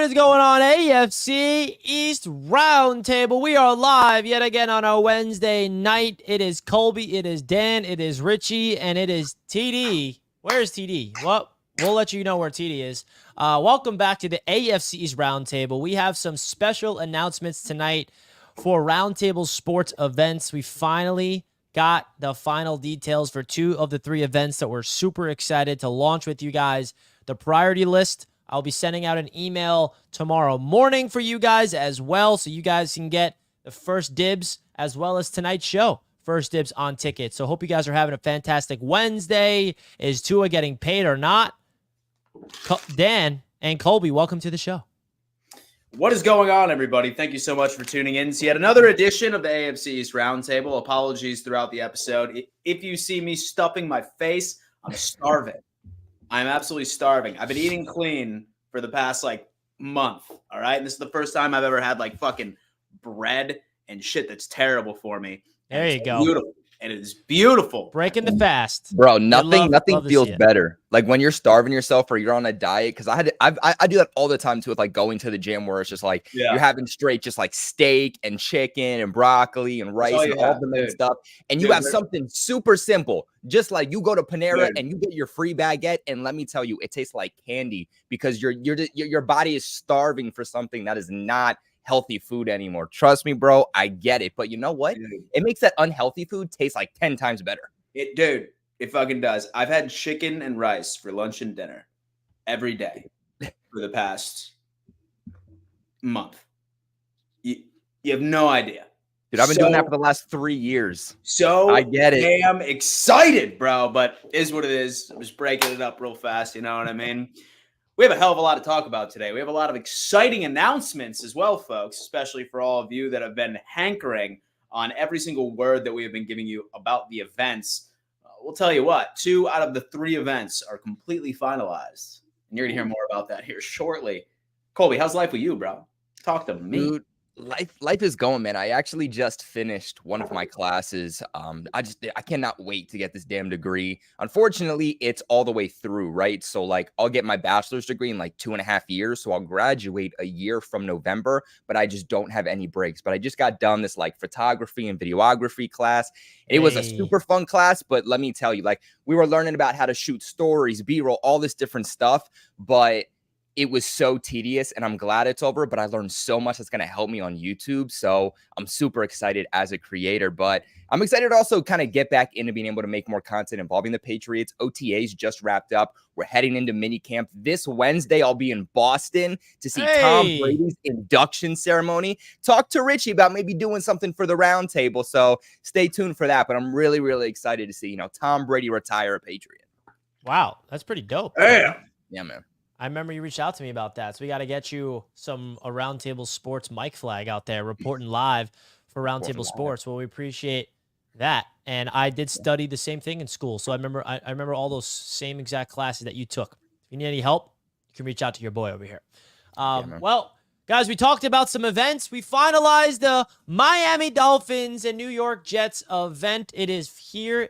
is going on, AFC East Roundtable? We are live yet again on a Wednesday night. It is Colby, it is Dan, it is Richie, and it is TD. Where's TD? Well, we'll let you know where TD is. Welcome back to the AFC East Roundtable. We have some special announcements tonight for Roundtable sports events. We finally got the final details for 2 of the 3 events that we're super excited to launch with you guys. The priority list, I'll be sending out an email tomorrow morning for you guys as well, so you guys can get the first dibs as well as tonight's show. First dibs on tickets. So hope you guys are having a fantastic Wednesday. Is Tua getting paid or not? Dan and Colby, welcome to the show. What is going on, everybody? Thank you so much for tuning in to yet another edition of the AFC East Roundtable. Apologies throughout the episode. If you see me stuffing my face, I'm starving. I'm absolutely starving. I've been eating clean for the past month. All right. And this is the first time I've ever had fucking bread and shit that's terrible for me. There you go. Beautiful. And it is beautiful. Breaking the fast. Bro, nothing feels better. Like when you're starving yourself or you're on a diet. Cause I do that all the time too with going to the gym where it's just you're having straight just steak and chicken and broccoli and rice and all the main stuff. And you have something super simple. Just you go to Panera and you get your free baguette. And let me tell you, it tastes like candy because your body is starving for something that is not healthy food anymore. Trust me, bro. I get it. But you know what? It makes that unhealthy food taste 10 times better. Dude, it fucking does. I've had chicken and rice for lunch and dinner every day for the past month. You have no idea. Dude, I've been doing that for the last 3 years. So I get it. Damn excited, bro. But is what it is. I'm just breaking it up real fast. You know what I mean? We have a hell of a lot to talk about today. We have a lot of exciting announcements as well, folks, especially for all of you that have been hankering on every single word that we have been giving you about the events. We'll tell you what, 2 out of the 3 events are completely finalized. And you're going to hear more about that here shortly. Colby, how's life with you, bro? Talk to me. Dude, life is going, man. I actually just finished one of my classes. I cannot wait to get this damn degree. Unfortunately, it's all the way through, right? So I'll get my bachelor's degree in 2.5 years. So I'll graduate a year from November, but I just don't have any breaks. But I just got done this photography and videography class. It was a super fun class, but let me tell you, we were learning about how to shoot stories, B-roll, all this different stuff, but it was so tedious, and I'm glad it's over, but I learned so much that's going to help me on YouTube. So I'm super excited as a creator, but I'm excited to also kind of get back into being able to make more content involving the Patriots. OTAs just wrapped up. We're heading into minicamp. This Wednesday, I'll be in Boston to see Tom Brady's induction ceremony. Talk to Richie about maybe doing something for the roundtable. So stay tuned for that. But I'm really, really excited to see, Tom Brady retire a Patriot. Wow. That's pretty dope. Damn. Yeah, man. I remember you reached out to me about that. So we got to get you a Roundtable Sports mic flag out there reporting live for Roundtable Sports. Well, we appreciate that. And I did study the same thing in school. So I remember all those same exact classes that you took. If you need any help, you can reach out to your boy over here. Well, guys, we talked about some events. We finalized the Miami Dolphins and New York Jets event. It is here,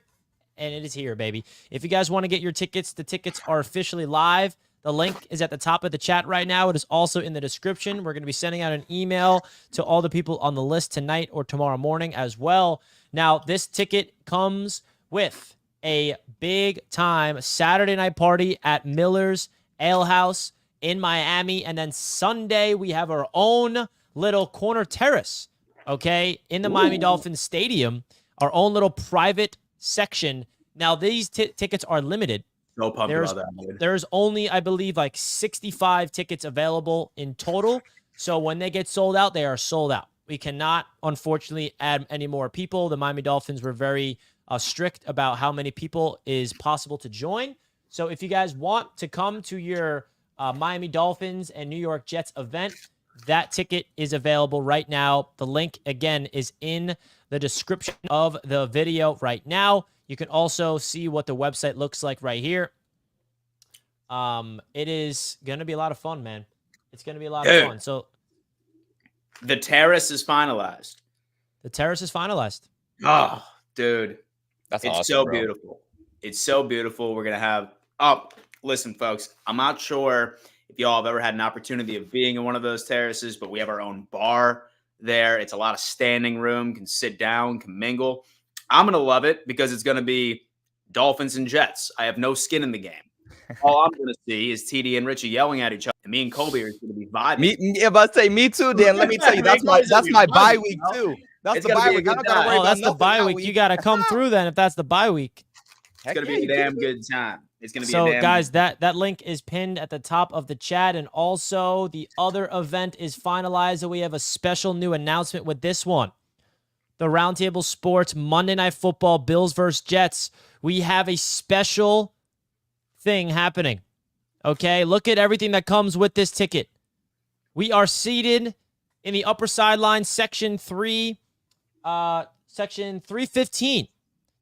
and it is here, baby. If you guys want to get your tickets, the tickets are officially live. The link is at the top of the chat right now. It is also in the description. We're going to be sending out an email to all the people on the list tonight or tomorrow morning as well. Now, this ticket comes with a big-time Saturday night party at Miller's Ale House in Miami. And then Sunday, we have our own little corner terrace, okay, in the Miami Dolphins Stadium, our own little private section. Now, these tickets are limited. No pump about that, dude. There's only, I believe, 65 tickets available in total. So when they get sold out, they are sold out. We cannot, unfortunately, add any more people. The Miami Dolphins were very strict about how many people is possible to join. So if you guys want to come to your Miami Dolphins and New York Jets event, that ticket is available right now. The link, again, is in the description of the video right now. You can also see what the website looks like right here. It is going to be a lot of fun, man. It's going to be a lot of fun. So the terrace is finalized. The terrace is finalized. Oh, dude. That's it's awesome, so bro. beautiful. It's so beautiful. We're going to have listen, folks, I'm not sure if y'all have ever had an opportunity of being in one of those terraces, but we have our own bar there. It's a lot of standing room, can sit down, can mingle. I'm going to love it because it's going to be Dolphins and Jets. I have no skin in the game. All I'm going to see is TD and Richie yelling at each other. And me and Colby are going to be vibing. If I say me too, Dan, let me tell you, that's my bye week too. That's the bye week. Oh, that's the bye week. You got to come through then if that's the bye week. It's going to be a damn good time. It's going to be so, guys, that link is pinned at the top of the chat. And also, the other event is finalized. And we have a special new announcement with this one. The Roundtable Sports Monday Night Football, Bills versus Jets. We have a special thing happening. Okay, look at everything that comes with this ticket. We are seated in the upper sideline, section 315.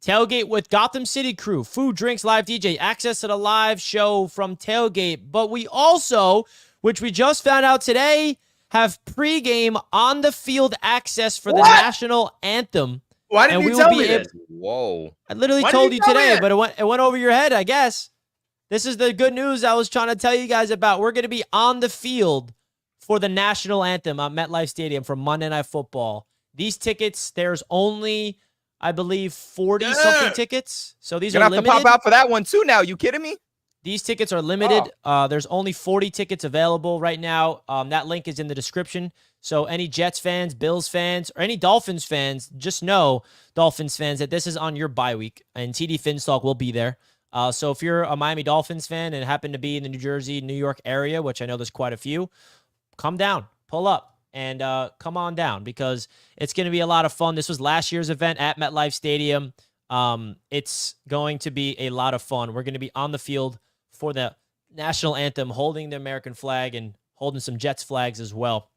Tailgate with Gotham City crew, food, drinks, live DJ, access to the live show from Tailgate. But we also, which we just found out today, have pregame on the field access for the national anthem. Why didn't you tell me this? Whoa. I literally told you today, but it went over your head, I guess. This is the good news I was trying to tell you guys about. We're going to be on the field for the national anthem at MetLife Stadium for Monday Night Football. These tickets, there's only, I believe, 40-something tickets. So these are limited. You're going to have to pop out for that one too now. You kidding me? These tickets are limited. There's only 40 tickets available right now. That link is in the description. So any Jets fans, Bills fans, or any Dolphins fans, just know, Dolphins fans, that this is on your bye week. And TD Finstock will be there. So if you're a Miami Dolphins fan and happen to be in the New Jersey, New York area, which I know there's quite a few, come down, pull up, and come on down because it's going to be a lot of fun. This was last year's event at MetLife Stadium. It's going to be a lot of fun. We're going to be on the field for the national anthem, holding the American flag and holding some Jets flags as well.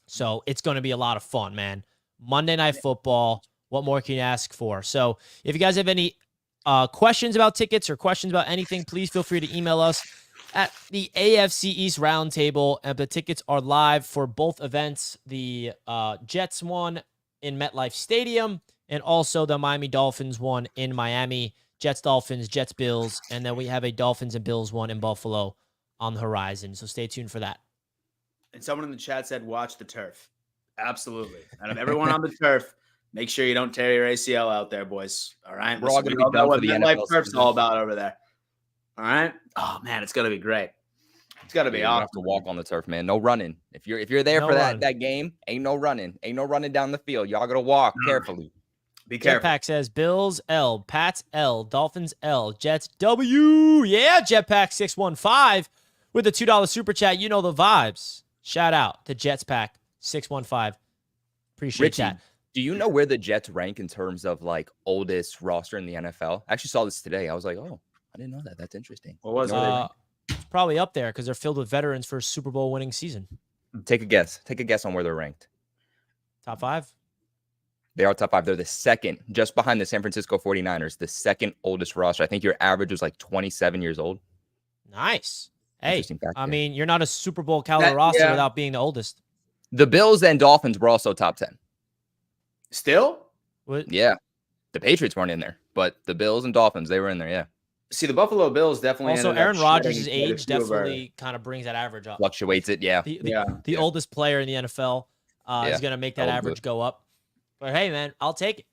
So it's going to be a lot of fun, man. Monday Night Football. What more can you ask for? So if you guys have any questions about tickets or questions about anything, please feel free to email us at the AFC East Roundtable. And the tickets are live for both events, the Jets one in MetLife Stadium and also the Miami Dolphins one in Miami. Jets, Dolphins, Jets, Bills, and then we have a Dolphins and Bills one in Buffalo on the horizon. So stay tuned for that. And someone in the chat said, watch the turf. Absolutely. Out of everyone on the turf, make sure you don't tear your ACL out there, boys. All right? We're all going to be done for the NFL. Turf's all about over there. All right? Oh, man, it's going to be great. It's got to be awesome. You have to walk on the turf, man. No running. If you're there for that game, ain't no running. Ain't no running down the field. Y'all got to walk carefully. Be careful. Jetpack says Bills L, Pats L, Dolphins L, Jets W. Yeah, Jetpack 615 with a $2 super chat. You know the vibes. Shout out to Jetspack 615. Appreciate Richie, that. Do you know where the Jets rank in terms of like oldest roster in the NFL? I actually saw this today. I was like, oh, I didn't know that. That's interesting. What was it? It's probably up there because they're filled with veterans for a Super Bowl winning season. Take a guess. Take a guess on where they're ranked. Top 5? They are top 5. They're the second, just behind the San Francisco 49ers, the second oldest roster. I think your average was like 27 years old. Nice. Hey, I mean, you're not a Super Bowl caliber roster without being the oldest. The Bills and Dolphins were also top 10. Still? What? Yeah. The Patriots weren't in there, but the Bills and Dolphins, they were in there, yeah. See, the Buffalo Bills definitely. Also, Aaron Rodgers' age definitely kind of brings that average up. Fluctuates it, yeah. The oldest player in the NFL is going to make that average go up. But hey, man, I'll take it.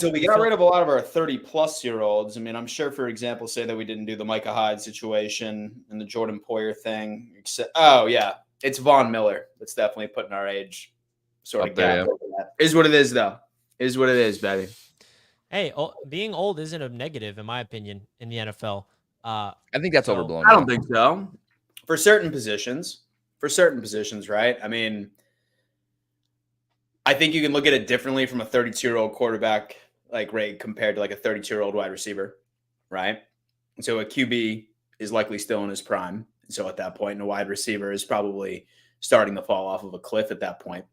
So we got rid of a lot of our 30-plus-year-olds. I mean, I'm sure, for example, say that we didn't do the Micah Hyde situation and the Jordan Poyer thing. It's Von Miller that's definitely putting our age sort of gap over that. Is what it is, though. Is what it is, baby. Hey, being old isn't a negative, in my opinion, in the NFL. I think that's overblown. I don't think so. For certain positions, right? I mean, I think you can look at it differently from a 32-year-old quarterback like rate compared to like a 32-year-old wide receiver, right? So a QB is likely still in his prime. So at that point, and a wide receiver is probably starting to fall off of a cliff at that point.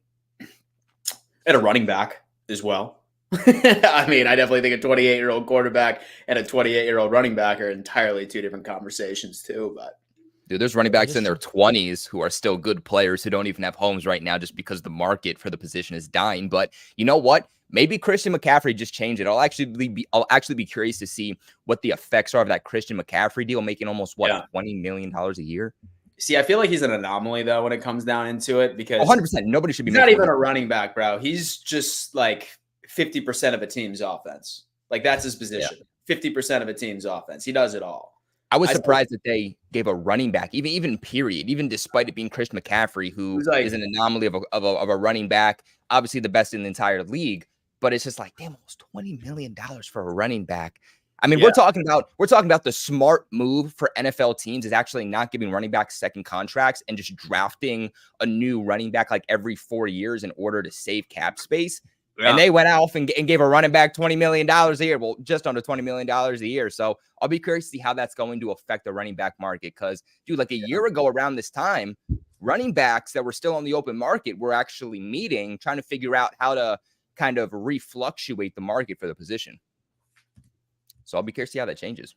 And a running back as well. I mean, I definitely think a 28-year-old quarterback and a 28-year-old running back are entirely two different conversations too, but dude, there's running backs in their 20s who are still good players who don't even have homes right now just because the market for the position is dying. But you know what? Maybe Christian McCaffrey just changed it. I'll actually be curious to see what the effects are of that Christian McCaffrey deal, making almost $20 million a year. See, I feel like he's an anomaly though when it comes down into it because 100%. Nobody should be he's not making even him. a running back, bro. He's just like 50% of a team's offense. Like that's his position. 50% of a team's offense. He does it all. I was surprised that they gave a running back, even period, even despite it being Christian McCaffrey, who is an anomaly of a running back, obviously the best in the entire league. But it's just like, damn, almost $20 million for a running back. I mean, we're talking about the smart move for NFL teams is actually not giving running backs second contracts and just drafting a new running back like every 4 years in order to save cap space. Yeah. And they went off and gave a running back $20 million a year. Well, just under $20 million a year. So I'll be curious to see how that's going to affect the running back market. Because, dude, like a year ago around this time, running backs that were still on the open market were actually meeting, trying to figure out how to kind of refluctuate the market for the position. So I'll be curious to see how that changes.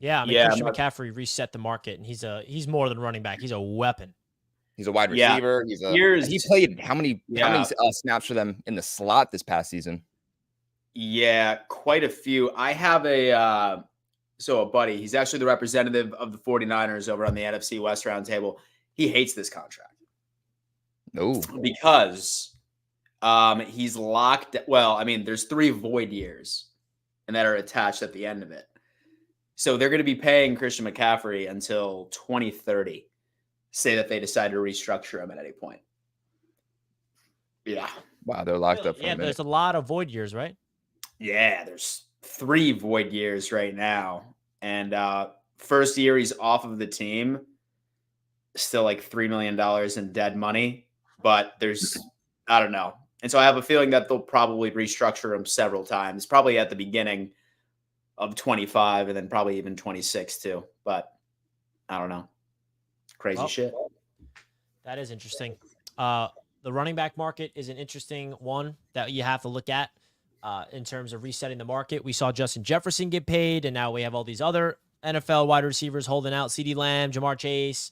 Yeah, I mean, Christian McCaffrey reset the market, and he's more than running back. He's a weapon. He's a wide receiver. He played how many snaps for them in the slot this past season? Yeah, quite a few. I have a buddy. He's actually the representative of the 49ers over on the NFC West Roundtable. He hates this contract. No, because he's locked. Well, I mean, there's 3 void years, and that are attached at the end of it. So they're going to be paying Christian McCaffrey until 2030. Say that they decide to restructure him at any point. Yeah. Wow, they're locked up for a minute. There's a lot of void years, right? Yeah, there's 3 void years right now. And first year he's off of the team. Still like $3 million in dead money. But I don't know. And so I have a feeling that they'll probably restructure him several times, probably at the beginning of 25 and then probably even 26 too. But I don't know. Crazy shit. That is interesting. The running back market is an interesting one that you have to look at in terms of resetting the market. We saw Justin Jefferson get paid, and now we have all these other NFL wide receivers holding out. CeeDee Lamb, Jamar Chase,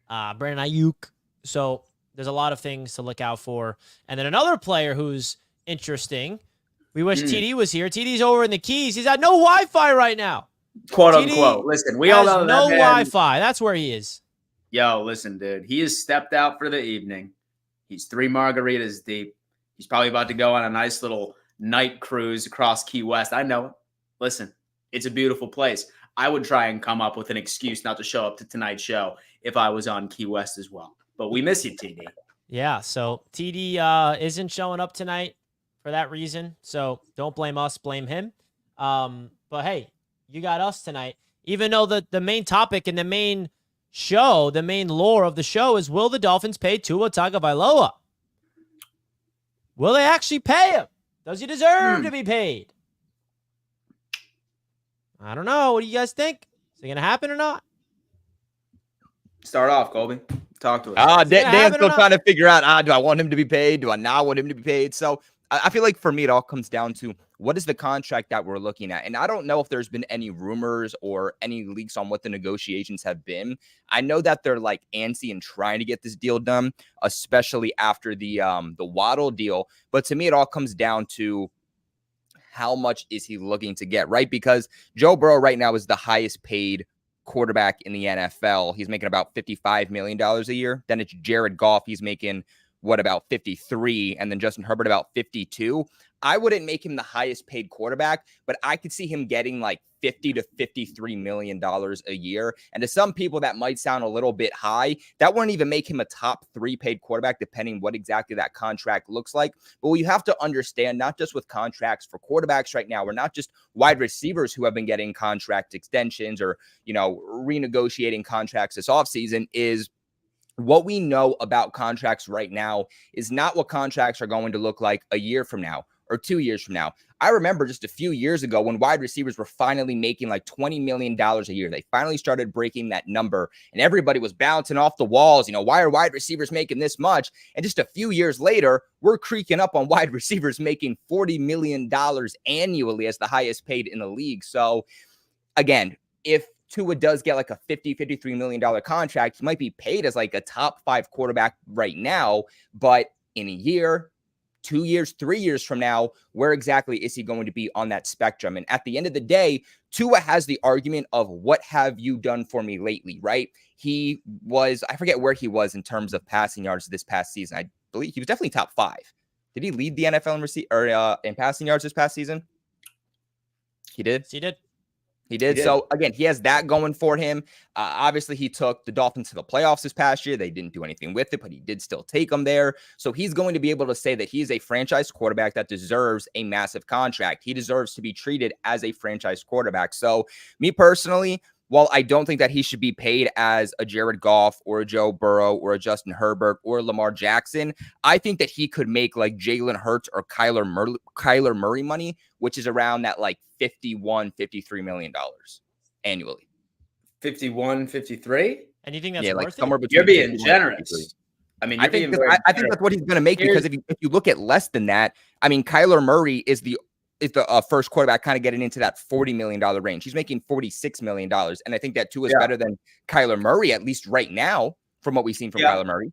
Brandon Ayuk. So there's a lot of things to look out for. And then another player who's interesting. We wish TD was here. TD's over in the Keys. He's at no Wi-Fi right now. Quote unquote. Listen, we all know no Wi-Fi. That's where he is. Yo, listen, dude. He has stepped out for the evening. He's 3 margaritas deep. He's probably about to go on a nice little night cruise across Key West. I know it. Listen, it's a beautiful place. I would try and come up with an excuse not to show up to tonight's show if I was on Key West as well. But we miss you, TD. Yeah, so TD isn't showing up tonight for that reason. So don't blame us, blame him. But hey, you got us tonight. Even though the main topic and the main show, the main lore of the show is, will the Dolphins pay Tua Tagovailoa? Will they actually pay him? Does he deserve to be paid? I don't know. What do you guys think? Is it going to happen or not? Start off, Colby. Talk to us. Dan's still trying to figure out, do I want him to be paid? Do I not want him to be paid? So I feel like for me, it all comes down to what is the contract that we're looking at? And I don't know if there's been any rumors or any leaks on what the negotiations have been. I know that they're like antsy and trying to get this deal done, especially after the Waddle deal. But to me, it all comes down to how much is he looking to get, right? Because Joe Burrow right now is the highest paid quarterback in the NFL. He's making about $55 million a year. Then it's Jared Goff. He's making about 53, and then Justin Herbert about 52. I wouldn't make him the highest paid quarterback, but I could see him getting like $50 to $53 million a year. And to some people, that might sound a little bit high. That wouldn't even make him a top 3 paid quarterback, depending what exactly that contract looks like. But what you have to understand, not just with contracts for quarterbacks right now, we're not just wide receivers who have been getting contract extensions or, renegotiating contracts this offseason, is what we know about contracts right now is not what contracts are going to look like a year from now or 2 years from now. I remember just a few years ago when wide receivers were finally making like $20 million a year. They finally started breaking that number, and everybody was bouncing off the walls. Why are wide receivers making this much? And just a few years later, we're creaking up on wide receivers making $40 million annually as the highest paid in the league. So again, if Tua does get like a $53 million contract, he might be paid as like a top 5 quarterback right now, but in a year, 2 years, 3 years from now, where exactly is he going to be on that spectrum? And at the end of the day, Tua has the argument of what have you done for me lately, right? He was, I forget where he was in terms of passing yards this past season. I believe he was definitely top 5. Did he lead the NFL in passing yards this past season? He did. He did. He did. So again, he has that going for him. Obviously, he took the Dolphins to the playoffs this past year. They didn't do anything with it, but he did still take them there. So he's going to be able to say that he is a franchise quarterback that deserves a massive contract. He deserves to be treated as a franchise quarterback. So me personally, while I don't think that he should be paid as a Jared Goff or a Joe Burrow or a Justin Herbert or Lamar Jackson, I think that he could make like Jalen Hurts or Kyler Murray money, which is around that like $53 million annually. 51, 53? And you think that's yeah, worth like somewhere it? between You're being 51 generous. I mean, I think that's what he's going to make, because if you look at less than that, I mean, Kyler Murray is the first quarterback kind of getting into that $40 million range. He's making $46 million. And I think that Tua is better than Kyler Murray, at least right now, from what we've seen from Kyler Murray.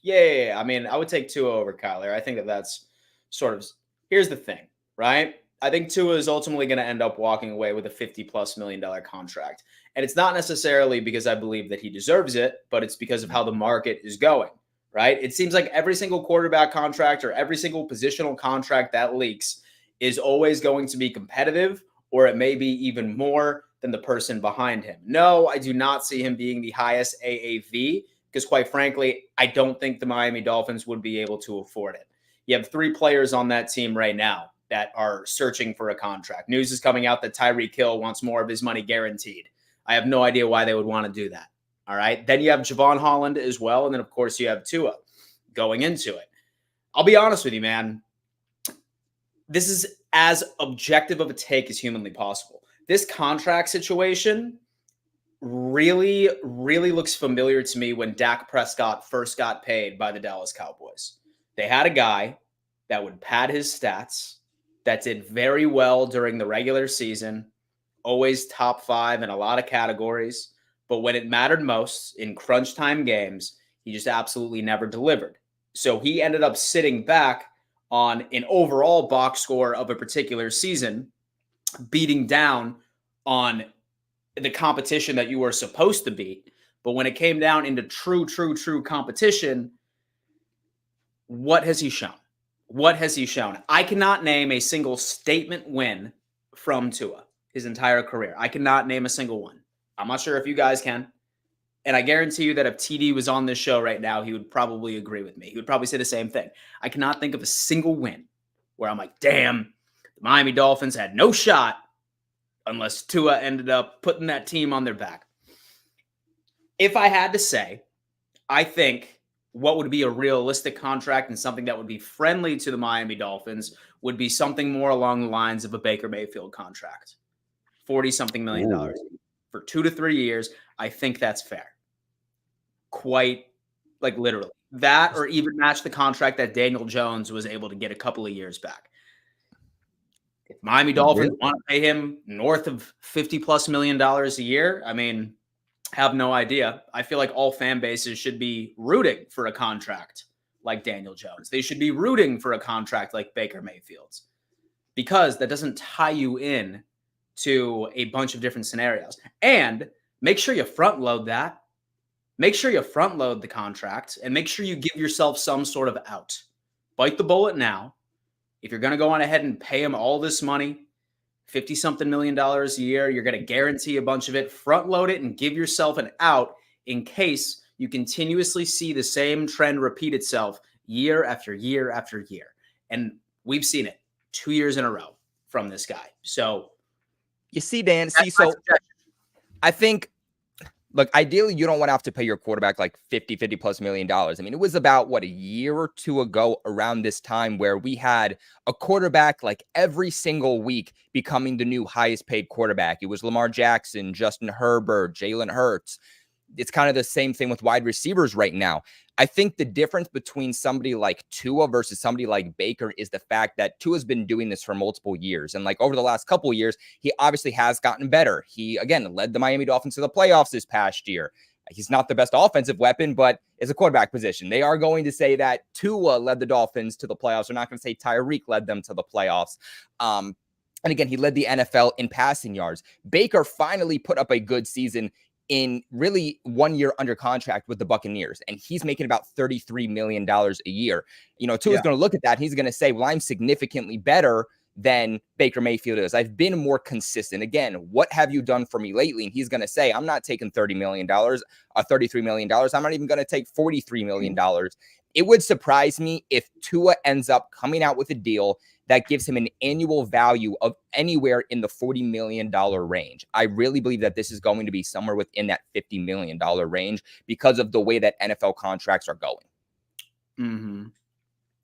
Yeah. I mean, I would take Tua over Kyler. I think that's sort of, here's the thing, right? I think Tua is ultimately going to end up walking away with a $50+ million contract. And it's not necessarily because I believe that he deserves it, but it's because of how the market is going, right? It seems like every single quarterback contract or every single positional contract that leaks is always going to be competitive, or it may be even more than the person behind him. No, I do not see him being the highest AAV because, quite frankly, I don't think the Miami Dolphins would be able to afford it. You have 3 players on that team right now that are searching for a contract. News is coming out that Tyreek Hill wants more of his money guaranteed. I have no idea why they would want to do that. All right. Then you have Javon Holland as well. And then, of course, you have Tua going into it. I'll be honest with you, man. This is as objective of a take as humanly possible. This contract situation really, really looks familiar to me when Dak Prescott first got paid by the Dallas Cowboys. They had a guy that would pad his stats, that did very well during the regular season, always top 5 in a lot of categories. But when it mattered most in crunch time games, he just absolutely never delivered. So he ended up sitting back on an overall box score of a particular season, beating down on the competition that you were supposed to beat. But when it came down into true competition, what has he shown? What has he shown? I cannot name a single statement win from Tua his entire career. I cannot name a single one. I'm not sure if you guys can. And I guarantee you that if TD was on this show right now, he would probably agree with me. He would probably say the same thing. I cannot think of a single win where I'm like, damn, the Miami Dolphins had no shot unless Tua ended up putting that team on their back. If I had to say, I think what would be a realistic contract and something that would be friendly to the Miami Dolphins would be something more along the lines of a Baker Mayfield contract. 40-something million dollars for 2 to 3 years. I think that's fair. Quite like literally that, or even match the contract that Daniel Jones was able to get a couple of years back. If Miami Dolphins want to pay him north of $50+ million a year, I mean, have no idea. I feel like all fan bases should be rooting for a contract like Daniel Jones. They should be rooting for a contract like Baker Mayfield's, because that doesn't tie you in to a bunch of different scenarios. And make sure you front load that. Make sure you front load the contract and make sure you give yourself some sort of out. Bite the bullet now. If you're going to go on ahead and pay him all this money, $50-something million a year, you're going to guarantee a bunch of it, front load it and give yourself an out in case you continuously see the same trend repeat itself year after year after year. And we've seen it 2 years in a row from this guy. So you see, Dan, so I think, look, ideally, you don't want to have to pay your quarterback like $50+ million. I mean, it was about, a year or two ago around this time where we had a quarterback like every single week becoming the new highest paid quarterback. It was Lamar Jackson, Justin Herbert, Jalen Hurts. It's kind of the same thing with wide receivers right now. I think the difference between somebody like Tua versus somebody like Baker is the fact that Tua's been doing this for multiple years. And like over the last couple of years, he obviously has gotten better. He, again, led the Miami Dolphins to the playoffs this past year. He's not the best offensive weapon, but it's a quarterback position. They are going to say that Tua led the Dolphins to the playoffs. They're not going to say Tyreek led them to the playoffs. And again, he led the NFL in passing yards. Baker finally put up a good season in really 1 year under contract with the Buccaneers, and he's making about $33 million a year. Tua's going to look at that. And he's going to say, well, I'm significantly better than Baker Mayfield is. I've been more consistent. Again, what have you done for me lately? And he's going to say, I'm not taking $33 million. I'm not even going to take $43 million. It would surprise me if Tua ends up coming out with a deal that gives him an annual value of anywhere in the $40 million range. I really believe that this is going to be somewhere within that $50 million range because of the way that NFL contracts are going. Mm-hmm.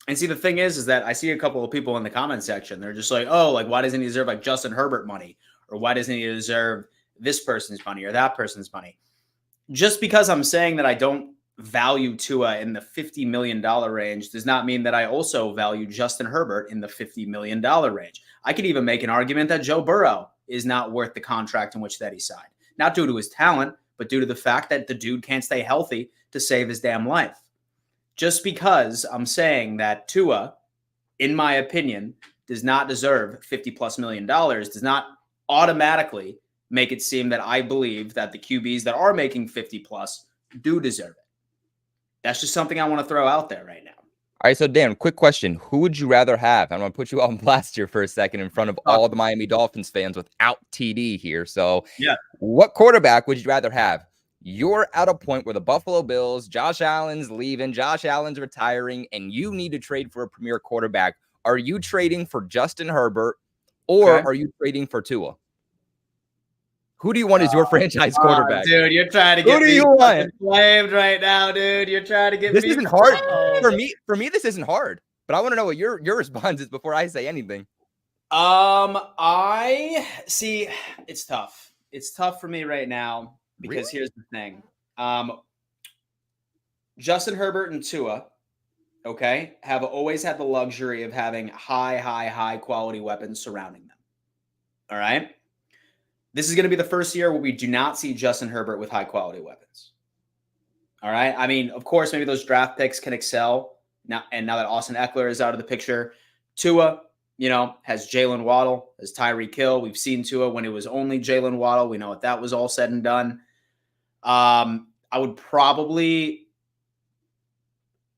And see, the thing is that I see a couple of people in the comment section. They're just like, oh, like, why doesn't he deserve like Justin Herbert money? Or why doesn't he deserve this person's money or that person's money? Just because I'm saying that I don't value Tua in the $50 million range does not mean that I also value Justin Herbert in the $50 million range. I could even make an argument that Joe Burrow is not worth the contract in which that he signed. Not due to his talent, but due to the fact that the dude can't stay healthy to save his damn life. Just because I'm saying that Tua, in my opinion, does not deserve $50+ million does not automatically make it seem that I believe that the QBs that are making 50+ do deserve it. That's just something I want to throw out there right now. All right, so Dan, quick question. Who would you rather have? I'm going to put you on blast here for a second in front of all the Miami Dolphins fans without TD here. So what quarterback would you rather have? You're at a point where the Buffalo Bills, Josh Allen's leaving, Josh Allen's retiring, and you need to trade for a premier quarterback. Are you trading for Justin Herbert or are you trading for Tua? Who do you want as your franchise quarterback? Dude, you're trying to get me flamed right now, dude. You're trying to get me. This isn't hard. For me, this isn't hard. But I want to know what your response is before I say anything. I see. It's tough. It's tough for me right now because here's the thing. Justin Herbert and Tua, okay, have always had the luxury of having high quality weapons surrounding them. All right. This is going to be the first year where we do not see Justin Herbert with high quality weapons. All right. I mean, of course, maybe those draft picks can excel now. And now that Austin Eckler is out of the picture, Tua, has Jalen Waddle, has Tyreek Hill. We've seen Tua when it was only Jalen Waddle. We know what that was all said and done. I would probably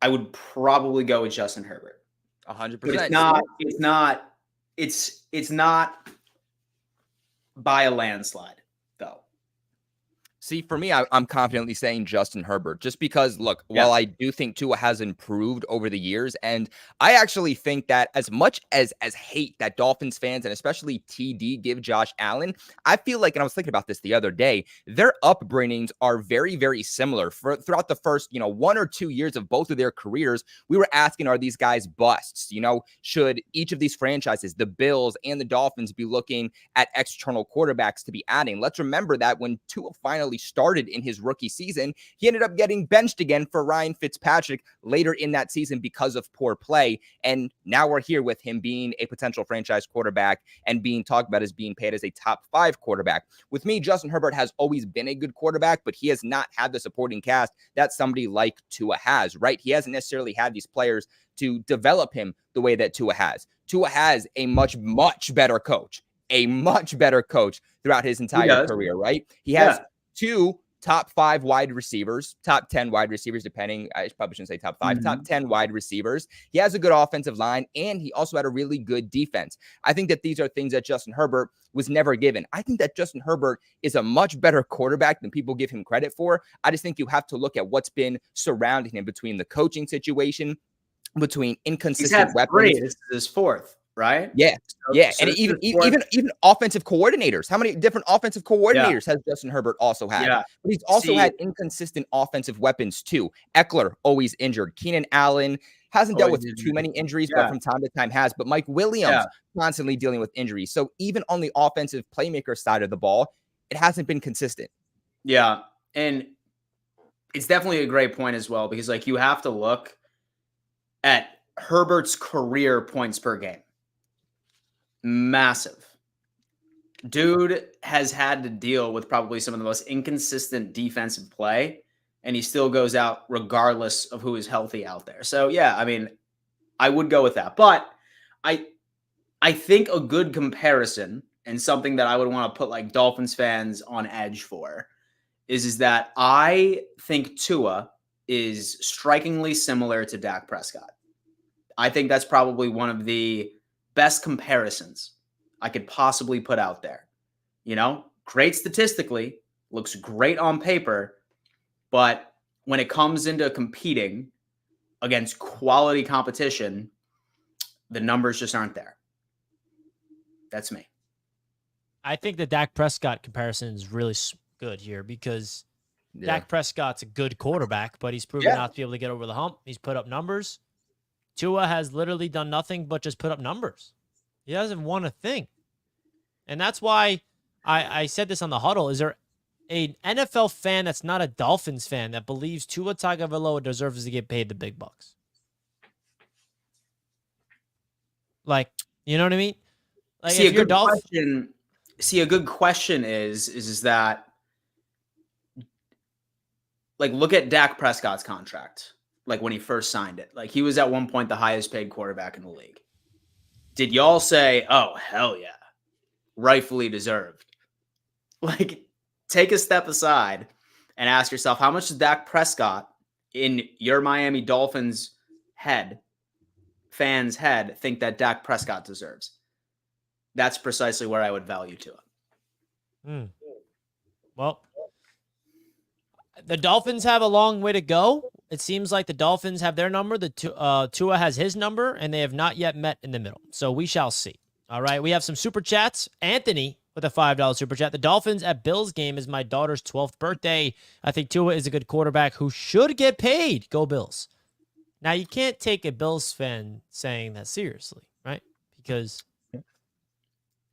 go with Justin Herbert. 100%. But it's not by a landslide, though. See, for me, I'm confidently saying Justin Herbert, just because, look, while I do think Tua has improved over the years, and I actually think that as much as hate that Dolphins fans and especially TD give Josh Allen, I feel like, and I was thinking about this the other day, their upbringings are very, very similar. Throughout the first, 1 or 2 years of both of their careers, we were asking, are these guys busts? Should each of these franchises, the Bills and the Dolphins, be looking at external quarterbacks to be adding? Let's remember that when Tua finally started in his rookie season, he ended up getting benched again for Ryan Fitzpatrick later in that season because of poor play. And now we're here with him being a potential franchise quarterback and being talked about as being paid as a top 5 quarterback. With me, Justin Herbert has always been a good quarterback, but he has not had the supporting cast that somebody like Tua has, right? He hasn't necessarily had these players to develop him the way that Tua has. Tua has a much better coach throughout his entire career, right? He has 2 top 5 wide receivers, top 10 wide receivers, depending. I probably shouldn't say top 5, top 10 wide receivers. He has a good offensive line, and he also had a really good defense. I think that these are things that Justin Herbert was never given. I think that Justin Herbert is a much better quarterback than people give him credit for. I just think you have to look at what's been surrounding him between the coaching situation, between inconsistent weapons. This is his 4th. Right? Yeah. And even offensive coordinators. How many different offensive coordinators has Justin Herbert also had? Yeah. But he's also had inconsistent offensive weapons too. Eckler, always injured. Keenan Allen hasn't dealt with too many injuries, but from time to time has. But Mike Williams constantly dealing with injuries. So even on the offensive playmaker side of the ball, it hasn't been consistent. Yeah. And it's definitely a great point as well, because you have to look at Herbert's career points per game. Massive. dude has had to deal with probably some of the most inconsistent defensive play, and he still goes out regardless of who is healthy out there. So yeah, I mean, I would go with that. But I I think a good comparison and something that I would want to put like Dolphins fans on edge for is that I think Tua is strikingly similar to Dak Prescott. I think that's probably one of the best comparisons I could possibly put out there. You know, great statistically, looks great on paper, but when it comes into competing against quality competition, the numbers just aren't there. That's me. I think the Dak Prescott comparison is really good here because Dak Prescott's a good quarterback, but he's proven not to be able to get over the hump. He's put up numbers. Tua has literally done nothing but just put up numbers. He hasn't won a thing. And that's why I said this on the huddle. Is there an NFL fan that's not a Dolphins fan that believes Tua Tagovailoa deserves to get paid the big bucks? Like, you know what I mean? Like, See, a good question. See, a good question is that, like, look at Dak Prescott's contract. Like when he first signed it, like he was at one point the highest paid quarterback in the league. Did y'all say, "Oh hell yeah, rightfully deserved"? Like, take a step aside and ask yourself, how much does Dak Prescott in your Miami Dolphins fans' head, think that Dak Prescott deserves? That's precisely where I would value to it. Well, the Dolphins have a long way to go. It seems like the Dolphins have their number. Tua has his number, and they have not yet met in the middle. So we shall see. All right, we have some super chats. Anthony with a $5 super chat. The Dolphins at Bills game is my daughter's 12th birthday. I think Tua is a good quarterback who should get paid. Go Bills. Now, you can't take a Bills fan saying that seriously, right? Because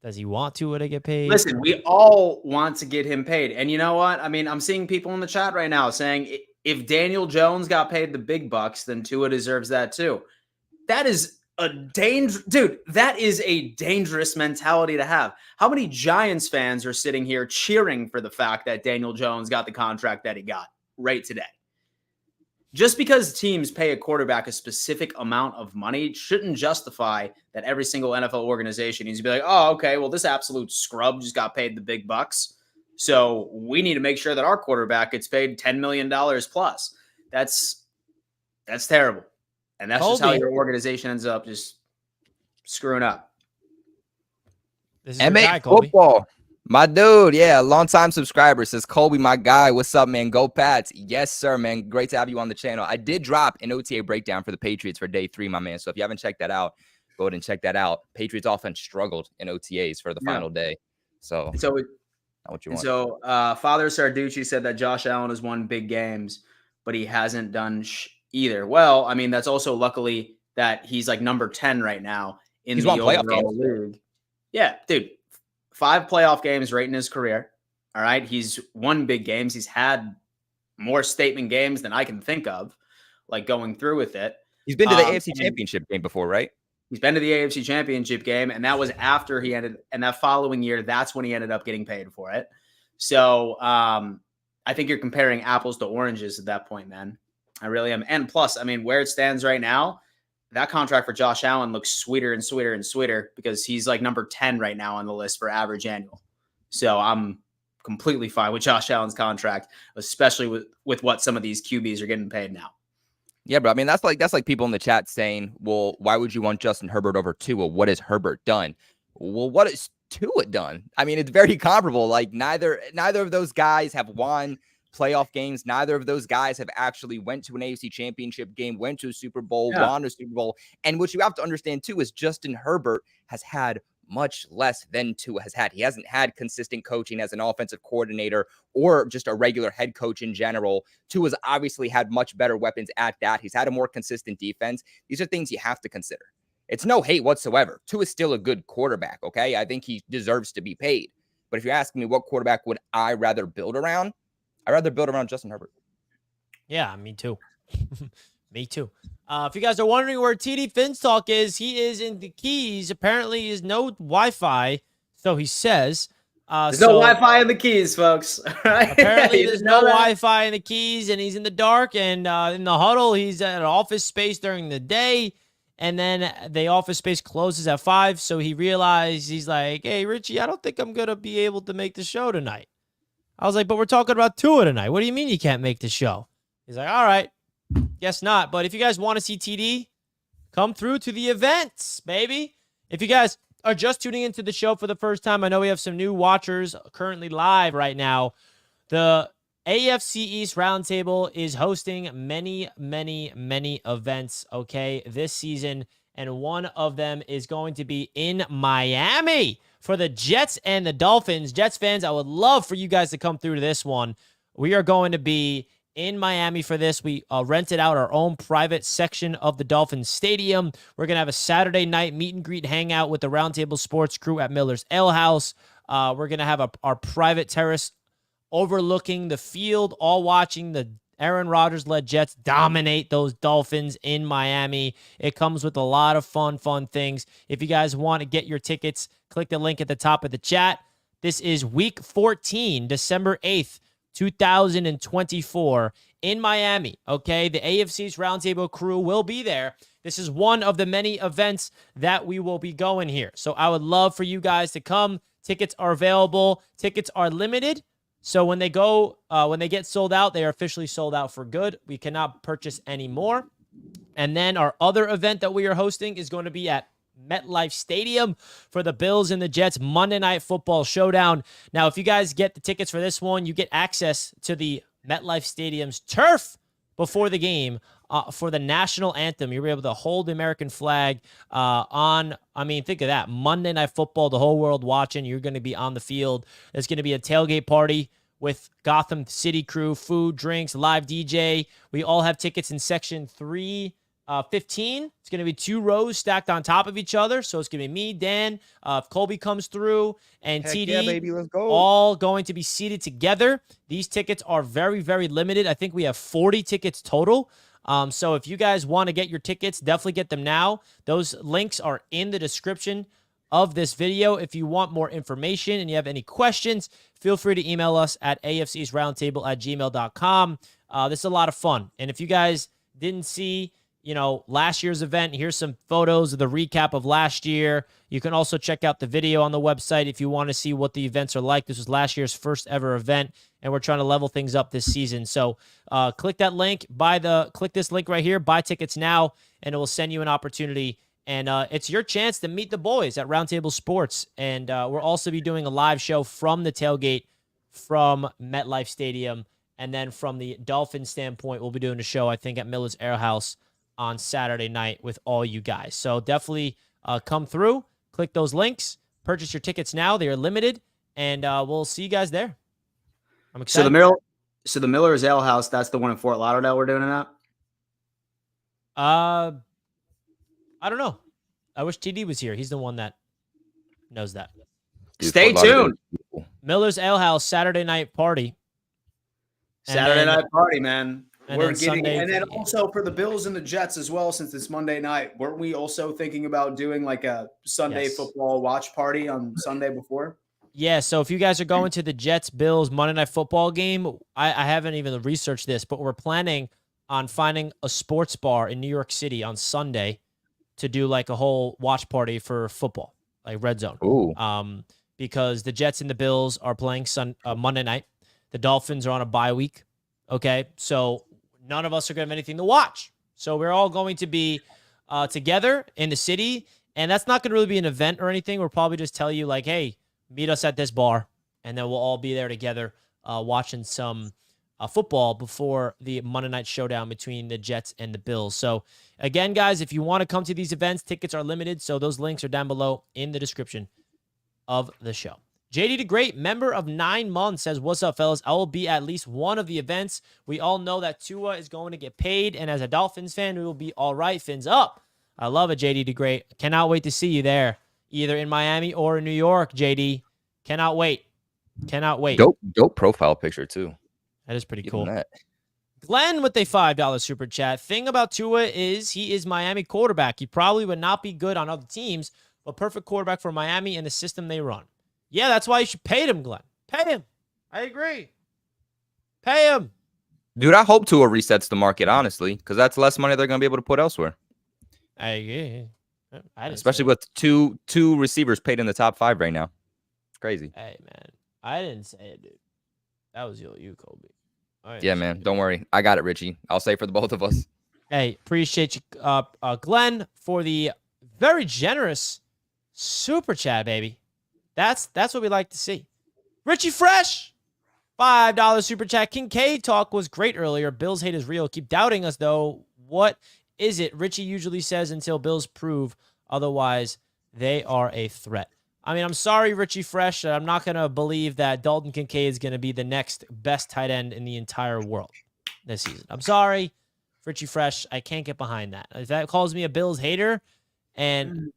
does he want Tua to get paid? Listen, we all want to get him paid. And you know what? I mean, I'm seeing people in the chat right now saying if Daniel Jones got paid the big bucks, then Tua deserves that too. That is a dude, that is a dangerous mentality to have. How many Giants fans are sitting here cheering for the fact that Daniel Jones got the contract that he got right today? Just because teams pay a quarterback a specific amount of money shouldn't justify that every single NFL organization needs to be like, oh, okay, well, this absolute scrub just got paid the big bucks, so we need to make sure that our quarterback gets paid $10 million plus. That's terrible. And that's just how your organization ends up just screwing up. This is your guy, football. My dude, yeah, long-time subscriber, says, Colby, my guy, what's up, man? Go Pats. Yes, sir, man. Great to have you on the channel. I did drop an OTA breakdown for the Patriots for day 3, my man. So if you haven't checked that out, go ahead and check that out. Patriots offense struggled in OTAs for the final day. So not what you want. So Father Sarducci said that Josh Allen has won big games, but he hasn't done either. Well, I mean, that's also luckily that he's like number 10 right now in the overall league. Yeah, dude. 5 playoff games right in his career. All right. He's won big games. He's had more statement games than I can think of, like going through with it. He's been to the AFC Championship game before, right? He's been to the AFC Championship game, and that was after he ended. And that following year, that's when he ended up getting paid for it. So I think you're comparing apples to oranges at that point, man. I really am. And plus, I mean, where it stands right now, that contract for Josh Allen looks sweeter and sweeter and sweeter because he's like number 10 right now on the list for average annual. So I'm completely fine with Josh Allen's contract, especially with what some of these QBs are getting paid now. Yeah, bro. I mean, that's like people in the chat saying, well, why would you want Justin Herbert over Tua? What has Herbert done? Well, what has Tua done? I mean, it's very comparable. Like neither of those guys have won playoff games. Neither of those guys have actually went to an AFC Championship game, went to a Super Bowl, won a Super Bowl. And what you have to understand too is Justin Herbert has had much less than Tua has had. He hasn't had consistent coaching as an offensive coordinator or just a regular head coach in general. Tua's obviously had much better weapons at that. He's had a more consistent defense. These are things you have to consider. It's no hate whatsoever. Tua's still a good quarterback, okay? I think he deserves to be paid. But if you're asking me what quarterback would I rather build around, I'd rather build around Justin Herbert. Yeah, me too. Me too. If you guys are wondering where TD Finstock is, he is in the Keys. Apparently, is no Wi-Fi, so he says. There's no Wi-Fi in the Keys, folks. Apparently, there's no Wi-Fi in the Keys, and he's in the dark. And in the huddle, he's at an office space during the day, and then the office space closes at 5. So he realized, he's like, "Hey, Richie, I don't think I'm gonna be able to make the show tonight." I was like, "But we're talking about Tua tonight. What do you mean you can't make the show?" He's like, "All right, guess not. But if you guys want to see TD, come through to the events, baby. If you guys are just tuning into the show for the first time, I know we have some new watchers currently live right now. The AFC East Roundtable is hosting many, many, many events, okay, this season, and one of them is going to be in Miami for the Jets and the Dolphins. Jets fans, I would love for you guys to come through to this one. We are going to be in Miami for this. We rented out our own private section of the Dolphins Stadium. We're going to have a Saturday night meet and greet hangout with the Roundtable Sports crew at Miller's Ale House. We're going to have our private terrace overlooking the field, all watching the Aaron Rodgers-led Jets dominate those Dolphins in Miami. It comes with a lot of fun things. If you guys want to get your tickets, click the link at the top of the chat. This is week 14, December 8th. 2024 in Miami, okay? The AFC's Roundtable crew will be there. This is one of the many events that we will be going here. So I would love for you guys to come. Tickets are available. Tickets are limited. So when they get sold out, they are officially sold out for good. We cannot purchase any more. And then our other event that we are hosting is going to be at MetLife Stadium for the Bills and the Jets Monday Night Football Showdown. Now, if you guys get the tickets for this one, you get access to the MetLife Stadium's turf before the game for the national anthem. You'll be able to hold the American flag think of that, Monday Night Football, the whole world watching. You're going to be on the field. There's going to be a tailgate party with Gotham City crew, food, drinks, live DJ. We all have tickets in section 315. It's going to be 2 rows stacked on top of each other. So it's going to be me, Dan, if Colby comes through, and Heck TD, yeah, baby, let's go. all going to be seated together. These tickets are very, very limited. I think we have 40 tickets total. So if you guys want to get your tickets, definitely get them now. Those links are in the description of this video. If you want more information and you have any questions, feel free to email us at afcsroundtable@gmail.com. This is a lot of fun. And if you guys didn't see last year's event, here's some photos of the recap of last year. You can also check out the video on the website if you want to see what the events are like. This was last year's first ever event, and we're trying to level things up this season. So click that link, click this link right here, buy tickets now, and it will send you an opportunity. And it's your chance to meet the boys at Roundtable Sports. And we'll also be doing a live show from the tailgate from MetLife Stadium. And then from the Dolphins standpoint, we'll be doing a show, I think, at Miller's Ale House on Saturday night with all you guys. So definitely come through, click those links, purchase your tickets now. They are limited, and we'll see you guys there. I'm excited. So the Miller's Ale House, that's the one in Fort Lauderdale we're doing it at? I don't know. I wish TD was here. He's the one that knows that. Dude, Stay tuned. Miller's Ale House Saturday night party. Saturday night party, man. And We're then getting, Sunday, and then also for the Bills and the Jets as well, since it's Monday night, weren't we also thinking about doing like a Sunday football watch party on Sunday before? Yeah, so if you guys are going to the Jets-Bills Monday Night Football game, I haven't even researched this, but we're planning on finding a sports bar in New York City on Sunday to do like a whole watch party for football, like Red Zone. Ooh. Because the Jets and the Bills are playing Monday night. The Dolphins are on a bye week. Okay, so none of us are going to have anything to watch. So we're all going to be together in the city, and that's not going to really be an event or anything. We'll probably just tell you like, hey, meet us at this bar, and then we'll all be there together watching some football before the Monday night showdown between the Jets and the Bills. So again, guys, if you want to come to these events, tickets are limited, so those links are down below in the description of the show. JD the Great, member of 9 months, says, what's up, fellas? I will be at least one of the events. We all know that Tua is going to get paid, and as a Dolphins fan, we will be all right. Fins up. I love it, JD the Great. Cannot wait to see you there, either in Miami or in New York, JD. Cannot wait. Cannot wait. Dope profile picture, too. That is pretty cool. Glenn with a $5 super chat. Thing about Tua is he is Miami quarterback. He probably would not be good on other teams, but perfect quarterback for Miami and the system they run. Yeah, that's why you should pay him, Glenn. Pay him. I agree. Pay him. Dude, I hope Tua resets the market, honestly, because that's less money they're going to be able to put elsewhere. I agree. Especially with two receivers paid in the top 5 right now. It's crazy. Hey, man. I didn't say it, dude. That was you, Colby. Yeah, man. Don't worry. I got it, Richie. I'll say for the both of us. Hey, appreciate you, Glenn, for the very generous super chat, baby. That's what we like to see. Richie Fresh, $5 super chat. Kincaid talk was great earlier. Bills hate is real. Keep doubting us, though. What is it? Richie usually says until Bills prove otherwise, they are a threat. I mean, I'm sorry, Richie Fresh. I'm not going to believe that Dalton Kincaid is going to be the next best tight end in the entire world this season. I'm sorry, Richie Fresh. I can't get behind that. If that calls me a Bills hater, and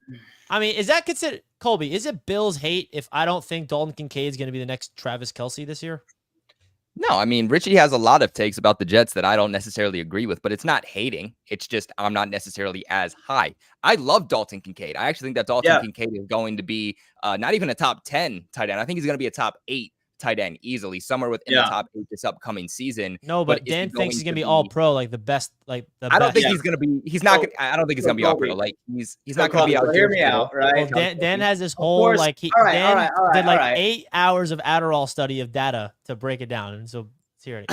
I mean, is that considered, Colby, is it Bills hate if I don't think Dalton Kincaid is going to be the next Travis Kelce this year? No, I mean, Richie has a lot of takes about the Jets that I don't necessarily agree with, but it's not hating. It's just I'm not necessarily as high. I love Dalton Kincaid. I actually think that Dalton Kincaid is going to be not even a top 10 tight end. I think he's going to be a top 8 tight end easily, somewhere within the top 8 this upcoming season. No, but Dan thinks he's going to be all pro, like the best, like the I don't best. think he's going to be, he's not, I don't think he's going to be all pro. Like he's not going to be out. Hear me out, right? Well, Dan has this whole, like, Dan did like 8 hours of Adderall study of data to break it down. And so, let's hear it.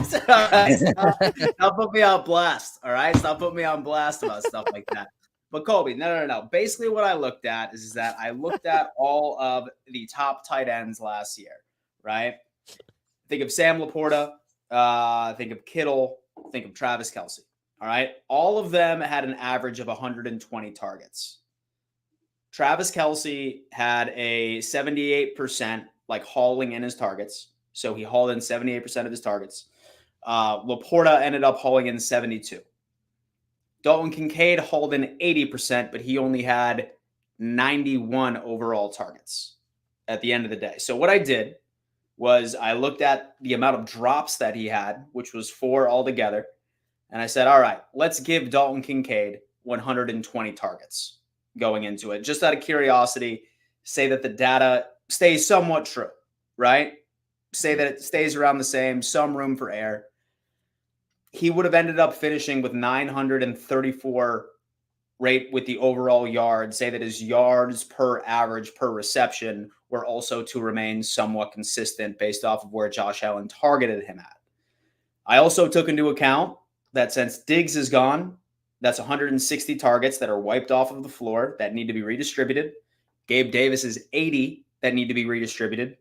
Stop putting me on blast. All right. Stop putting me on blast about stuff like that. But Colby, no. Basically, what I looked at is that I looked at all of the top tight ends last year, right? Think of Sam Laporta, think of Kittle, think of Travis Kelce. All right. All of them had an average of 120 targets. Travis Kelce had a 78% like hauling in his targets. So he hauled in 78% of his targets. Laporta ended up hauling in 72. Dalton Kincaid hauled in 80%, but he only had 91 overall targets at the end of the day. So what I did was I looked at the amount of drops that he had, which was 4 altogether. And I said, all right, let's give Dalton Kincaid 120 targets going into it. Just out of curiosity, say that the data stays somewhat true, right? Say that it stays around the same, some room for error. He would have ended up finishing with 934 rate with the overall yards. Say that his yards per average per reception were also to remain somewhat consistent based off of where Josh Allen targeted him at. I also took into account that since Diggs is gone, that's 160 targets that are wiped off of the floor that need to be redistributed. Gabe Davis is 80 that need to be redistributed.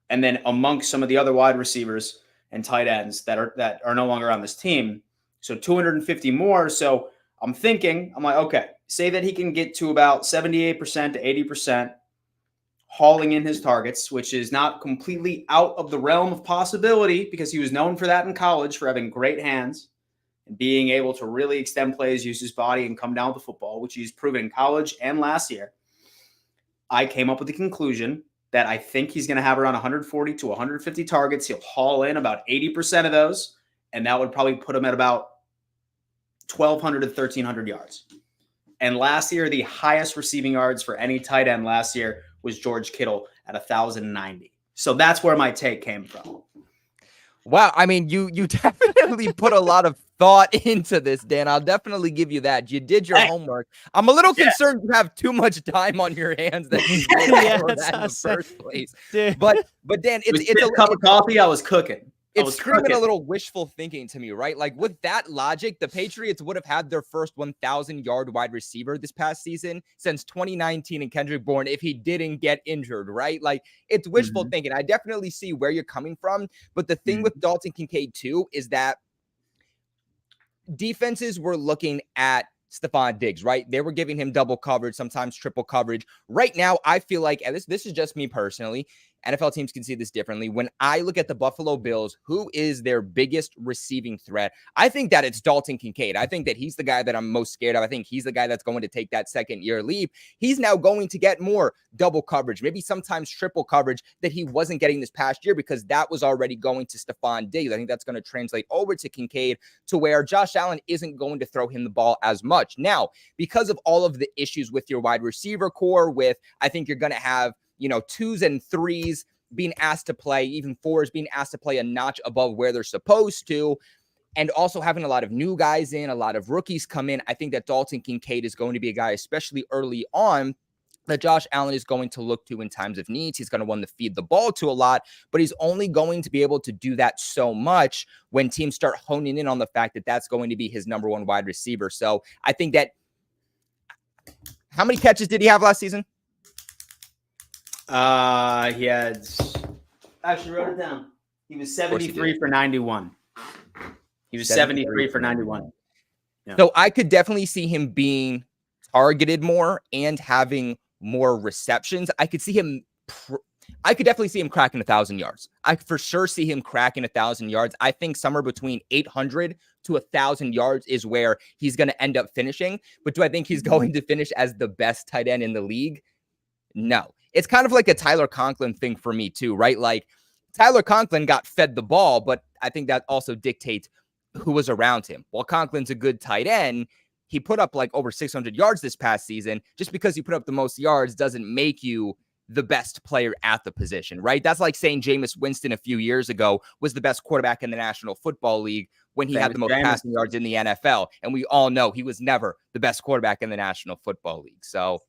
And then amongst some of the other wide receivers and tight ends that are no longer on this team. So 250 more. So I'm like, okay, say that he can get to about 78% to 80% hauling in his targets, which is not completely out of the realm of possibility because he was known for that in college, for having great hands and being able to really extend plays, use his body, and come down with the football, which he's proven in college and last year. I came up with the conclusion that I think he's going to have around 140 to 150 targets. He'll haul in about 80% of those, and that would probably put him at about 1,200 to 1,300 yards. And last year, the highest receiving yards for any tight end last year was George Kittle at 1,090. So that's where my take came from. Wow. I mean, you definitely put a lot of thought into this, Dan. I'll definitely give you that. You did your homework. I'm a little concerned you have too much time on your hands that you did that in the first place. Dude. But Dan, it's a cup of coffee. I was cooking. It's screaming a little wishful thinking to me, right? Like with that logic, the Patriots would have had their first 1,000-yard wide receiver this past season since 2019 and Kendrick Bourne if he didn't get injured, right? Like it's wishful thinking. I definitely see where you're coming from. But the thing with Dalton Kincaid too is that defenses were looking at Stephon Diggs, right? They were giving him double coverage, sometimes triple coverage. Right now, I feel like, and this is just me personally, NFL teams can see this differently. When I look at the Buffalo Bills, who is their biggest receiving threat? I think that it's Dalton Kincaid. I think that he's the guy that I'm most scared of. I think he's the guy that's going to take that second-year leap. He's now going to get more double coverage, maybe sometimes triple coverage that he wasn't getting this past year because that was already going to Stephon Diggs. I think that's going to translate over to Kincaid to where Josh Allen isn't going to throw him the ball as much. Now, because of all of the issues with your wide receiver core, I think you're going to have twos and threes being asked to play, even fours being asked to play a notch above where they're supposed to. And also having a lot of new guys in, a lot of rookies come in. I think that Dalton Kincaid is going to be a guy, especially early on, that Josh Allen is going to look to in times of needs. He's going to want to feed the ball to a lot, but he's only going to be able to do that so much when teams start honing in on the fact that that's going to be his number one wide receiver. So I think that, how many catches did he have last season? He had, actually wrote it down. He was 73 for 91. He was 73 for 91. Yeah. So I could definitely see him being targeted more and having more receptions. I could definitely see him cracking 1,000 yards. I for sure see him cracking 1,000 yards. I think somewhere between 800 to 1,000 yards is where he's going to end up finishing. But do I think he's going to finish as the best tight end in the league? No. It's kind of like a Tyler Conklin thing for me too, right? Like Tyler Conklin got fed the ball, but I think that also dictates who was around him. While Conklin's a good tight end, he put up like over 600 yards this past season. Just because you put up the most yards doesn't make you the best player at the position, right? That's like saying Jameis Winston a few years ago was the best quarterback in the National Football League when he had the most passing yards in the NFL. And we all know he was never the best quarterback in the National Football League. So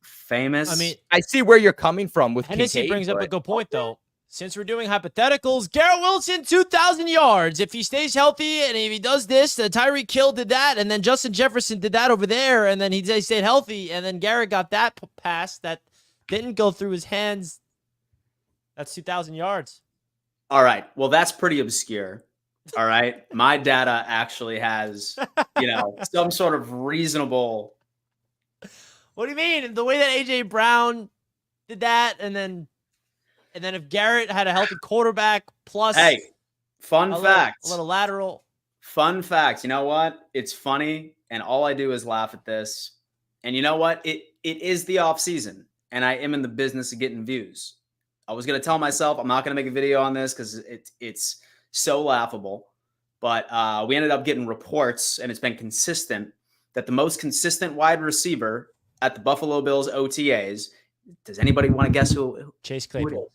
famous. I mean, I see where you're coming from with Hennessy Kincaid, brings up a good point, though. Since we're doing hypotheticals, Garrett Wilson, 2,000 yards. If he stays healthy and if he does this, Tyreek Hill did that, and then Justin Jefferson did that over there, and then he stayed healthy, and then Garrett got that pass that didn't go through his hands. That's 2,000 yards. All right. Well, that's pretty obscure. All right. My data actually has, some sort of reasonable. What do you mean? The way that A.J. Brown did that, and then if Garrett had a healthy quarterback plus fun fact. A little lateral. Fun fact. You know what? It's funny, and all I do is laugh at this. And you know what? It is the off season, and I am in the business of getting views. I was going to tell myself I'm not going to make a video on this because it's so laughable. But we ended up getting reports, and it's been consistent, that the most consistent wide receiver at the Buffalo Bills OTAs, does anybody want to guess who? Chase Claypool.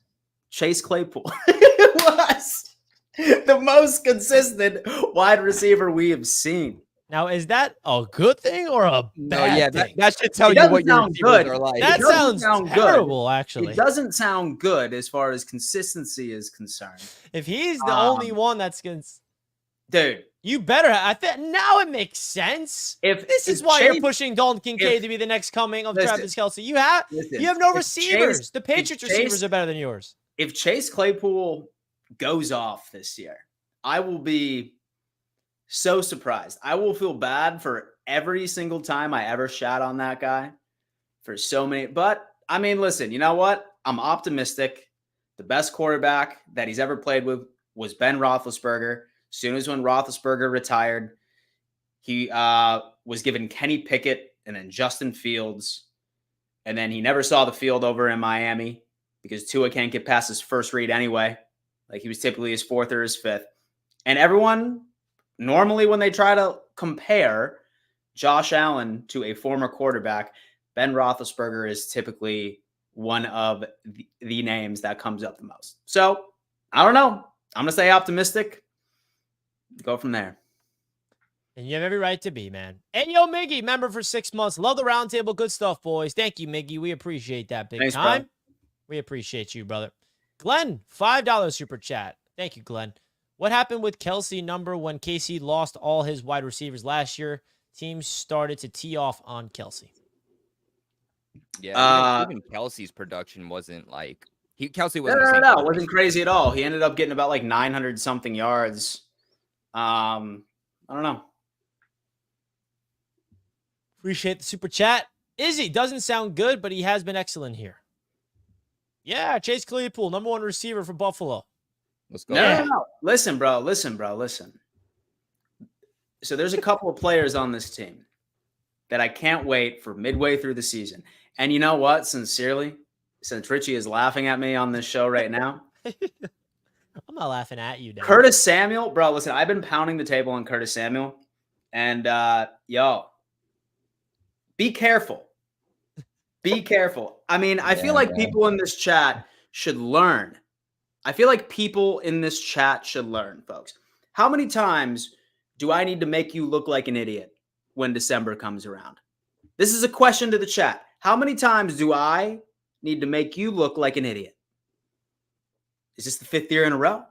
Chase Claypool was the most consistent wide receiver we have seen. Now, is that a good thing or a bad thing? That should tell you what your receivers are like. That sounds terrible, actually. It doesn't sound good as far as consistency is concerned. If he's the only one that's going to... Dude. You better... I think now it makes sense. This is why you're pushing Dalton Kincaid to be the next coming of Travis Kelce. You have no receivers. The Patriots receivers are better than yours. If Chase Claypool goes off this year, I will be so surprised. I will feel bad for every single time I ever shat on that guy for so many. But, I mean, listen, you know what? I'm optimistic. The best quarterback that he's ever played with was Ben Roethlisberger. As soon as when Roethlisberger retired, he was given Kenny Pickett and then Justin Fields. And then he never saw the field over in Miami because Tua can't get past his first read anyway. Like he was typically his fourth or his fifth. And everyone, normally when they try to compare Josh Allen to a former quarterback, Ben Roethlisberger is typically one of the names that comes up the most. So, I don't know. I'm going to say optimistic. Go from there. And you have every right to be, man. And yo, Miggy, member for 6 months. Love the roundtable. Good stuff, boys. Thank you, Miggy. We appreciate that big time. Bro. We appreciate you, brother. Glenn, $5 super chat. Thank you, Glenn. What happened with Kelce number when KC lost all his wide receivers last year? Teams started to tee off on Kelce. Yeah, even Kelce's production wasn't like Kelce wasn't. No, it wasn't crazy at all. He ended up getting about like 900 something yards. I don't know. Appreciate the super chat. Izzy doesn't sound good, but he has been excellent here. Yeah, Chase Claypool, number one receiver for Buffalo. Let's go. No. Listen, bro. So there's a couple of players on this team that I can't wait for midway through the season. And you know what? Sincerely, since Richie is laughing at me on this show right now. I'm not laughing at you, Dad. Curtis Samuel, bro, listen, I've been pounding the table on Curtis Samuel. And, be careful. Be careful. I mean, I feel Yeah, like man. people in this chat should learn. I feel like people in this chat should learn, folks. How many times do I need to make you look like an idiot when December comes around? This is a question to the chat. How many times do I need to make you look like an idiot? Is this the 5th year in a row?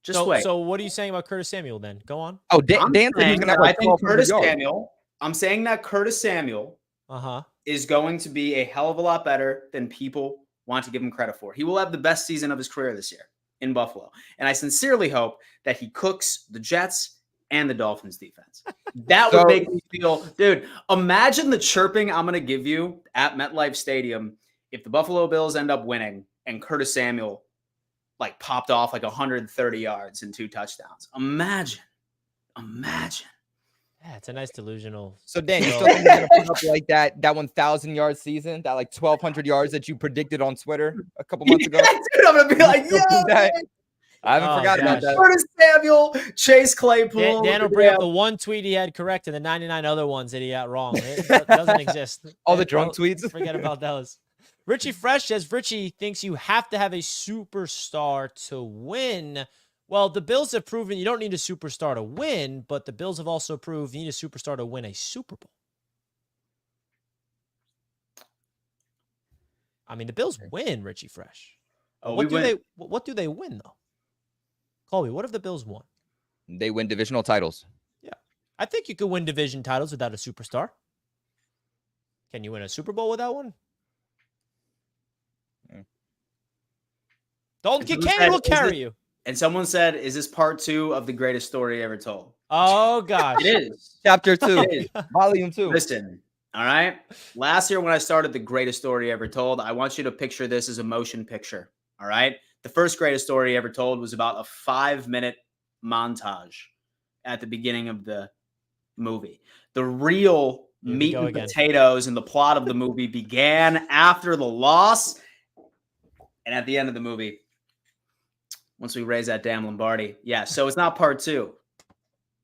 Just wait. So what are you saying about Curtis Samuel then? Go on. Oh, I'm Dan said he's saying gonna that have I like think 1,200 Curtis yards. Samuel. I'm saying that Curtis Samuel Uh-huh. is going to be a hell of a lot better than people want to give him credit for. He will have the best season of his career this year in Buffalo. And I sincerely hope that he cooks the Jets and the Dolphins defense. That would make me feel, dude, imagine the chirping I'm going to give you at MetLife Stadium if the Buffalo Bills end up winning and Curtis Samuel like popped off like 130 yards and 2 touchdowns. Imagine. Yeah, it's a nice delusional. So Dan, you still think you're gonna put up like that 1,000-yard season, that like 1,200 yards that you predicted on Twitter a couple months ago? Yeah, dude, I'm gonna be like, Still yeah, think that? man. I haven't forgot about gosh. that. Curtis Samuel, Chase Claypool. Dan will bring up the one tweet he had correct and the 99 other ones that he got wrong. It doesn't exist. All the drunk tweets. Forget about those. Richie Fresh says Richie thinks you have to have a superstar to win. Well, the Bills have proven you don't need a superstar to win, but the Bills have also proved you need a superstar to win a Super Bowl. I mean, the Bills win, Richie Fresh. Oh, What do they win though? Colby, what have the Bills won? They win divisional titles. Yeah. I think you could win division titles without a superstar. Can you win a Super Bowl without one? Dalton Kincaid will carry you. And someone said, is this part 2 of the greatest story ever told? Oh, gosh. It is. Chapter 2, It is. volume 2. Listen, all right? Last year when I started the greatest story ever told, I want you to picture this as a motion picture, all right? The first greatest story ever told was about a 5-minute montage at the beginning of the movie. The real meat and potatoes and the plot of the movie began after the loss and at the end of the movie. Once we raise that damn Lombardi. Yeah, so it's not part 2.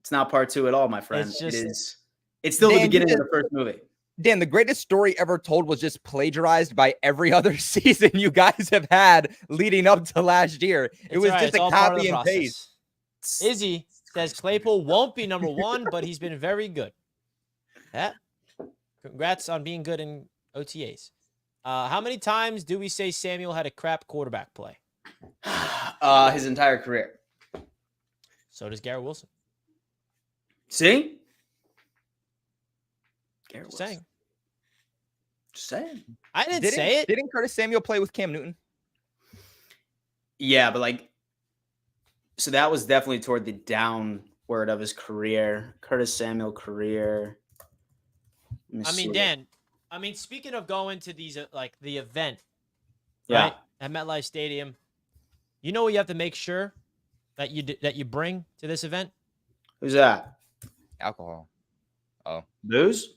It's not part 2 at all, my friend. It's still the beginning of the first movie. Dan, the greatest story ever told was just plagiarized by every other season you guys have had leading up to last year. It was just a copy and paste. Izzy says Claypool won't be number 1, but he's been very good. Yeah. Congrats on being good in OTAs. How many times do we say Samuel had a crap quarterback play? His entire career. So does Garrett Wilson. See? Garrett Wilson. Just saying. I didn't say it. Didn't Curtis Samuel play with Cam Newton? Yeah, but so that was definitely toward the downward of his career. Curtis Samuel career. Dan, speaking of going to these, the event, yeah, right, at MetLife Stadium, you know what you have to make sure that you bring to this event? Who's that? Alcohol. Oh. Booze?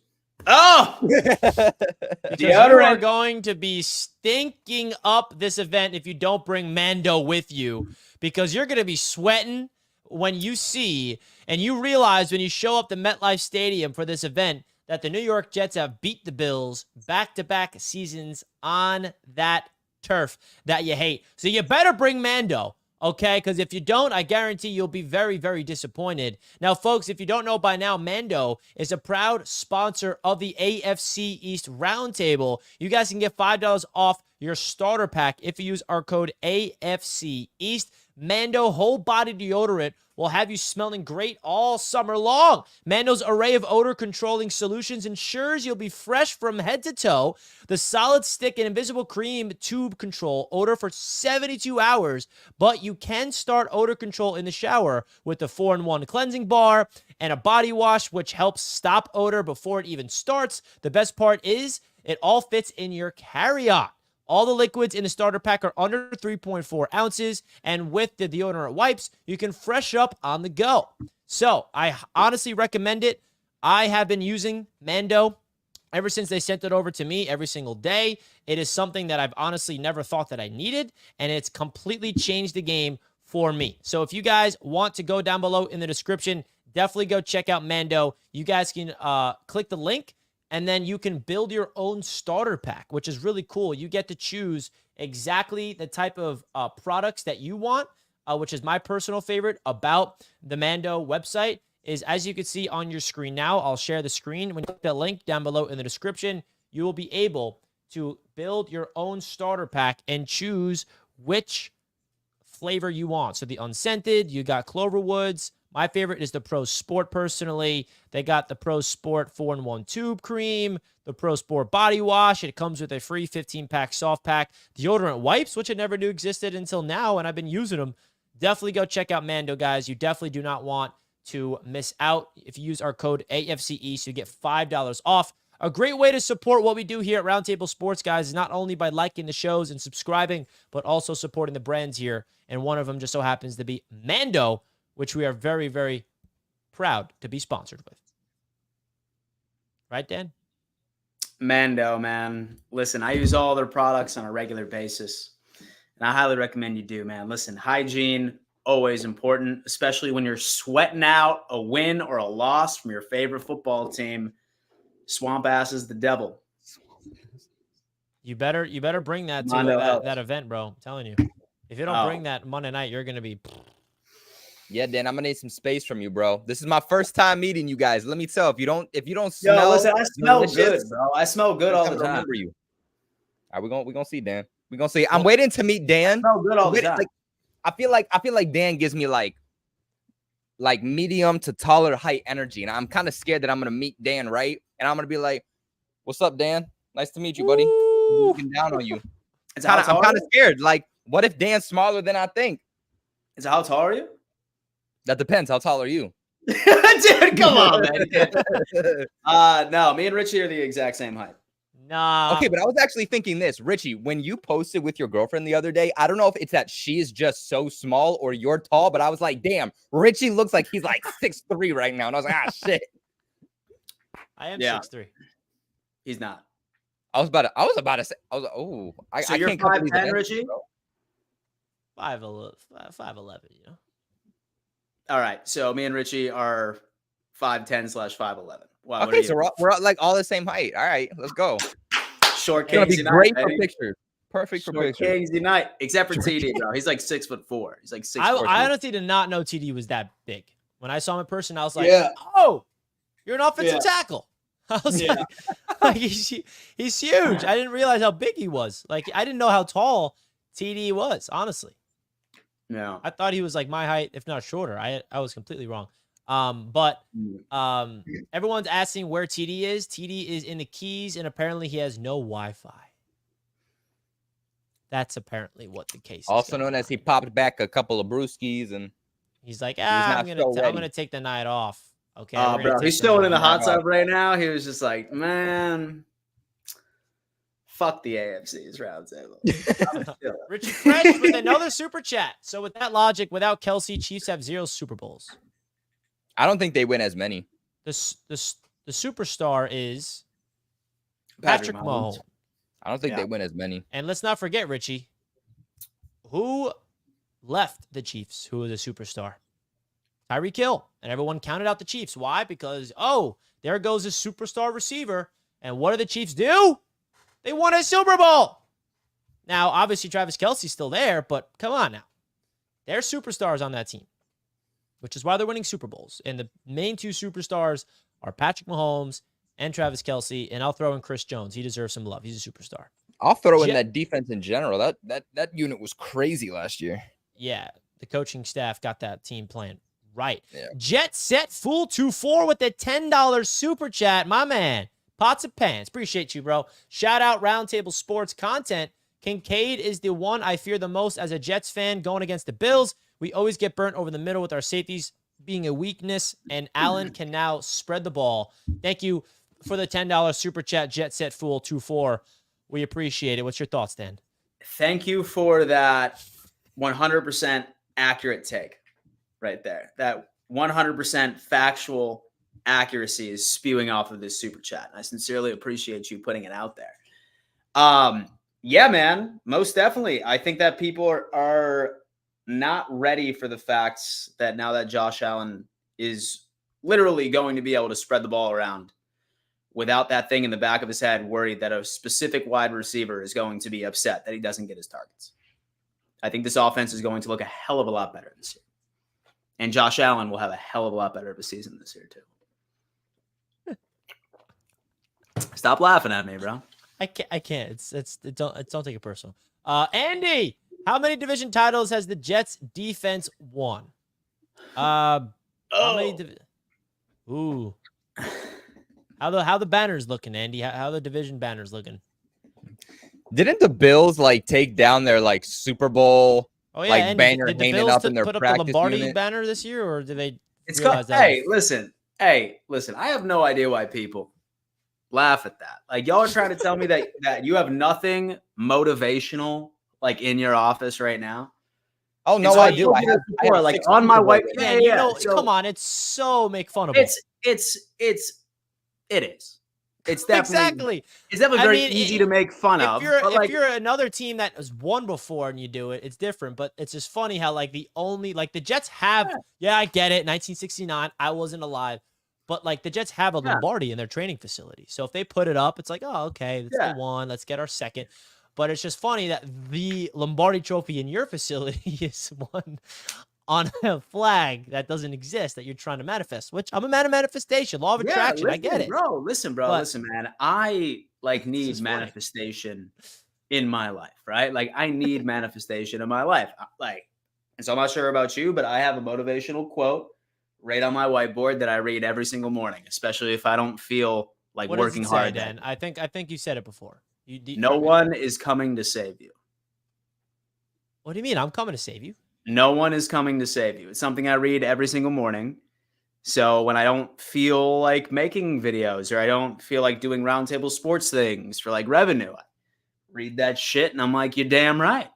Oh! Because you are going to be stinking up this event if you don't bring Mando with you, because you're going to be sweating when you see and you realize when you show up to MetLife Stadium for this event that the New York Jets have beat the Bills back-to-back seasons on that turf that you hate. So you better bring Mando, okay? Because if you don't, I guarantee you'll be very, very disappointed. Now, folks, if you don't know by now, Mando is a proud sponsor of the AFC East Roundtable. You guys can get $5 off your starter pack if you use our code AFC East. Mando whole body deodorant will have you smelling great all summer long. Mando's array of odor controlling solutions ensures you'll be fresh from head to toe. The solid stick and invisible cream tube control odor for 72 hours, but you can start odor control in the shower with the 4-in-1 cleansing bar and a body wash, which helps stop odor before it even starts. The best part is it all fits in your carry-on. All the liquids in the starter pack are under 3.4 ounces, and with the deodorant wipes, you can fresh up on the go. So I honestly recommend it. I have been using Mando ever since they sent it over to me every single day. It is something that I've honestly never thought that I needed, and it's completely changed the game for me. So if you guys want to go down below in the description, definitely go check out Mando. You guys can click the link And then you can build your own starter pack, which is really cool. You get to choose exactly the type of products that you want, which is my personal favorite about the Mando website. Is, as you can see on your screen now, I'll share the screen. When you click the link down below in the description, you will be able to build your own starter pack and choose which flavor you want. So the unscented, you got Cloverwoods. My favorite is the Pro Sport personally. They got the Pro Sport 4-in-1 tube cream, the Pro Sport body wash. It comes with a free 15-pack soft pack. Deodorant wipes, which I never knew existed until now, and I've been using them. Definitely go check out Mando, guys. You definitely do not want to miss out. If you use our code AFC East, you get $5 off. A great way to support what we do here at Roundtable Sports, guys, is not only by liking the shows and subscribing, but also supporting the brands here. And one of them just so happens to be Mando, which we are very, very proud to be sponsored with. Right, Dan? Mando, man. Listen, I use all their products on a regular basis, and I highly recommend you do, man. Listen, hygiene, always important, especially when you're sweating out a win or a loss from your favorite football team. Swamp ass is the devil. You better bring that to that event, bro. I'm telling you. If you don't bring that Monday night, you're gonna be. Yeah, Dan, I'm gonna need some space from you, bro. This is my first time meeting you guys. Let me tell. If you don't smell, yo, listen, I smell good, bro. I smell good all the time. Remember you. All right, we're gonna see, Dan. We're gonna see. I'm waiting to meet Dan. I smell good all the time. Like, I feel like Dan gives me like medium to taller height energy, and I'm kind of scared that I'm gonna meet Dan, right? And I'm gonna be like, "What's up, Dan? Nice to meet you, buddy." I'm looking down on you. I'm kind of scared. Like, what if Dan's smaller than I think? Is how tall are you? That depends. How tall are you? Dude, come on, man. No, me and Richie are the exact same height. Nah. Okay, but I was actually thinking this, Richie, when you posted with your girlfriend the other day, I don't know if it's that she is just so small or you're tall, but I was like, damn, Richie looks like he's like 6'3" right now. And I was like, shit. I am 6'3". He's not. I was about to say, so you're can't 5'10", Richie? 5'11", you know. All right, so me and Richie are 5'10/5'11". Wow. Okay, so we're like all the same height. All right, let's go. Short Kings. It's gonna be great for pictures. Perfect for pictures. Kings unite, except for TD, bro. He's like 6'4". He's like 6'4". I honestly did not know TD was that big. When I saw him in person, I was like, "Oh, you're an offensive tackle." I was like he's huge. I didn't realize how big he was. Like, I didn't know how tall TD was, honestly. No. I thought he was like my height, if not shorter. I was completely wrong. But everyone's asking where TD is. TD is in the Keys, and apparently he has no Wi-Fi. That's apparently what the case is. Also known as he popped back a couple of brewskis, and he's like, I'm gonna take the night off. Okay, bro, he's still in the hot tub right now. He was just like, man, fuck the AFC's roundtable. Richard Fresh with another super chat. So with that logic, without Kelsey, Chiefs have 0 Super Bowls. I don't think they win as many. The superstar is Patrick Mahomes. I don't think they win as many. And let's not forget, Richie, who left the Chiefs, who was a superstar? Tyreek Hill. And everyone counted out the Chiefs. Why? Because, there goes a superstar receiver. And what do the Chiefs do? They won a Super Bowl. Now, obviously, Travis Kelce's still there, but come on now. They're superstars on that team, which is why they're winning Super Bowls. And the main 2 superstars are Patrick Mahomes and Travis Kelce. And I'll throw in Chris Jones. He deserves some love. He's a superstar. I'll throw in that defense in general. That unit was crazy last year. Yeah, the coaching staff got that team playing right. Yeah. Jet Set Fool 24 with the $10 super chat. My man, Pots and Pans. Appreciate you, bro. Shout out Roundtable Sports content. Kincaid is the one I fear the most as a Jets fan going against the Bills. We always get burnt over the middle with our safeties being a weakness, and Allen can now spread the ball. Thank you for the $10 super chat, Jet Set Fool 24. We appreciate it. What's your thoughts, Dan? Thank you for that 100% accurate take right there. That 100% factual accuracy is spewing off of this super chat. I sincerely appreciate you putting it out there. Yeah, man, most definitely. I think that people are not ready for the facts that now that Josh Allen is literally going to be able to spread the ball around without that thing in the back of his head, worried that a specific wide receiver is going to be upset that he doesn't get his targets. I think this offense is going to look a hell of a lot better this year. And Josh Allen will have a hell of a lot better of a season this year, too. Stop laughing at me, bro. I can't. Don't take it personal. Andy, how many division titles has the Jets defense won? How many? Ooh. How the banners looking, Andy? How the division banners looking? Didn't the Bills like take down their like Super Bowl Andy, banner did the hanging Bills up in their put up the practice Lombardi unit? banner this year, or did they? It's realize that hey, listen. I have no idea why people laugh at that. Like, y'all are trying to tell me that you have nothing motivational like in your office right now. Oh no, so I do. I have like 6 on my Super Bowl white. rings. Man, Yeah. So, come on, it's so make fun of It is. It's definitely exactly. It's definitely very easy to make fun of. If you're another team that has won before and you do it, it's different. But it's just funny how like the Jets have. Yeah, I get it. 1969, I wasn't alive, but like the Jets have a Lombardi in their training facility. So if they put it up, it's like, oh, okay, that's the one. Let's get our second. But it's just funny that the Lombardi trophy in your facility is one on a flag that doesn't exist that you're trying to manifest, which I'm a man of manifestation, law of attraction. Listen, I get it. Listen, man. I need manifestation in my life, right? Like I need manifestation in my life. And so I'm not sure about you, but I have a motivational quote right on my whiteboard that I read every single morning, especially if I don't feel like working hard. Dan? I think you said it before. No one is coming to save you. What do you mean? I'm coming to save you. No one is coming to save you. It's something I read every single morning. So when I don't feel like making videos or I don't feel like doing roundtable sports things for like revenue, I read that shit and I'm like, you're damn right.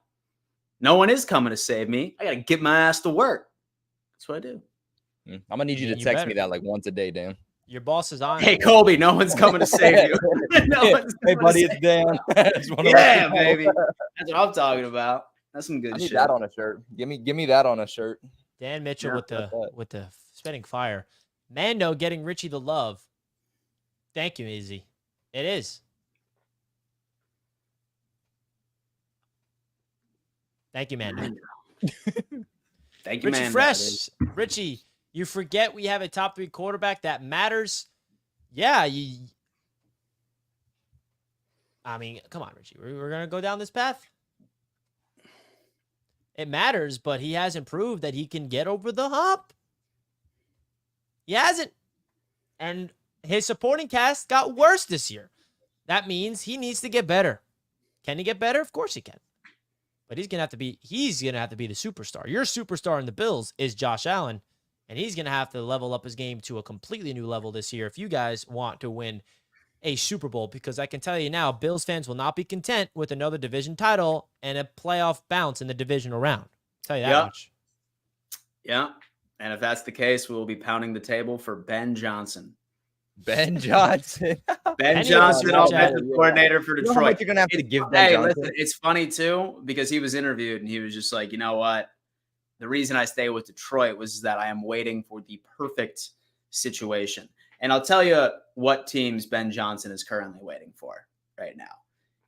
No one is coming to save me. I got to get my ass to work. That's what I do. I'm going to need you to text me that like once a day, Dan. Your boss is on. Hey, Colby, no one's coming to save you. Hey, buddy, it's Dan. Yeah, baby. That's what I'm talking about. That's some good shit. I need that on a shirt. Give me that on a shirt. Dan Mitchell with the spitting fire. Mando getting Richie the love. Thank you, Izzy. It is. Thank you, Mando. Thank you, Richie Mando. Fresh. Richie, you forget we have a top 3 quarterback that matters. Yeah, I mean, come on, Richie. We're gonna go down this path. It matters, but he hasn't proved that he can get over the hump. He hasn't. And his supporting cast got worse this year. That means he needs to get better. Can he get better? Of course he can. But he's gonna have to be the superstar. Your superstar in the Bills is Josh Allen, and he's gonna have to level up his game to a completely new level this year if you guys want to win a Super Bowl, because I can tell you now, Bills fans will not be content with another division title and a playoff bounce in the divisional round. I'll tell you that much. Yeah. And if that's the case, we will be pounding the table for Ben Johnson. Ben Johnson. Ben Johnson, offensive coordinator for Detroit. You know how much you're going to have to give Ben Johnson? Listen, it's funny, too, because he was interviewed and he was just like, you know what? The reason I stay with Detroit was that I am waiting for the perfect situation. And I'll tell you what teams Ben Johnson is currently waiting for right now.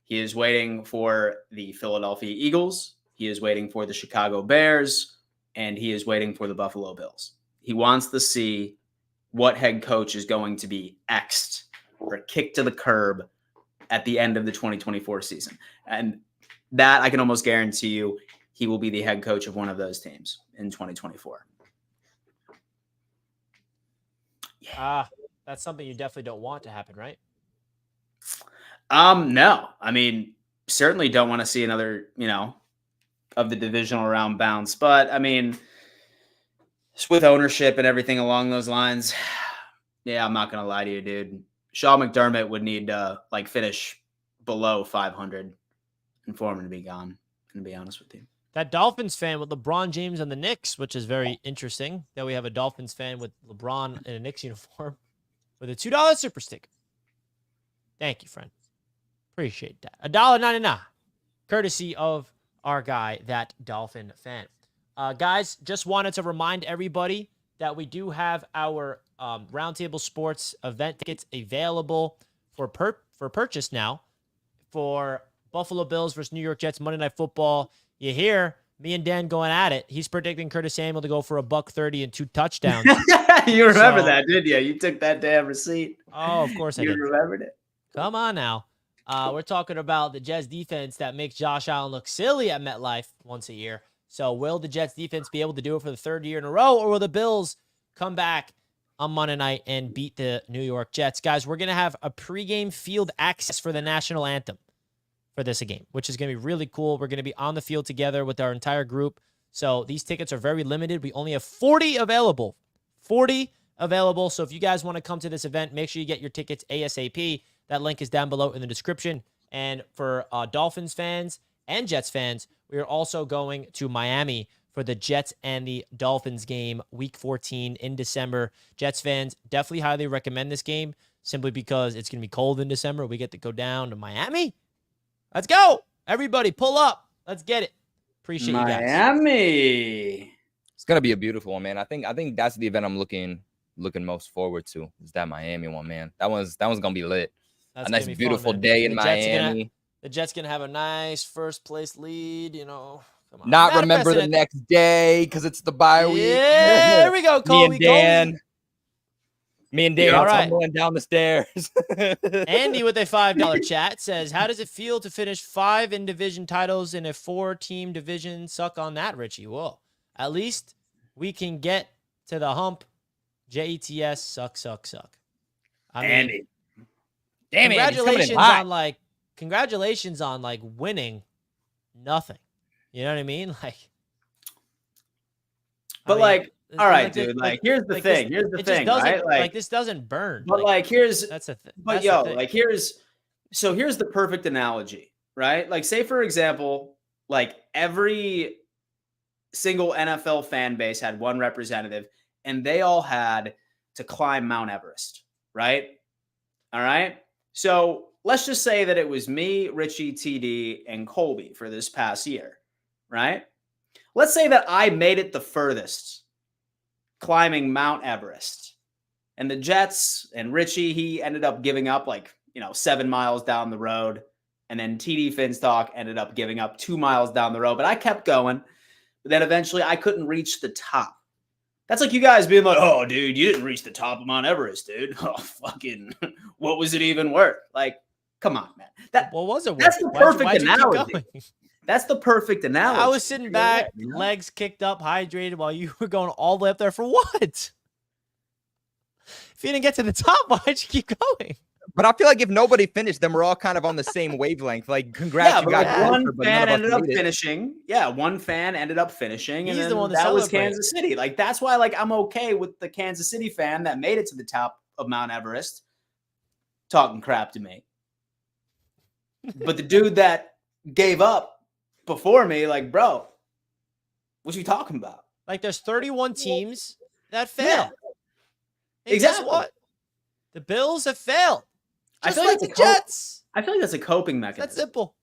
He is waiting for the Philadelphia Eagles. He is waiting for the Chicago Bears. And he is waiting for the Buffalo Bills. He wants to see what head coach is going to be X'd or kicked to the curb at the end of the 2024 season. And that I can almost guarantee you he will be the head coach of one of those teams in 2024. That's something you definitely don't want to happen, right? No. I mean, certainly don't want to see another, of the divisional round bounce. But I mean, just with ownership and everything along those lines, yeah, I'm not gonna lie to you, dude. Sean McDermott would need to finish below 500 and for him to be gone. To be honest with you. That Dolphins fan with LeBron James and the Knicks, which is very interesting that we have a Dolphins fan with LeBron in a Knicks uniform with a $2 super sticker. Thank you, friend. Appreciate that. $1.99, courtesy of our guy, that Dolphin fan. Guys, just wanted to remind everybody that we do have our Roundtable Sports event tickets available. for purchase now for Buffalo Bills versus New York Jets Monday Night Football. You hear me and Dan going at it. He's predicting Curtis Samuel to go for $130 and 2 touchdowns. You remember that, didn't you? You took that damn receipt. Oh, of course I did. You remembered it. Come on now. We're talking about the Jets defense that makes Josh Allen look silly at MetLife once a year. So will the Jets defense be able to do it for the third year in a row, or will the Bills come back on Monday night and beat the New York Jets? Guys, we're going to have a pregame field access for the national anthem for this game, which is going to be really cool. We're going to be on the field together with our entire group. So these tickets are very limited. We only have 40 available. 40 available. So if you guys want to come to this event, make sure you get your tickets ASAP. That link is down below in the description. And for Dolphins fans and Jets fans, we are also going to Miami for the Jets and the Dolphins game, Week 14 in December. Jets fans, definitely highly recommend this game simply because it's going to be cold in December. We get to go down to Miami. Let's go. Everybody pull up. Let's get it. Appreciate you guys. Miami. It's gonna be a beautiful one, man. I think that's the event I'm looking most forward to. Is that Miami one, man? That one's gonna be lit. That's a nice, beautiful fun, day in Miami. The Jets gonna have a nice first place lead. You know, come on. Not remember the next day because it's the bye week. Yeah, there we go, Colby. Me and Dan All are right. tumbling down the stairs. Andy with a $5 chat says, how does it feel to finish 5 in division titles in a 4-team division? Suck on that, Richie. Whoa. At least we can get to the hump. JETS, suck. I mean, Andy. Damn it. Congratulations on like winning nothing. You know what I mean? All right, dude. Here's the thing. Here's the thing, right? Like this doesn't burn. But here's that's a thing. But here's the perfect analogy, right? Like, say for example, like every single NFL fan base had one representative, and they all had to climb Mount Everest, right? All right. So let's just say that it was me, Richie, TD, and Colby for this past year, right? Let's say that I made it the furthest climbing Mount Everest. And the Jets and Richie, he ended up giving up 7 miles down the road. And then TD Finstock ended up giving up 2 miles down the road. But I kept going. But then eventually I couldn't reach the top. That's like you guys being like, oh, dude, you didn't reach the top of Mount Everest, dude. Oh, fucking, what was it even worth? Like, come on, man. What was it worth? That's the perfect analogy. That's the perfect analogy. I was sitting back, legs kicked up, hydrated, while you were going all the way up there for what? If you didn't get to the top, why'd you keep going? But I feel like if nobody finished, then we're all kind of on the same wavelength. Like, congrats, you guys. One fan ended up finishing. Yeah, one fan ended up finishing. He's and the one that was Kansas City. Like, that's why, I'm okay with the Kansas City fan that made it to the top of Mount Everest talking crap to me. But the dude that gave up before me, bro, what you talking about? Like, there's 31 teams that fail. Yeah. Exactly. Guess what? The Bills have failed. I feel like the Jets. I feel like that's a coping mechanism. That's simple.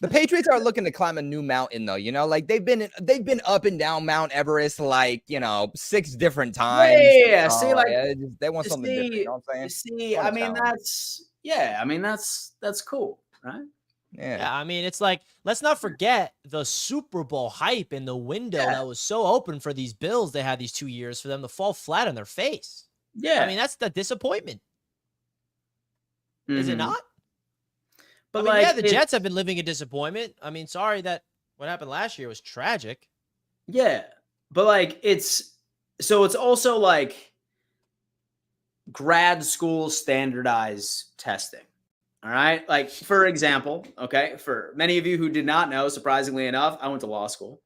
The Patriots are looking to climb a new mountain, though. You know, they've been up and down Mount Everest 6 different times. Yeah. They want something different. You know what I'm saying? That's cool, right? Yeah, I mean, it's like, let's not forget the Super Bowl hype in the window that was so open for these Bills. They had these 2 years for them to fall flat on their face. Yeah. I mean, that's the disappointment. Is it not? But the Jets have been living a disappointment. I mean, sorry that what happened last year was tragic. Yeah. But it's also grad school standardized testing. All right. For example, okay, for many of you who did not know, surprisingly enough, I went to law school.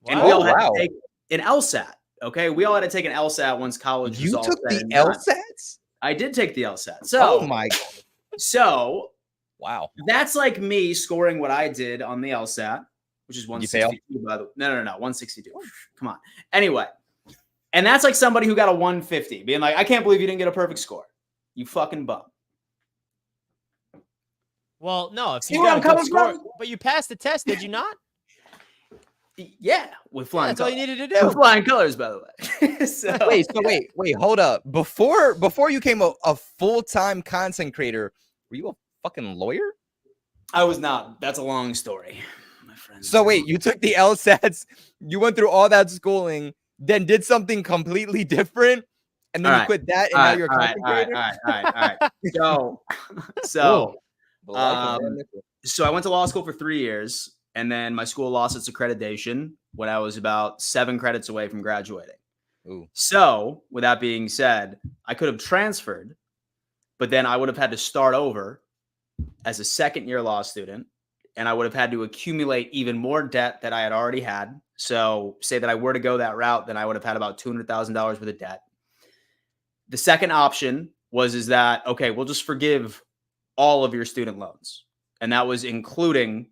Wow. And we all had to take an LSAT. Okay. We all had to take an LSAT once college was all said. You took the LSATs? I did take the LSAT. So, oh my God. So, wow. That's like me scoring what I did on the LSAT, which is 162, by the way. No, 162. Come on. Anyway. And that's like somebody who got a 150 being like, I can't believe you didn't get a perfect score. You fucking bum. Well, no, if you got a good score, but you passed the test, did you not? Yeah, with flying that's colors. all you needed to do. With flying colors, by the way. Wait, hold up. Before you became a full-time content creator, Were you a fucking lawyer? I was not. That's a long story, my friend. So wait, you took the LSATs, you went through all that schooling, then did something completely different, and then you quit that, and now you're a content creator? All right. Whoa. The life of Um, Dan Mitchell. so I went to law school for 3 years, and then my school lost its accreditation when I was about 7 credits away from graduating. Ooh. So, with that being said, I could have transferred, but then I would have had to start over as a second-year law student, and I would have had to accumulate even more debt that I had already had. So, say that I were to go that route, then I would have had about $200,000 worth of debt. The second option is that, okay, we'll just forgive all of your student loans. And that was including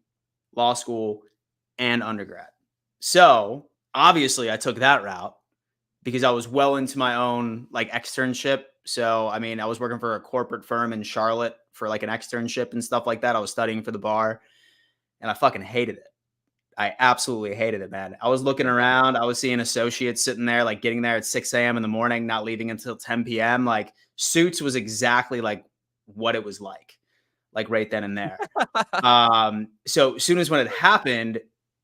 law school and undergrad. So obviously I took that route because I was well into my own like externship. So, I mean, I was working for a corporate firm in Charlotte for like an externship and stuff like that. I was studying for the bar and I fucking hated it. I absolutely hated it, man. I was looking around. I was seeing associates sitting there, like getting there at 6 a.m. in the morning, not leaving until 10 p.m. Like Suits was exactly like what it was like right then and there. So as soon as when it happened,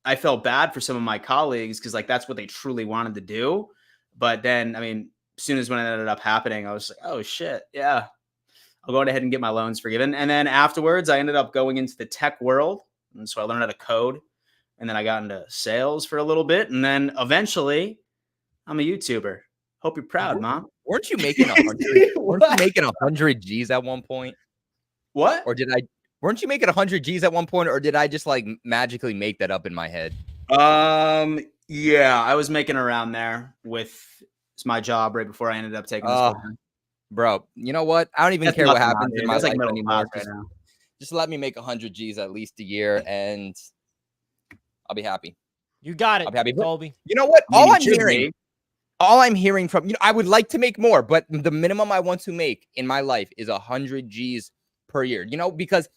I felt bad for some of my colleagues because like that's what they truly wanted to do. But then, I mean, as soon as when it ended up happening, I was like, oh shit, yeah, I'll go ahead and get my loans forgiven. And then afterwards, I ended up going into the tech world. And so I learned how to code. And then I got into sales for a little bit. And then eventually I'm a YouTuber. Hope you're proud, Mom. Weren't you making 100? Weren't you making 100 G's at one point? What? Or weren't you making 100 G's at one point? Or did I just like magically make that up in my head? Yeah, I was making around there with my job right before I ended up taking this. Bro, you know what? I don't even care what happens in my life anymore. Just let me make 100 G's at least a year and I'll be happy. You got it, I'll be happy. Colby. You know what? All I'm hearing from, I would like to make more, but the minimum I want to make in my life is 100 G's per year. Because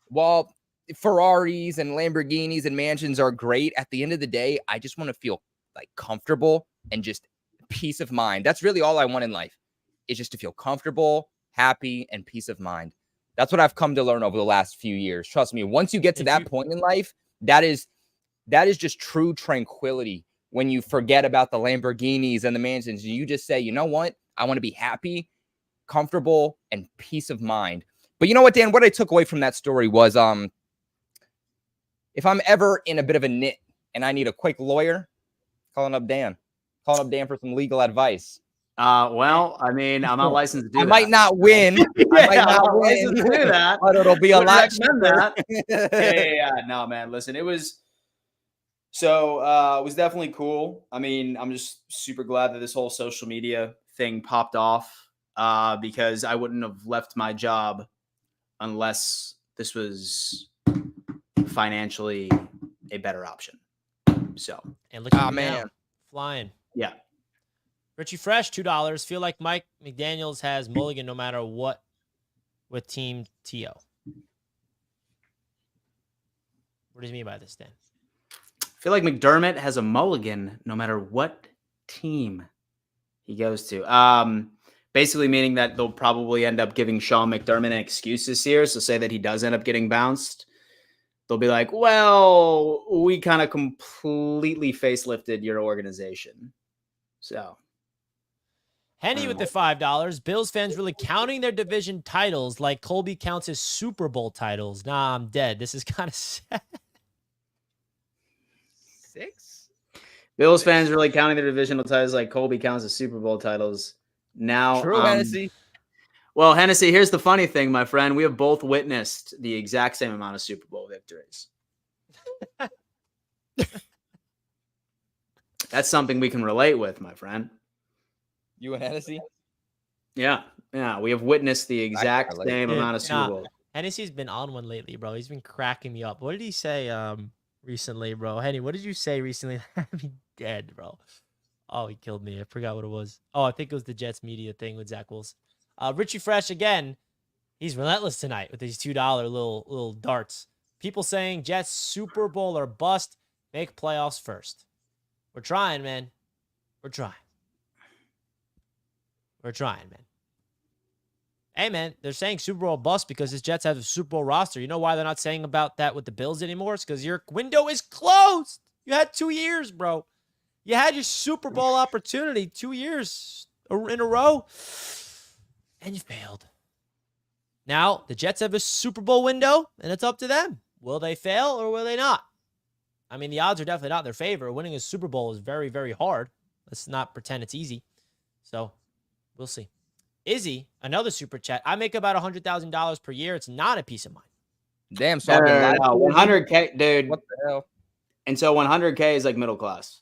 while Ferraris and Lamborghinis and mansions are great, at the end of the day, I just want to feel like comfortable and just peace of mind. That's really all I want in life, is just to feel comfortable, happy, and peace of mind. That's what I've come to learn over the last few years. Trust me, once you get to that point in life, that is just true tranquility. When you forget about the Lamborghinis and the mansions, you just say, you know what? I want to be happy, comfortable, and peace of mind. But you know what, Dan? What I took away from that story was, if I'm ever in a bit of a knit and I need a quick lawyer, calling up Dan for some legal advice. Well, I mean, I'm not licensed to do that. I might not win. I might not win. To do that, but it'll be a lot cheaper. Yeah. No, man. Listen, it was definitely cool. I mean, I'm just super glad that this whole social media thing popped off because I wouldn't have left my job unless this was financially a better option. So, and look at man, flying. Yeah. Richie Fresh, $2. Feel like Mike McDaniels has mulligan no matter what with Team TO. What does he mean by this, Dan? I feel like McDermott has a mulligan no matter what team he goes to. Basically meaning that they'll probably end up giving Sean McDermott an excuse this year. So say that he does end up getting bounced. They'll be like, well, we kind of completely facelifted your organization. So. Henny with the $5. Bills fans really counting their division titles like Colby counts his Super Bowl titles. Nah, I'm dead. This is kind of sad. 6? Bills fans really counting their divisional titles like Colby counts his Super Bowl titles. Now, true, Hennessy. Well, Hennessy, here's the funny thing, my friend. We have both witnessed the exact same amount of Super Bowl victories. That's something we can relate with, my friend. You and Hennessy? Yeah. We have witnessed the exact same amount of Super Bowl. Hennessy's been on one lately, bro. He's been cracking me up. What did he say recently, bro? Henny, what did you say recently? I'm dead, bro. Oh, he killed me. I forgot what it was. Oh, I think it was the Jets media thing with Zach Wilson. Richie Fresh, again, he's relentless tonight with these $2 little darts. People saying Jets Super Bowl or bust, make playoffs first. We're trying, man. We're trying, man. Hey, man, they're saying Super Bowl bust because his Jets have a Super Bowl roster. You know why they're not saying about that with the Bills anymore? It's because your window is closed. You had 2 years, bro. You had your Super Bowl opportunity 2 years in a row, and you failed. Now, the Jets have a Super Bowl window, and it's up to them. Will they fail or will they not? I mean, the odds are definitely not in their favor. Winning a Super Bowl is very, very hard. Let's not pretend it's easy. So, we'll see. Izzy, another super chat. I make about $100,000 per year. It's not a peace of mind. Damn, so I've been lied to. 100K, dude. What the hell? And so 100K is like middle class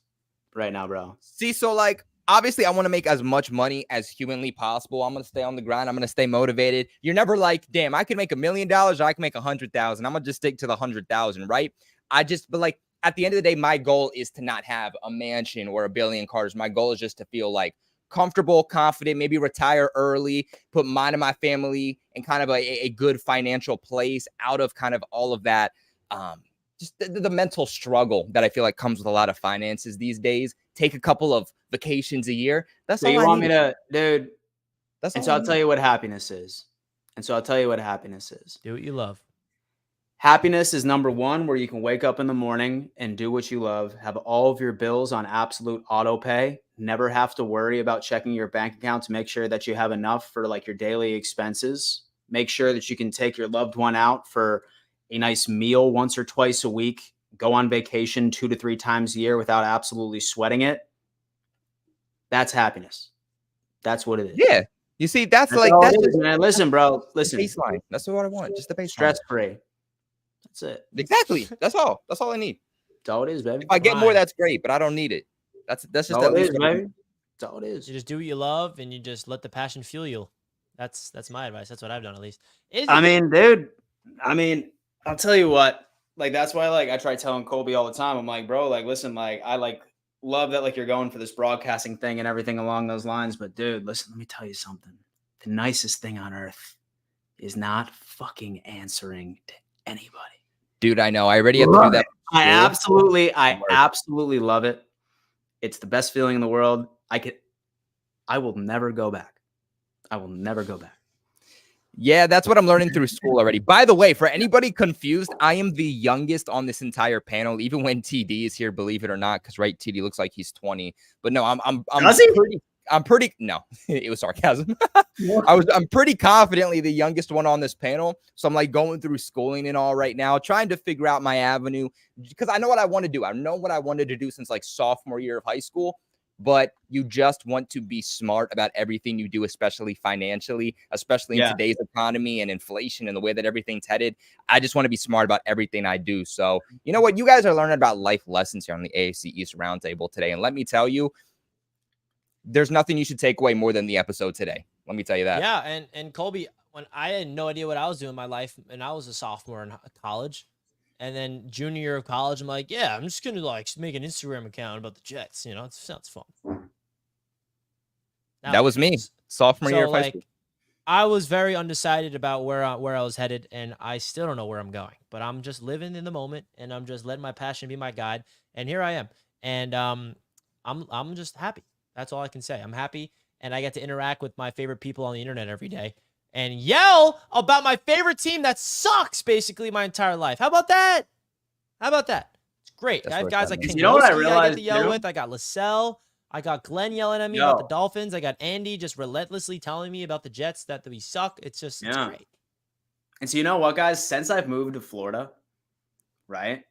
right now, bro. See, so like, obviously I want to make as much money as humanly possible. I'm going to stay on the grind. I'm going to stay motivated. You're never like, damn, I could make $1 million or I can make 100,000. I'm going to just stick to the 100,000, right? But like, at the end of the day, my goal is to not have a mansion or a billion cars. My goal is just to feel like comfortable, confident, maybe retire early, put mine and my family in kind of a good financial place out of kind of all of that. Just the mental struggle that I feel like comes with a lot of finances these days. Take a couple of vacations a year. That's So all you I want need. me to, dude? That's And all so I I'll need. tell you what happiness is. Do what you love. Happiness is number one, where you can wake up in the morning and do what you love, have all of your bills on absolute auto pay, never have to worry about checking your bank account to make sure that you have enough for like your daily expenses. Make sure that you can take your loved one out for a nice meal once or twice a week, go on vacation 2 to 3 times a year without absolutely sweating it. That's happiness. That's what it is. Yeah. You see, that's That's like, all that's it is, just man. Listen, bro. the Listen. baseline. That's what I want. Just the baseline. Stress free. That's it. Exactly. That's all. That's all I need. That's all it is, baby. If I get more, Right. that's great, but I don't need it. That's That's just all at it least is, what I baby. need. That's all it is. You just do what you love, and you just let the passion fuel you. That's my advice. That's what I've done, at least. Izzy, I mean, dude. I mean, I'll tell you what. Like, that's why, like, I try telling Colby all the time. I'm like, bro, like, listen, like, I like love that, like, you're going for this broadcasting thing and everything along those lines. But, dude, listen, let me tell you something. The nicest thing on earth is not fucking answering to anybody. Dude, I know. I already have to do that. I School. absolutely love it. It's the best feeling in the world. I will never go back. I will never go back. Yeah, that's what I'm learning through school already. By the way, for anybody confused, I am the youngest on this entire panel, even when TD is here, believe it or not, because right, TD looks like he's 20. But no, I'm pretty no, it was sarcasm. I'm pretty confidently the youngest one on this panel. So I'm like going through schooling and all right now, trying to figure out my avenue because I know what I want to do. I know what I wanted to do since like sophomore year of high school. But you just want to be smart about everything you do, especially financially, especially in today's economy and inflation and the way that everything's headed. I just want to be smart about everything I do. So, you know what? You guys are learning about life lessons here on the AFC East Roundtable today. And let me tell you, there's nothing you should take away more than the episode today. Let me tell you that. Yeah, and Colby, when I had no idea what I was doing in my life, and I was a sophomore in college, and then junior year of college, I'm like, yeah, I'm just gonna like make an Instagram account about the Jets. You know, it sounds fun. That was me, sophomore year of high school. I was very undecided about where I was headed, and I still don't know where I'm going. But I'm just living in the moment, and I'm just letting my passion be my guide. And here I am, and I'm just happy. That's all I can say. I'm happy, and I get to interact with my favorite people on the internet every day and yell about my favorite team that sucks basically my entire life. How about that? It's great. I have guys like King what I I realized get to yell too? with. I got LaSalle. I got Glenn yelling at me about the Dolphins. I got Andy just relentlessly telling me about the Jets that we suck. It's just it's great. And so you know what, guys? Since I've moved to Florida, right?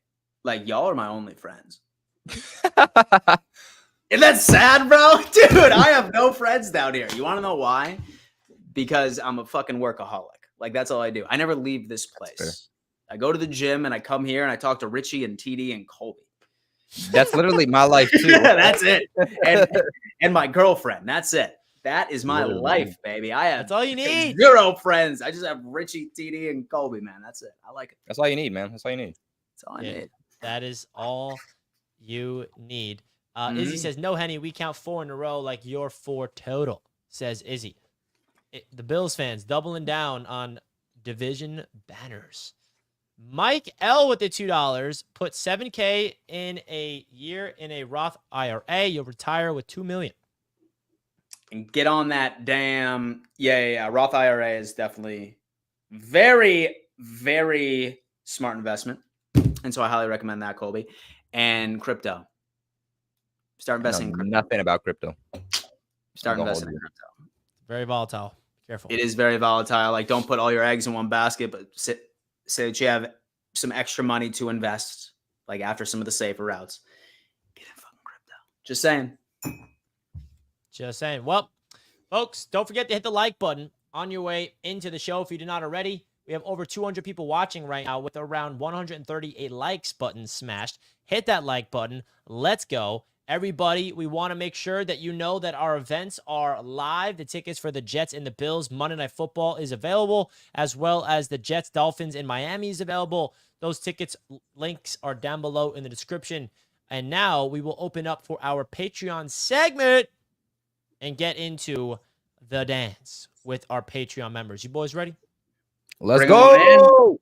Like, y'all are my only friends. Isn't that sad, bro? Dude, I have no friends down here. You want to know why? Because I'm a fucking workaholic. Like, that's all I do. I never leave this place. I go to the gym and I come here and I talk to Richie and TD and Colby. That's literally my life too. That's it. And my girlfriend. That's it. That is my life, baby. I have that's all you need. 0 friends. I just have Richie, TD, and Colby, man. That's it. I like it. That's all you need, man. That's all you need. That's all I need. That is all you need. Izzy says, no, Henny, we count 4 in a row like you're 4 total, says Izzy. The Bills fans doubling down on division banners. Mike L with the $2 put $7K in a year in a Roth IRA. You'll retire with $2 million. and get on that damn Roth IRA is definitely very, very smart investment. And so I highly recommend that, Colby. And crypto. Start investing in crypto. Nothing about crypto. Start investing in crypto. Very volatile. Careful. It is very volatile. Like, don't put all your eggs in one basket, but say that you have some extra money to invest, like after some of the safer routes. Get in fucking crypto. Just saying. Just saying. Well, folks, don't forget to hit the like button on your way into the show if you did not already. We have over 200 people watching right now with around 138 likes button smashed. Hit that like button. Let's go. Everybody, we want to make sure that you know that our events are live. The tickets for the Jets and the Bills Monday Night Football is available, as well as the Jets Dolphins in Miami is available. Those tickets links are down below in the description. And now we will open up for our Patreon segment and get into the dance with our Patreon members. You boys ready? Let's go.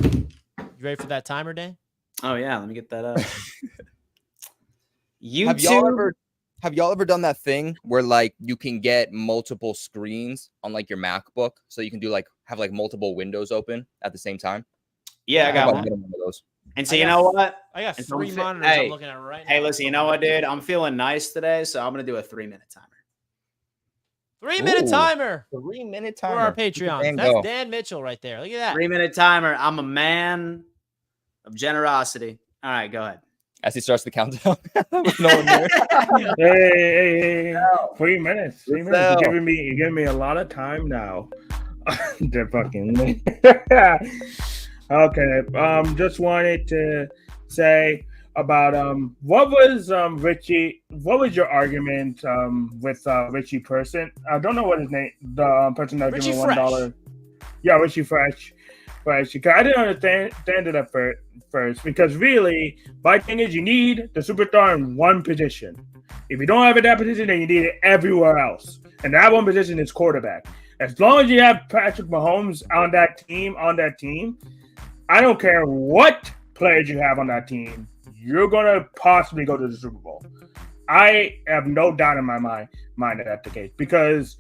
You ready for that timer, Dan? Oh, yeah. Let me get that up. Have y'all ever done that thing where like you can get multiple screens on like your MacBook, so you can do like have like multiple windows open at the same time? Yeah, I got one. Of those. And so you know what? I got And 3 so monitors I'm looking at right now. Hey, listen, you know what, dude? I'm feeling nice today, so I'm going to do a 3-minute timer. 3-minute timer. 3-minute For timer. our Patreon. That's Dan Mitchell right there. Look at that. 3-minute timer. I'm a man of generosity. All right, go ahead. As he starts the countdown. With no one there. Hey. 3 minutes. 3 minutes. You're giving me a lot of time now. They're fucking okay. Just wanted to say about what was your argument with Richie Person? I don't know what his name, the person that gave him $1. Yeah, Richie Fresh. Because I didn't understand it at first, because really, my thing is you need the superstar in one position. If you don't have it that position, then you need it everywhere else. And that one position is quarterback. As long as you have Patrick Mahomes on that team, I don't care what players you have on that team, you're going to possibly go to the Super Bowl. I have no doubt in my mind that that's the case. Because,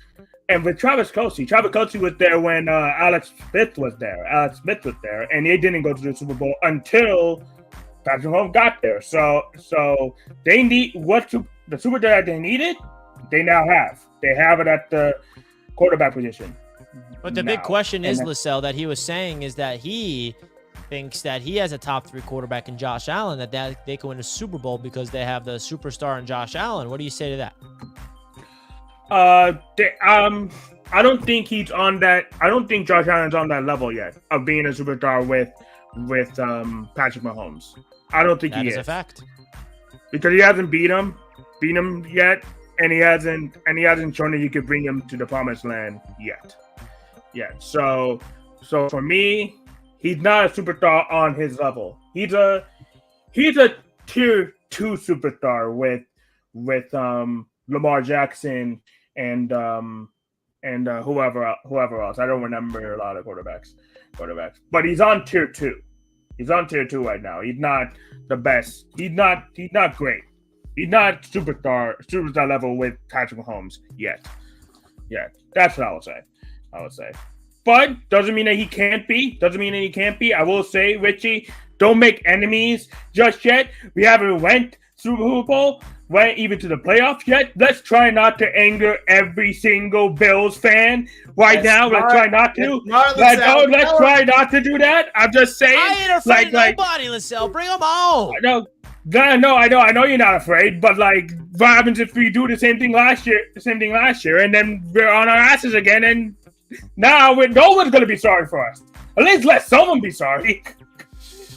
and with Travis Kelce was there when Alex Smith was there, and they didn't go to the Super Bowl until Patrick Mahomes got there. So they need the super that they needed, they now have. They have it at the quarterback position. But the big question is, Lissell, that he was saying is that he thinks that he has a top 3 quarterback in Josh Allen, that they can win a Super Bowl because they have the superstar in Josh Allen. What do you say to that? I don't think he's on that. I don't think Josh Allen's on that level yet of being a superstar with Patrick Mahomes. I don't think he is. That is a fact. Because he hasn't beat him yet, and he hasn't shown that you could bring him to the promised land yet. Yeah. So for me, he's not a superstar on his level. He's a tier 2 superstar with Lamar Jackson and whoever else. I don't remember a lot of quarterbacks. But he's on tier 2. He's on tier 2 right now. He's not the best. He's not great. He's not superstar level with Patrick Mahomes yet. Yeah, that's what I would say. But doesn't mean that he can't be. I will say, Richie, don't make enemies just yet. We haven't went Super Bowl, went even to the playoffs yet. Let's try not to anger every single Bills fan now. Let's try not to. Let's try not to do that. I'm just saying. I ain't afraid of nobody, Lissell. Bring them on. I know you're not afraid, but like, what happens if we do the same thing last year, and then we're on our asses again, and now no one's gonna be sorry for us. At least let someone be sorry.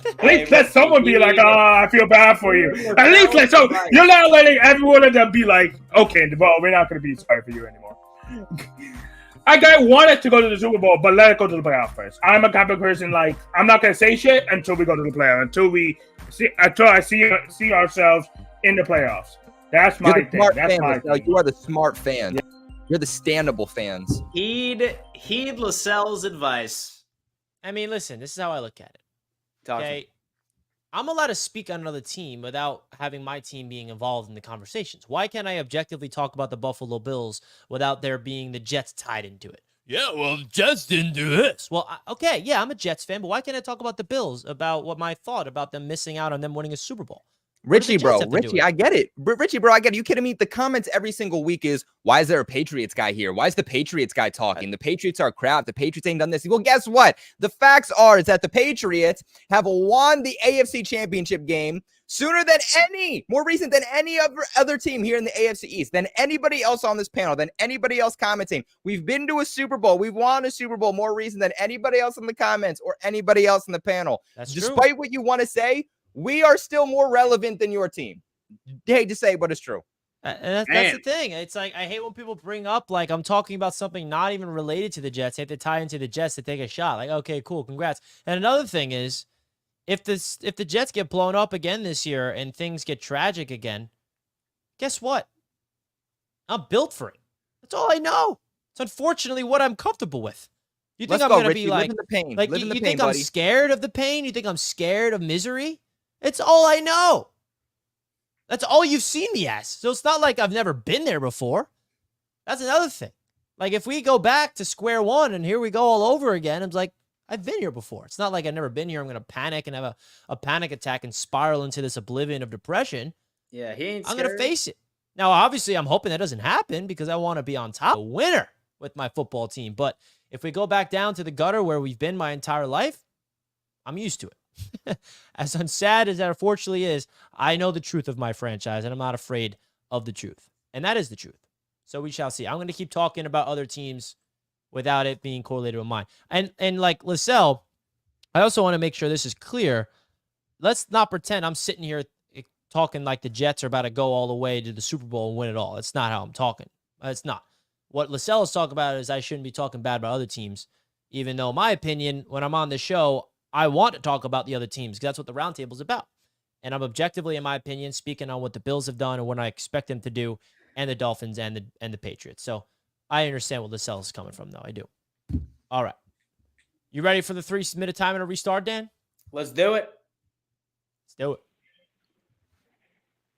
At least let someone be like, I feel bad for you. At least let someone. You're not letting every one of them be like, okay, well, we're not gonna be sorry for you anymore. I want us to go to the Super Bowl, but let it go to the playoffs first. I'm a type of person, like, I'm not gonna say shit until we go to the playoffs, until I see ourselves in the playoffs. That's my thing. That's my thing. You are the smart fans. Yeah. You're the standable fans. Heed Lissell's advice. I mean, listen, this is how I look at it. Okay. I'm allowed to speak on another team without having my team being involved in the conversations. Why can't I objectively talk about the Buffalo Bills without there being the Jets tied into it? Yeah, well, the Jets didn't do this. Well, okay, yeah, I'm a Jets fan, but why can't I talk about the Bills, about what my thought about them missing out on them winning a Super Bowl? Richie, bro, Richie, I get it. Richie, bro, I get it. You kidding me? The comments every single week is, why is there a Patriots guy here? Why is the Patriots guy talking? The Patriots are crap. The Patriots ain't done this. Well, guess what? The facts are is that the Patriots have won the AFC Championship game sooner than more recent than any other team here in the AFC East, than anybody else on this panel, than anybody else commenting. We've been to a Super Bowl. We've won a Super Bowl more recent than anybody else in the comments or anybody else in the panel. That's Despite true. what you want to say, we are still more relevant than your team. Hate to say, but it's true. And that's the thing. It's like, I hate when people bring up, like, I'm talking about something not even related to the Jets. They have to tie into the Jets to take a shot. Like, okay, cool, congrats. And another thing is, if the Jets get blown up again this year and things get tragic again, guess what? I'm built for it. That's all I know. It's unfortunately what I'm comfortable with. You think I'm gonna be like, live in the pain. like Live in the you pain, think I'm buddy. scared of the pain? You think I'm scared of misery? It's all I know. That's all you've seen me as. So it's not like I've never been there before. That's another thing. Like, if we go back to square one and here we go all over again, I'm like, I've been here before. It's not like I've never been here. I'm going to panic and have a panic attack and spiral into this oblivion of depression. Yeah, he ain't I'm scared. going to face it. Now, obviously, I'm hoping that doesn't happen because I want to be on top, a winner with my football team. But if we go back down to the gutter where we've been my entire life, I'm used to it. As unsad as that unfortunately is, I know the truth of my franchise, and I'm not afraid of the truth. And that is the truth. So we shall see. I'm going to keep talking about other teams without it being correlated with mine. And like Lascelles, I also want to make sure this is clear. Let's not pretend I'm sitting here talking like the Jets are about to go all the way to the Super Bowl and win it all. It's not how I'm talking. It's not. What Lascelles is talking about is I shouldn't be talking bad about other teams, even though, in my opinion, when I'm on the show, I want to talk about the other teams because that's what the roundtable is about. And I'm objectively, in my opinion, speaking on what the Bills have done and what I expect them to do, and the Dolphins and the Patriots. So I understand where Lascelles is coming from, though. I do. All right. You ready for the 3-minute time and a restart, Dan? Let's do it. Let's do it.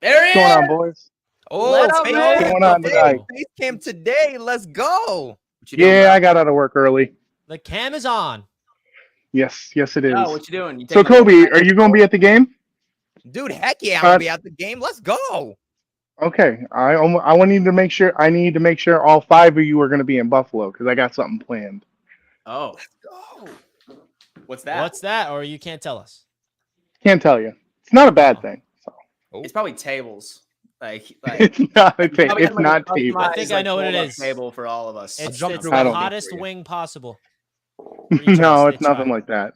There he What's going is. on, boys? Oh, Let up, face man. cam What's going on today. tonight? Face cam today. Let's go. What you doing, Yeah, bro? I got out of work early. The cam is on. Yes, it is. Oh, what you doing? You So, taking a Kobe, little- are you going to be at the game? Dude, heck yeah, I'm going to be at the game. Let's go. Okay, I need to make sure. I need to make sure all 5 of you are going to be in Buffalo because I got something planned. Oh, Go. what's that? What's that? Or you can't tell us. Can't tell you. It's not a bad thing. So. It's probably tables. Like It's not a thing. probably It's have, like, not a table. I think customized, I know what it fold-up is. Table for all of us. It's jump the through I don't- hottest wing possible. No, it's They nothing try. like that.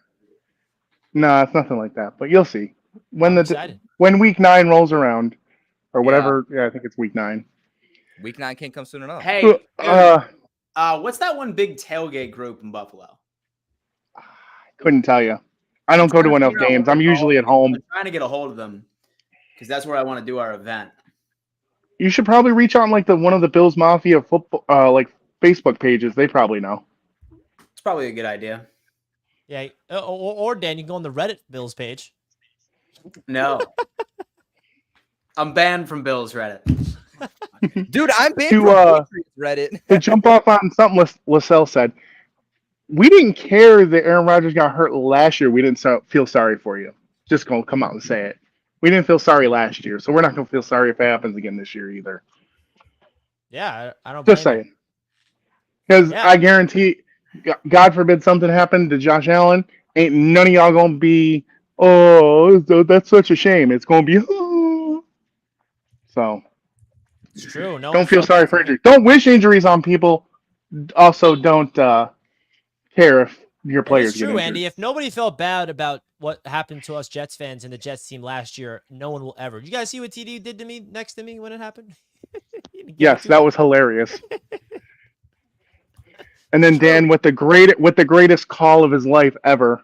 No, it's nothing like that. But you'll see when I'm excited. when week 9 rolls around, or Yeah. whatever. Yeah, I think it's week 9. Week 9 can't come soon enough. Hey, dude, Uh, what's that one big tailgate group in Buffalo? couldn't tell you. I don't go to enough Figure out games. what I'm they're usually at called. home. I'm trying to get a hold of them because that's where I want to do our event. You should probably reach out on like one of the Bills Mafia football like Facebook pages. They probably know. It's probably a good idea. Yeah. Or Dan, you can go on the Reddit Bills page. No. I'm banned from Bill's Reddit. Dude, I'm banned To, from Patriots Reddit. To jump off on something Lascelles said, we didn't care that Aaron Rodgers got hurt last year. We didn't feel sorry for you. Just gonna come out and say it. We didn't feel sorry last year, so we're not gonna feel sorry if it happens again this year either. Yeah, I don't Just blame you. saying. Because Yeah. I guarantee, God forbid something happened to Josh Allen, ain't none of y'all gonna be, oh, that's such a shame. It's gonna be, oh. So It's true. No don't one feel felt sorry bad for me. injuries. Don't wish injuries on people. Also, don't care if your And players it's get true, injured. Andy. If nobody felt bad about what happened to us Jets fans and the Jets team last year, no one will ever. You guys see what TD did to me next to me when it happened? He didn't give Yes, it to that me. was hilarious. And then Dan with the greatest call of his life ever.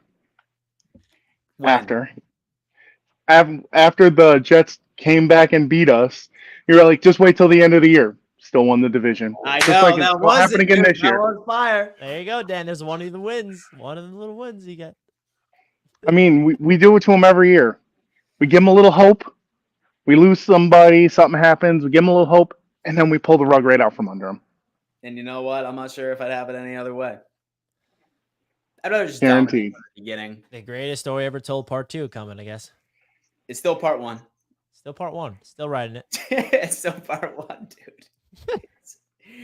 When? After the Jets came back and beat us, you were like, just wait till the end of the year. Still won the division. I Just know like it's that gonna was happen it, again dude. this year. That was fire. There you go, Dan. There's one of the wins. One of the little wins you get. I mean, we do it to him every year. We give them a little hope. We lose somebody, something happens. We give them a little hope, and then we pull the rug right out from under them. And you know what? I'm not sure if I'd have it any other way. I'd rather just Guaranteed. dominate from the beginning. The greatest story ever told, part 2 coming, I guess. It's still part 1. Still part 1. Still writing it. It's still part 1, dude.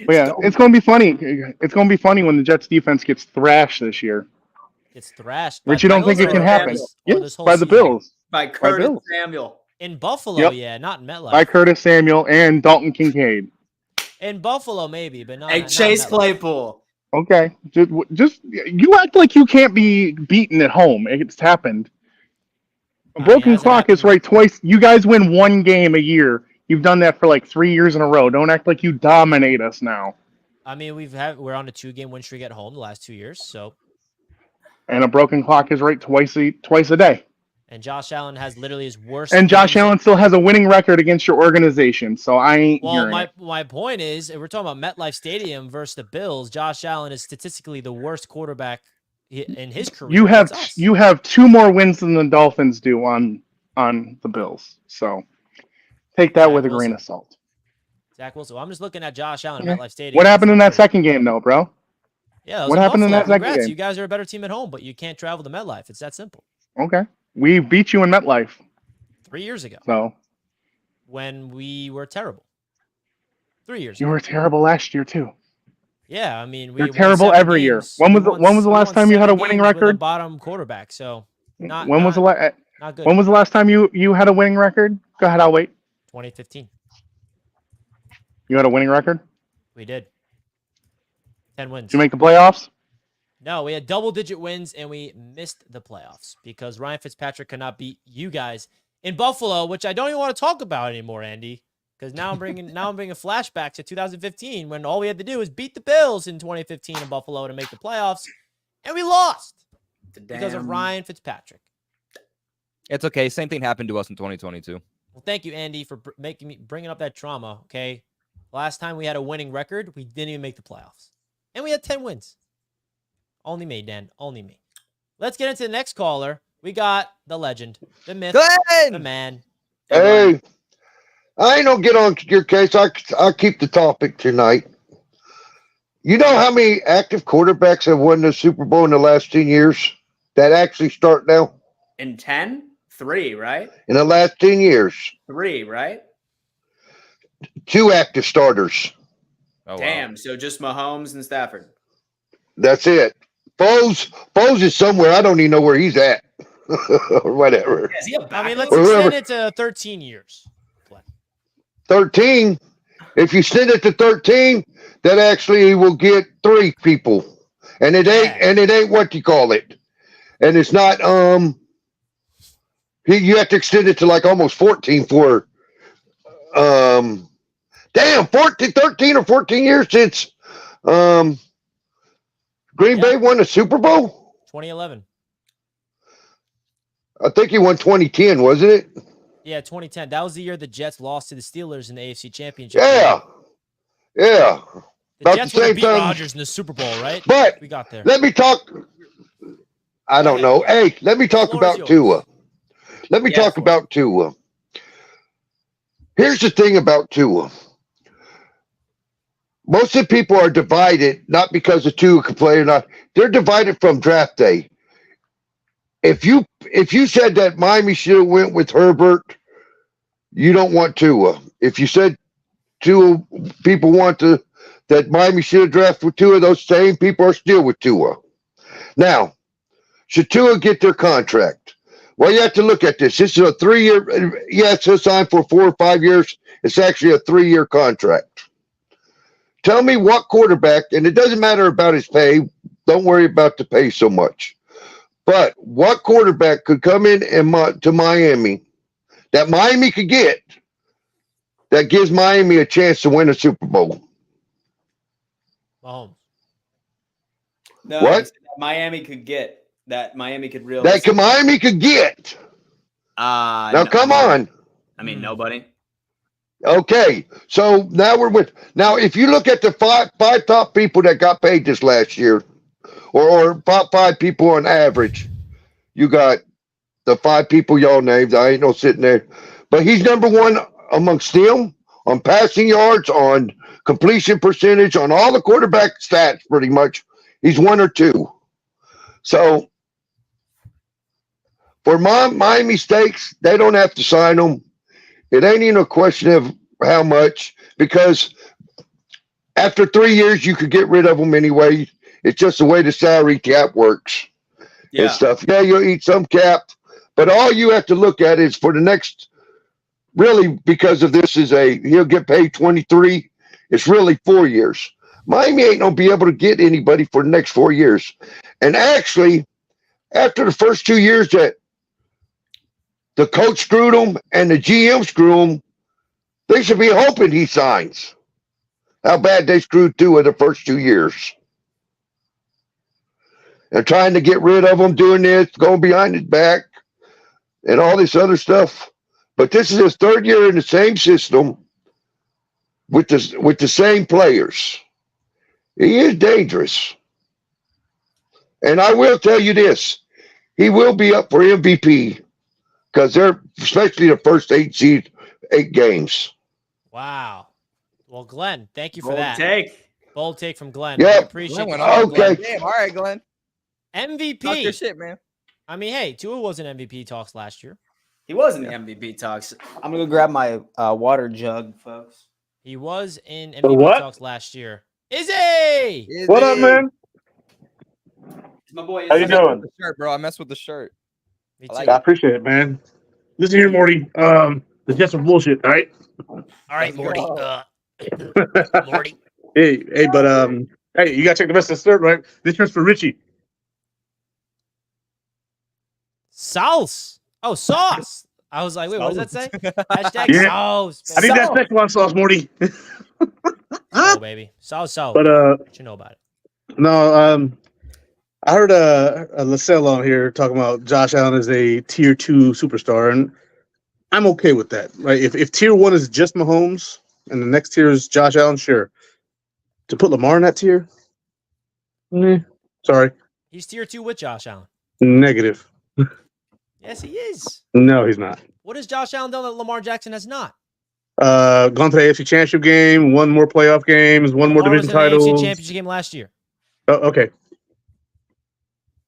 But yeah, it's going to be funny. It's going to be funny when the Jets defense gets thrashed this year. Gets thrashed. Which you don't think it can happen. Yes, by the Bills. By Curtis Bills. Samuel. In Buffalo, Yep. yeah, not in MetLife. By Curtis Samuel and Dalton Kincaid. In Buffalo, maybe, but not. Hey, not Chase in MetLife. Claypool. Okay. Just you act like you can't be beaten at home. It's happened. A broken hasn't clock is happened. right twice. You guys win one game a year. You've done that for like 3 years in a row. Don't act like you dominate us now. I mean, we're on a 2-game win streak at home the last 2 years. So, And a broken clock is right twice a day. and Josh Allen has literally his worst. And Josh wins- Allen still has a winning record against your organization. So I ain't Well, hearing it. my point is, if we're talking about MetLife Stadium versus the Bills, Josh Allen is statistically the worst quarterback in his career. You have against us. you have 2 more wins than the Dolphins do on the Bills. So take that Yeah, with a we'll grain see. of salt. Zach Wilson. Well, I'm just looking at Josh Allen Yeah. at MetLife Stadium. What happened in that It's not second game though, bro? pretty. Yeah, that was what in happened in Buffalo. that second Congrats, game? you guys are a better team at home, but you can't travel to MetLife. It's that simple. Okay. We beat you in MetLife. 3 years ago, So when we were terrible. 3 years you ago. were terrible last year too. Yeah, I mean, we You're won terrible 7 every year. games. When We was the- won- when was the we last won time you had a 7 winning games with record? bottom quarterback, so not when was the not good. when was the last time you had a winning record? Go ahead, I'll wait. 2015, You had a winning record? we did 10 wins. Did you make the playoffs? No, we had double-digit wins and we missed the playoffs because Ryan Fitzpatrick could not beat you guys in Buffalo, which I don't even want to talk about anymore, Andy. Because now I'm bringing a flashback to 2015 when all we had to do was beat the Bills in 2015 in Buffalo to make the playoffs, and we lost because of Ryan Fitzpatrick. It's okay. Same thing happened to us in 2022. Well, thank you, Andy, for bringing up that trauma. Okay, last time we had a winning record, we didn't even make the playoffs, and we had 10 wins. Only me, Dan. Only me. Let's get into the next caller. We got the legend, the myth, the Glenn! man. Hey, I ain't gonna get on your case. I'll keep the topic tonight. You know how many active quarterbacks have won the Super Bowl in the last 10 years that actually start now? In 10? 3, right? In the last 10 years, 3, right? 2 active starters. Oh, wow. Damn. So just Mahomes and Stafford. That's it. Foles is somewhere. I don't even know where he's at. Or whatever. Is he a I mean, let's backup? Whoever- extend it to 13 years. 13. If you send it to 13, that actually will get 3 people. And it ain't what you call it. And it's not you have to extend it to like almost 14 for 13 or 14 years since Green Bay won the Super Bowl. 2011. I think he won 2010, wasn't it? Yeah, 2010. That was the year the Jets lost to the Steelers in the AFC Championship. Yeah. Yeah. The about Jets the would have same beat time. Rodgers in the Super Bowl, right? But We got there. let me talk. I don't know. Hey, let me talk Floor is about yours. Tua. Let me talk about Tua. Here's the thing about Tua. Most of the people are divided, not because of Tua can play or not. They're divided from draft day. If you said that Miami should have went with Herbert, you don't want Tua. If you said Tua, people want that Miami should have drafted with Tua, those same people are still with Tua. Now, should Tua get their contract? Well, you have to look at this. This is a 3-year. Yes, he'll sign for 4 or 5 years. It's actually a 3-year contract. Tell me what quarterback, and it doesn't matter about his pay. Don't worry about the pay so much. But what quarterback could come in to Miami that Miami could get that gives Miami a chance to win a Super Bowl? Mahomes. No, What? he said that Miami could get that Miami could really Miami could get. Now, no, come on. I mean, nobody. Okay, so now if you look at the five top people that got paid this last year, or top 5 people on average, you got the 5 people y'all named. I ain't no sitting there. But he's number one amongst them on passing yards, on completion percentage, on all the quarterback stats pretty much. He's 1 or 2. So for my mistakes, they don't have to sign him. It ain't even a question of how much, because after 3 years, you could get rid of them anyway. It's just the way the salary cap works and stuff. Yeah, you'll eat some cap, but all you have to look at is for the next, really, because of this, he'll get paid 23. It's really 4 years. Miami ain't gonna be able to get anybody for the next 4 years. And actually, after the first 2 years that the coach screwed him and the GM screwed him, they should be hoping he signs. How bad they screwed Tua the first 2 years. They're trying to get rid of him, doing this, going behind his back, and all this other stuff. But this is his 3rd year in the same system with the same players. He is dangerous. And I will tell you this, he will be up for MVP because they're, especially the first 8 games. Wow. Well, Glenn, thank you for Bold that. take. Bold take from Glenn. Yeah. We appreciate Glenn it. went off. Okay. Damn, all right, Glenn. MVP. Talk your shit, man. I mean, hey, Tua was in MVP talks last year. He was in the MVP talks. I'm going to go grab my water jug, folks. He was in The MVP what? talks last year. Izzy! What up, man? It's my boy. How you doing? The shirt, bro. I messed with the shirt. Me I too. like I appreciate it, man. Listen here, Morty. The Jets are bullshit, all right? All right, Morty. Morty. Hey, but hey, you gotta check the rest of the shirt, right? This shirt's for Richie. Sauce. Oh, sauce. I was like, wait, what does that say? Hashtag Yeah. sauce. I need that Sauce. Szechuan sauce, Morty. Oh, baby. Sauce. But What you know about it? no, I heard a Lascelles on here talking about Josh Allen as a tier 2 superstar, and I'm okay with that. Right? If tier 1 is just Mahomes and the next tier is Josh Allen, sure. To put Lamar in that tier, sorry, He's tier 2 with Josh Allen. negative. Yes, he is. No, he's not. What has Josh Allen done that Lamar Jackson has not? Gone to the AFC Championship game, won more playoff games, won more Lamar was division in the AFC titles. Championship game last year. Oh, okay.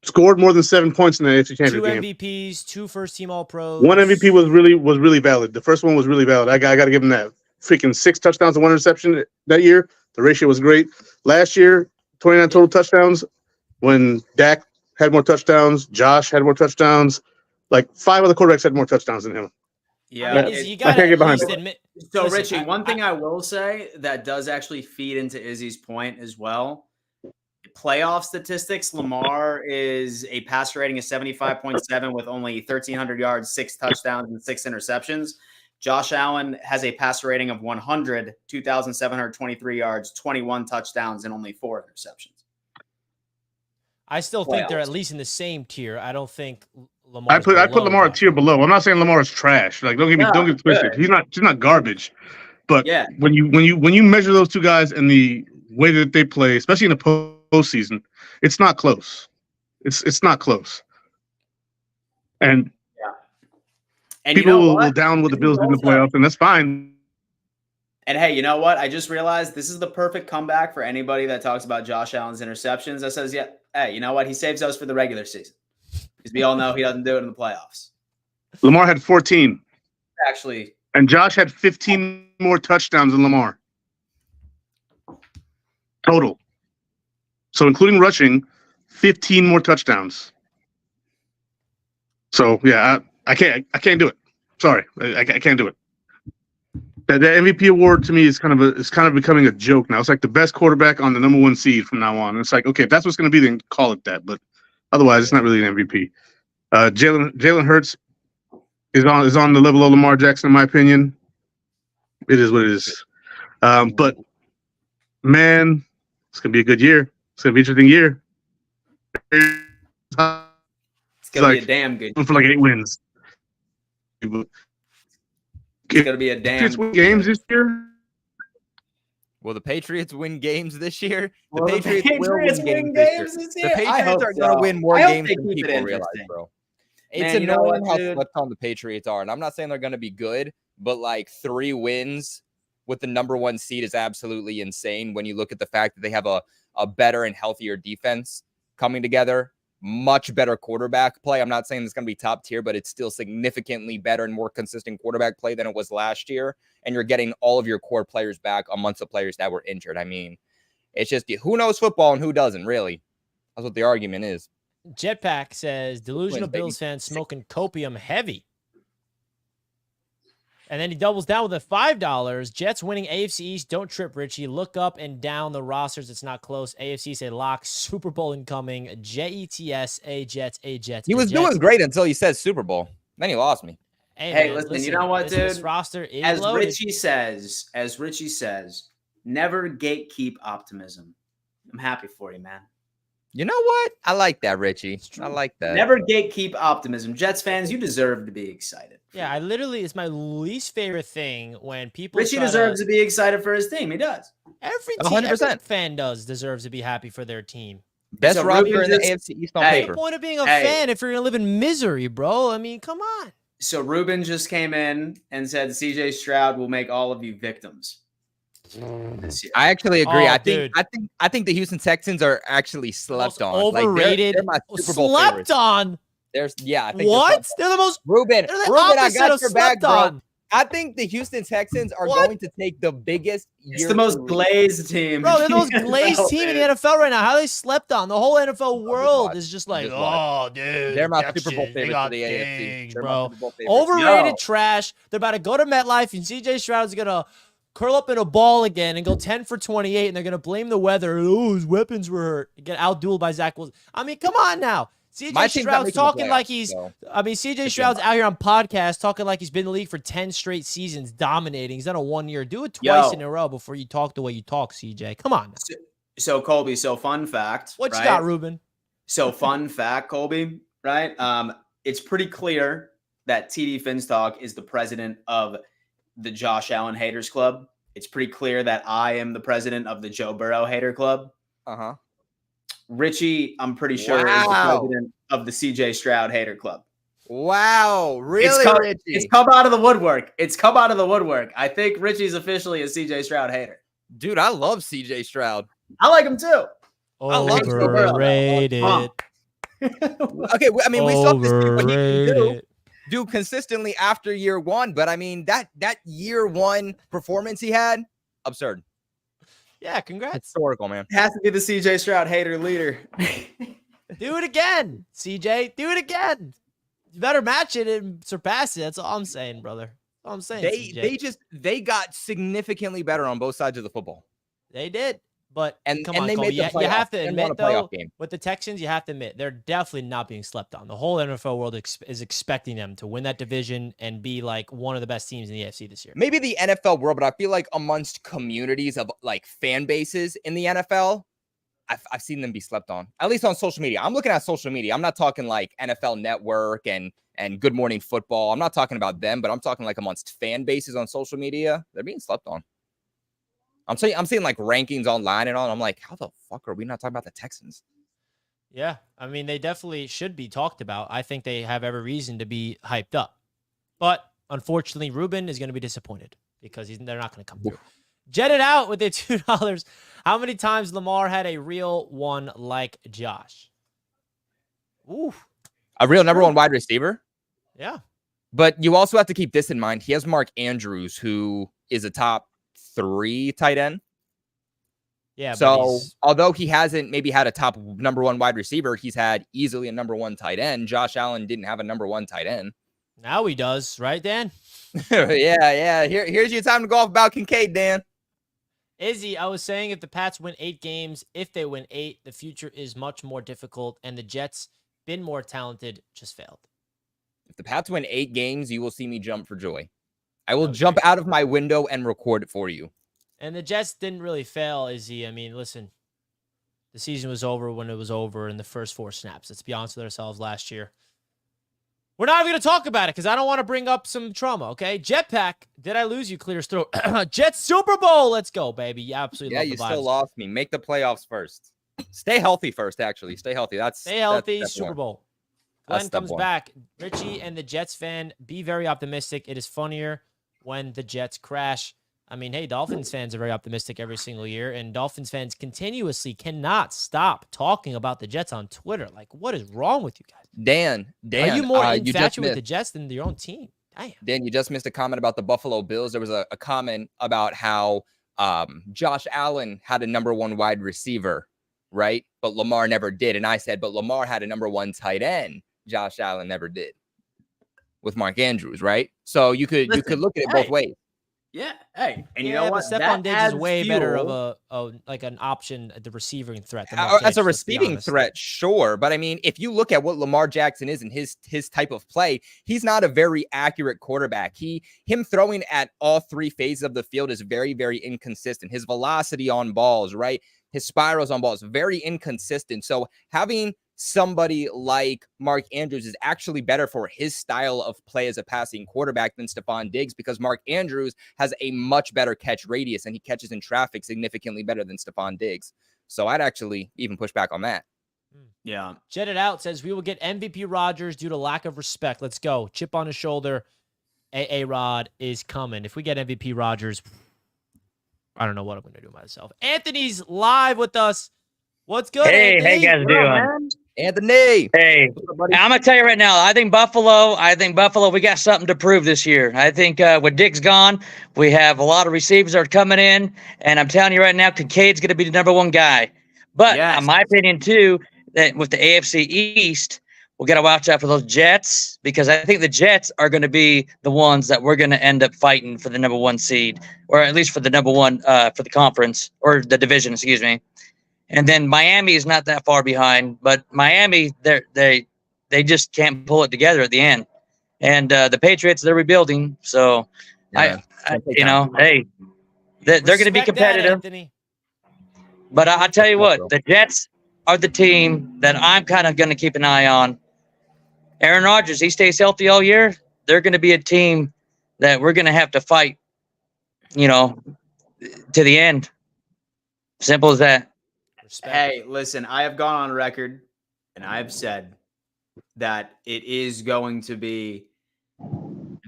Scored more than 7 points in the AFC 2 Championship game. MVPs, 2 first-team All-Pros. One MVP was really valid. The first one was really valid. I got to give him that. Freaking 6 touchdowns and 1 interception that year. The ratio was great. Last year, 29 total touchdowns. When Dak had more touchdowns, Josh had more touchdowns. Like 5 other quarterbacks had more touchdowns than him. Yeah. I mean, you I got can't to get at behind least it. admit. So, Listen, Richie, one thing I will say that does actually feed into Izzy's point as well. Playoff statistics, Lamar is a passer rating of 75.7 with only 1,300 yards, 6 touchdowns, and 6 interceptions. Josh Allen has a passer rating of 100, 2,723 yards, 21 touchdowns, and only 4 interceptions. I still think they're Playoffs. at least in the same tier. I don't think Lamar. I put Lamar a tier below. I'm not saying Lamar is trash. Like don't get it twisted. good. He's not garbage. But Yeah. when you measure those two guys and the way that they play, especially in the postseason, it's not close. It's not close. And And people you know will what? down with the This Bills is in the also- playoffs, and that's fine. And hey, you know what? I just realized this is the perfect comeback for anybody that talks about Josh Allen's interceptions. That says, yeah, hey, you know what? He saves those for the regular season. Because we all know he doesn't do it in the playoffs. Lamar had 14, Actually, and Josh had 15 more touchdowns than Lamar total. So including rushing, 15 more touchdowns. So yeah, I can't do it. Sorry, I can't do it. The MVP award to me is kind of becoming a joke now. It's like the best quarterback on the number 1 seed from now on. It's like, okay, if that's what's going to be, then call it that. But otherwise, it's not really an MVP. Jalen Hurts is on the level of Lamar Jackson, in my opinion. It is what it is. But man, it's going to be a good year. It's going to be an interesting year. it's going to be a damn good For like 8 wins. It's going to be a damn Patriots win games this year. Will the Patriots win games this year? The Will the Patriots will Patriots win win games this games year. this The year? I Patriots hope are going to so. win more I hope games they than keep it people realize, interesting. bro. It's Man, you know annoying what, how dude? slept on the Patriots are. And I'm not saying they're going to be good, but like 3 wins with the number 1 seed is absolutely insane when you look at the fact that they have a better and healthier defense coming together. Much better quarterback play. I'm not saying it's going to be top tier, but it's still significantly better and more consistent quarterback play than it was last year. And you're getting all of your core players back amongst the players that were injured. I mean, it's just who knows football and who doesn't, really. That's what the argument is. Jetpack says, delusional Wins, baby. Bills fans smoking copium heavy. And then he doubles down with a $5. Jets winning AFC East. Don't trip, Richie. Look up and down the rosters. It's not close. AFC say lock. Super Bowl incoming. Jets, A Jets, A Jets. He was doing great until he said Super Bowl. Then he lost me. Hey, man, listen, you know what, dude? This roster is As loaded. Richie says, never gatekeep optimism. I'm happy for you, man. You know what? I like that, Richie. I like that. Never gatekeep optimism. Jets fans, you deserve to be excited. Yeah, I literally, it's my least favorite thing when people Richie deserves to be excited for his team. He does. Every 100%. fan deserves to be happy for their team. Best So roster Ruben in the just- AFC East on Hey. What's the paper. point of being a Hey. fan if you're going to live in misery, bro? I mean, come on. So Ruben just came in and said CJ Stroud will make all of you victims this year. I actually agree. Oh, I think the Houston Texans are actually Most slept on. overrated. They're my Super Bowl Slept favorites. on. I think What? They're the most. Ruben, They're the I opposite got of your back, slept bro. on. I think the Houston Texans are What? going to take the biggest. It's the most glazed team. Bro, they're the most in the glazed NFL, team in the dude. NFL right now. How they slept on. The whole NFL world watch. is just like, Just watch. oh, dude. They're my Texans, Super Bowl they favorites got for the AFC. digs, They're my bro. Super Bowl favorites. Overrated Yo. trash. They're about to go to MetLife, and CJ Stroud's going to curl up in a ball again and go 10 for 28, and they're going to blame the weather. Oh, his weapons were hurt. Get outdueled by Zach Wilson. I mean, come on now. My CJ team's not Stroud's making the talking like playoffs, he's. so. I mean, CJ Stroud's out here on podcasts talking like he's been in the league for 10 straight seasons, dominating. He's done a 1 year. Do it twice Yo. in a row before you talk the way you talk, CJ. Come on. Now. So Colby, fun fact. What you right? got, Ruben? So fun fact, Colby, right? It's pretty clear that TD Finstock is the president of the Josh Allen Haters Club. It's pretty clear that I am the president of the Joe Burrow Hater Club. Uh-huh. Richie, I'm pretty sure, is the Wow. president of the CJ Stroud Hater Club. Wow, really, Richie? It's come out of the woodwork. It's come out of the woodwork. I think Richie's officially a CJ Stroud hater. Dude, I love CJ Stroud. I like him too. love Joe Burrow. Overrated. Okay, I mean, we still have to see what he can Overrated. do consistently after year 1, but I mean, that year 1 performance he had, absurd. Yeah, congrats. Historical, man. Has to be the CJ Stroud hater leader. Do it again, CJ. Do it again. You better match it and surpass it. That's all I'm saying, brother. That's all I'm saying. CJ. They got significantly better on both sides of the football. They did. But And come and on, they Colby. made the You playoffs. have to They won admit, a playoff though, game. with the Texans, you have to admit, they're definitely not being slept on. The whole NFL world is expecting them to win that division and be like one of the best teams in the AFC this year. Maybe the NFL world, but I feel like amongst communities of like fan bases in the NFL, I've seen them be slept on, at least on social media. I'm looking at social media. I'm not talking like NFL Network and Good Morning Football. I'm not talking about them, but I'm talking like amongst fan bases on social media. They're being slept on. I'm seeing like rankings online and all. And I'm like, how the fuck are we not talking about the Texans? Yeah, I mean, they definitely should be talked about. I think they have every reason to be hyped up. But unfortunately, Ruben is going to be disappointed because they're not going to come through. Jet it out with their $2. How many times Lamar had a real one like Josh? Ooh, A real number 1 wide receiver. yeah. But you also have to keep this in mind. He has Mark Andrews, who is a top 3 tight end. Yeah. but So he's- although he hasn't maybe had a top number 1 wide receiver, he's had easily a number 1 tight end. Josh Allen didn't have a number 1 tight end. now he does, right, Dan? yeah. Here's your time to go off about Kincaid, Dan. Izzy, I was saying if the Pats win 8 games, if they win 8, the future is much more difficult, and the Jets, been more talented, just failed. If the Pats win 8 games, you will see me jump for joy. I will jump out of my window and record it for you. And the Jets didn't really fail, Izzy. I mean, listen, the season was over when it was over in the first 4 snaps. Let's be honest with ourselves last year. We're not even going to talk about it because I don't want to bring up some trauma, okay? Jetpack, did I lose you? Clear his throat. Jets Super Bowl. Let's go, baby. You absolutely Yeah, love you the vibes. still lost me. Make the playoffs first. Stay healthy first, actually. Stay healthy. Stay healthy, that's Super one. Bowl. Glenn step comes one. back. Richie and the Jets fan, be very optimistic. It is funnier when the Jets crash. I mean, hey, Dolphins fans are very optimistic every single year, and Dolphins fans continuously cannot stop talking about the Jets on Twitter. Like, what is wrong with you guys? Dan, Are you more you just infatuated with the missed. Jets than your own team? Damn. Dan, you just missed a comment about the Buffalo Bills. There was a comment about how Josh Allen had a number 1 wide receiver, right? But Lamar never did. And I said, but Lamar had a number 1 tight end. Josh Allen never did with Mark Andrews, right? So you could look at it both ways. Yeah. Hey, and you Yeah, know but what? Stephon Diggs is way better of fuel. like an option at the receiving threat. Than Mark As a Andrews, let's be receiving honest. threat, sure. But I mean, if you look at what Lamar Jackson is and his type of play, he's not a very accurate quarterback. Him throwing at all 3 phases of the field is very, very inconsistent. His velocity on balls, right? His spirals on balls, very inconsistent. So having somebody like Mark Andrews is actually better for his style of play as a passing quarterback than Stephon Diggs, because Mark Andrews has a much better catch radius and he catches in traffic significantly better than Stephon Diggs. So I'd actually even push back on that. Yeah. Jet It Out says we will get MVP Rodgers due to lack of respect. Let's go. Chip on his shoulder. A-Rod is coming. If we get MVP Rodgers, I don't know what I'm going to do myself. Anthony's live with us. What's good, Hey, Anthony? how you guys doing? Anthony. Hey, I'm gonna tell you right now. I think Buffalo. We got something to prove this year. I think with Diggs gone, we have a lot of receivers that are coming in, and I'm telling you right now, Kincaid's gonna be the number 1 guy. But Yes. in my opinion, too, that with the AFC East, we got to watch out for those Jets, because I think the Jets are going to be the ones that we're going to end up fighting for the number 1 seed, or at least for the number 1 for the conference or the division. Excuse me. And then Miami is not that far behind, but Miami, they just can't pull it together at the end. And the Patriots, they're rebuilding. So, Yeah. hey, they're going to be Respect that, competitive. Anthony. But I tell you what, the Jets are the team that I'm kind of going to keep an eye on. Aaron Rodgers, he stays healthy all year. They're going to be a team that we're going to have to fight, to the end. Simple as that. Respect. Hey, listen, I have gone on record and I have said that it is going to be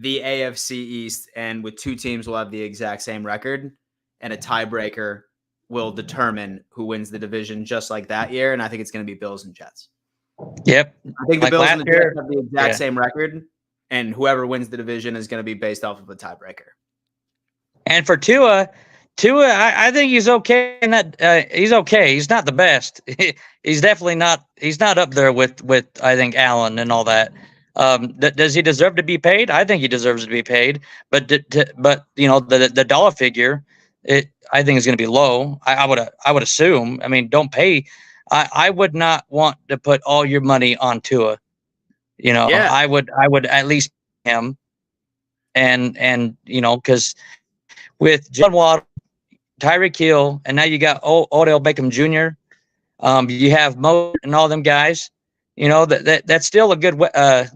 the AFC East, and with 2 teams will have the exact same record, and a tiebreaker will determine who wins the division, just like that year. And I think it's going to be Bills and Jets. Yep. I think the Like Bills and the last year, Jets have the exact same record, and whoever wins the division is going to be based off of a tiebreaker. And for Tua, I think he's okay in that. He's okay. He's not the best. He's definitely not. He's not up there with I think Allen and all that. Does he deserve to be paid? I think he deserves to be paid. But the dollar figure, I think is going to be low. I would assume. I mean, don't pay. I would not want to put all your money on Tua. Yeah. I would at least pay him, and because with John Waddle, Tyreek Hill, and now you got Odell Beckham Jr. You have Mo and all them guys. That's still a good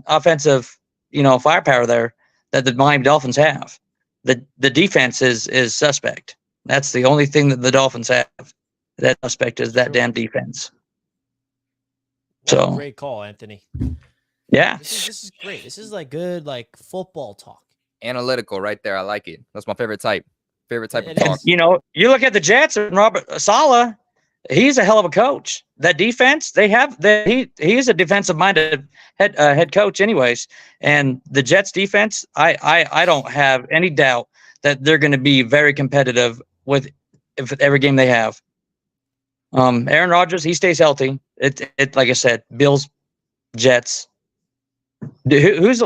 offensive, firepower there that the Miami Dolphins have. The defense is suspect. That's the only thing that the Dolphins have. That suspect is that damn defense. What a great call, Anthony. Yeah, this is great. This is like good football talk. Analytical right there. I like it. That's my favorite type. Favorite type of It talk. is. you look at the Jets and Robert Saleh. He's a hell of a coach. That defense, he is a defensive-minded head coach, anyways. And the Jets defense, I don't have any doubt that they're going to be very competitive with every game they have. Aaron Rodgers, he stays healthy. It like I said, Bills, Jets. Who's